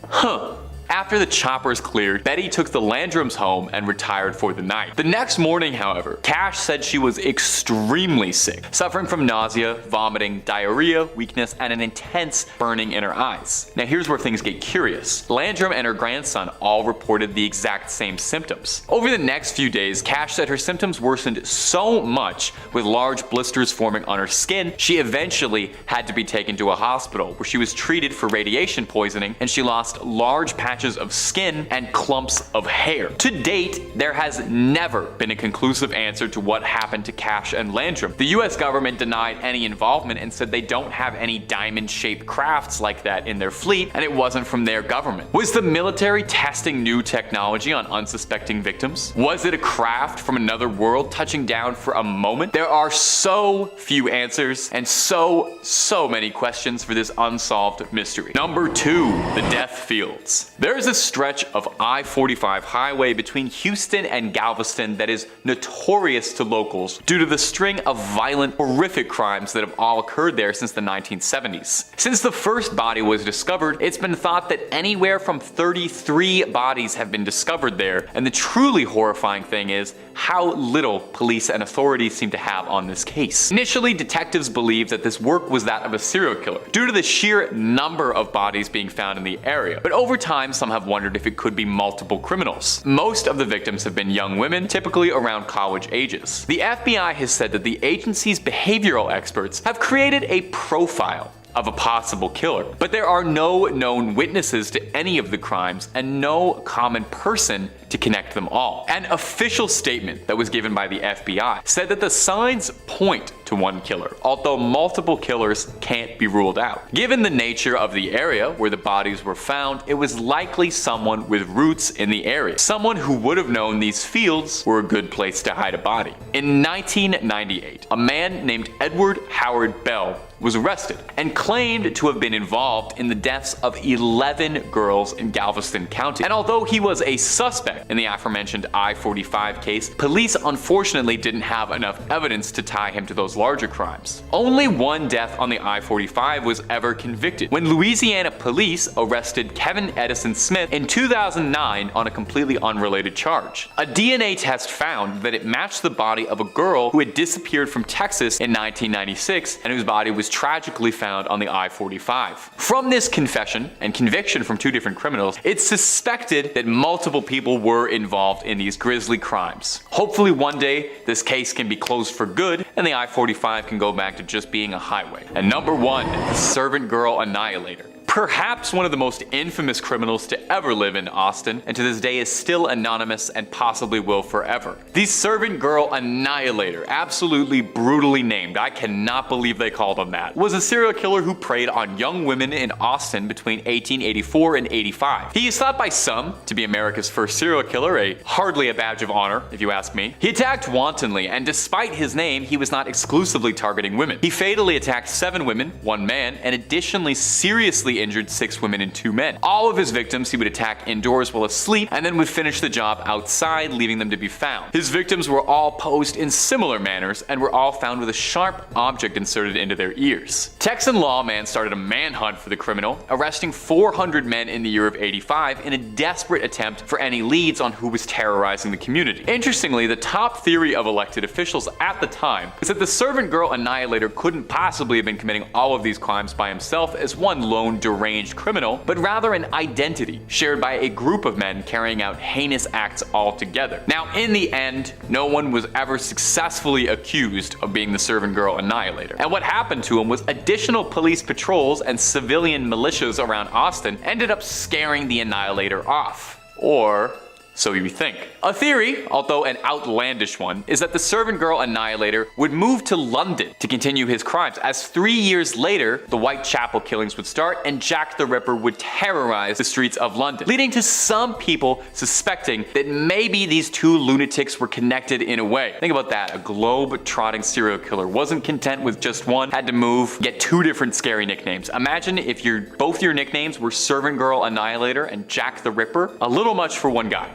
After the choppers cleared, Betty took the Landrums home and retired for the night. The next morning, however, Cash said she was extremely sick, suffering from nausea, vomiting, diarrhea, weakness, and an intense burning in her eyes. Now here's where things get curious. Landrum and her grandson all reported the exact same symptoms. Over the next few days, Cash said her symptoms worsened so much, with large blisters forming on her skin, she eventually had to be taken to a hospital where she was treated for radiation poisoning, and she lost large patches of skin and clumps of hair. To date, there has never been a conclusive answer to what happened to Cash and Landrum. The US government denied any involvement and said they don't have any diamond-shaped crafts like that in their fleet, and it wasn't from their government. Was the military testing new technology on unsuspecting victims? Was it a craft from another world touching down for a moment? There are so few answers and so many questions for this unsolved mystery. Number 2, the death fields. There is a stretch of I-45 highway between Houston and Galveston that is notorious to locals due to the string of violent, horrific crimes that have all occurred there since the 1970s. Since the first body was discovered, it's been thought that anywhere from 33 bodies have been discovered there, and the truly horrifying thing is how little police and authorities seem to have on this case. Initially, detectives believed that this work was that of a serial killer, due to the sheer number of bodies being found in the area, but over time some have wondered if it could be multiple criminals. Most of the victims have been young women, typically around college ages. The FBI has said that the agency's behavioral experts have created a profile of a possible killer, but there are no known witnesses to any of the crimes and no common person to connect them all. An official statement that was given by the FBI said that the signs point to one killer, although multiple killers can't be ruled out. Given the nature of the area where the bodies were found, it was likely someone with roots in the area, someone who would have known these fields were a good place to hide a body. In 1998, a man named Edward Howard Bell was arrested and claimed to have been involved in the deaths of 11 girls in Galveston County. And although he was a suspect in the aforementioned I-45 case, police unfortunately didn't have enough evidence to tie him to those larger crimes. Only one death on the I-45 was ever convicted, when Louisiana police arrested Kevin Edison Smith in 2009 on a completely unrelated charge. A DNA test found that it matched the body of a girl who had disappeared from Texas in 1996 and whose body was tragically found on the I-45. From this confession and conviction from 2 different criminals, it's suspected that multiple people were involved in these grisly crimes. Hopefully one day this case can be closed for good and the I-45 can go back to just being a highway. And number 1, the servant girl annihilator. perhaps one of the most infamous criminals to ever live in Austin, and to this day is still anonymous and possibly will forever. The servant girl annihilator, absolutely brutally named, I cannot believe they called him that, was a serial killer who preyed on young women in Austin between 1884 and 85. He is thought by some to be America's first serial killer, hardly a badge of honor, if you ask me. He attacked wantonly, and despite his name, he was not exclusively targeting women. He fatally attacked 7 women, 1 man, and additionally seriously injured 6 women and 2 men. All of his victims he would attack indoors while asleep, and then would finish the job outside, leaving them to be found. His victims were all posed in similar manners, and were all found with a sharp object inserted into their ears. Texan lawman started a manhunt for the criminal, arresting 400 men in the year of 85 in a desperate attempt for any leads on who was terrorizing the community. Interestingly, the top theory of elected officials at the time is that the servant girl annihilator couldn't possibly have been committing all of these crimes by himself as one lone deranged criminal, but rather an identity shared by a group of men carrying out heinous acts all together. Now, in the end, no one was ever successfully accused of being the servant girl annihilator. And what happened to him was additional police patrols and civilian militias around Austin ended up scaring the annihilator off. Or so you think. A theory, although an outlandish one, is that the servant girl annihilator would move to London to continue his crimes, as 3 years later, the Whitechapel killings would start and Jack the Ripper would terrorize the streets of London, leading to some people suspecting that maybe these 2 lunatics were connected in a way. Think about that, a globe-trotting serial killer wasn't content with just one, had to move, get 2 different scary nicknames. Imagine if both your nicknames were Servant Girl Annihilator and Jack the Ripper. A little much for one guy.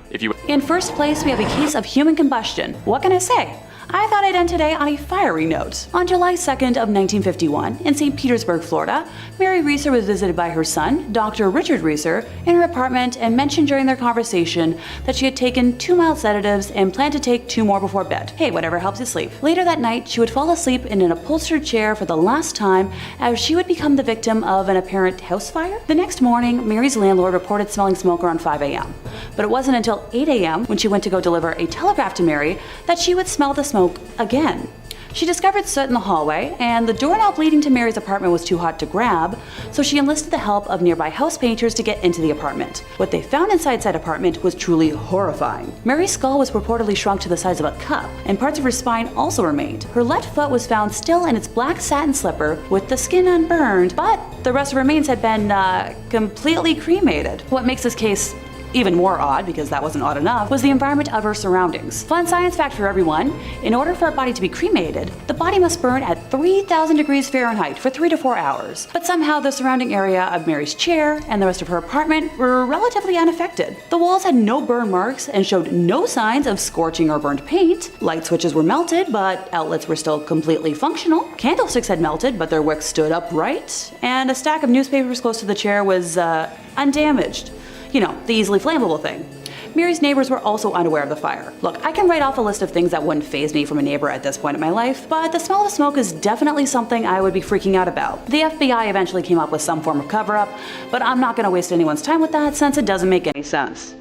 In first place, we have a case of human combustion. What can I say? I thought I'd end today on a fiery note. On July 2nd of 1951, in St. Petersburg, Florida, Mary Reeser was visited by her son, Dr. Richard Reeser, in her apartment and mentioned during their conversation that she had taken 2 mild sedatives and planned to take 2 more before bed. Hey, whatever helps you sleep. Later that night, she would fall asleep in an upholstered chair for the last time, as she would become the victim of an apparent house fire. The next morning, Mary's landlord reported smelling smoke around 5 a.m. But it wasn't until 8 a.m. when she went to go deliver a telegraph to Mary that she would smell the smoke again. She discovered soot in the hallway, and the doorknob leading to Mary's apartment was too hot to grab, so she enlisted the help of nearby house painters to get into the apartment. What they found inside said apartment was truly horrifying. Mary's skull was reportedly shrunk to the size of a cup, and parts of her spine also remained. Her left foot was found still in its black satin slipper with the skin unburned, but the rest of her remains had been completely cremated. What makes this case even more odd, because that wasn't odd enough, was the environment of her surroundings. Fun science fact for everyone: in order for a body to be cremated, the body must burn at 3,000 degrees Fahrenheit for 3 to 4 hours. But somehow the surrounding area of Mary's chair and the rest of her apartment were relatively unaffected. The walls had no burn marks and showed no signs of scorching or burned paint. Light switches were melted, but outlets were still completely functional. Candlesticks had melted, but their wicks stood upright. And a stack of newspapers close to the chair was undamaged. You know, the easily flammable thing. Mary's neighbors were also unaware of the fire. Look, I can write off a list of things that wouldn't faze me from a neighbor at this point in my life, but the smell of smoke is definitely something I would be freaking out about. The FBI eventually came up with some form of cover-up, but I'm not gonna waste anyone's time with that since it doesn't make any sense.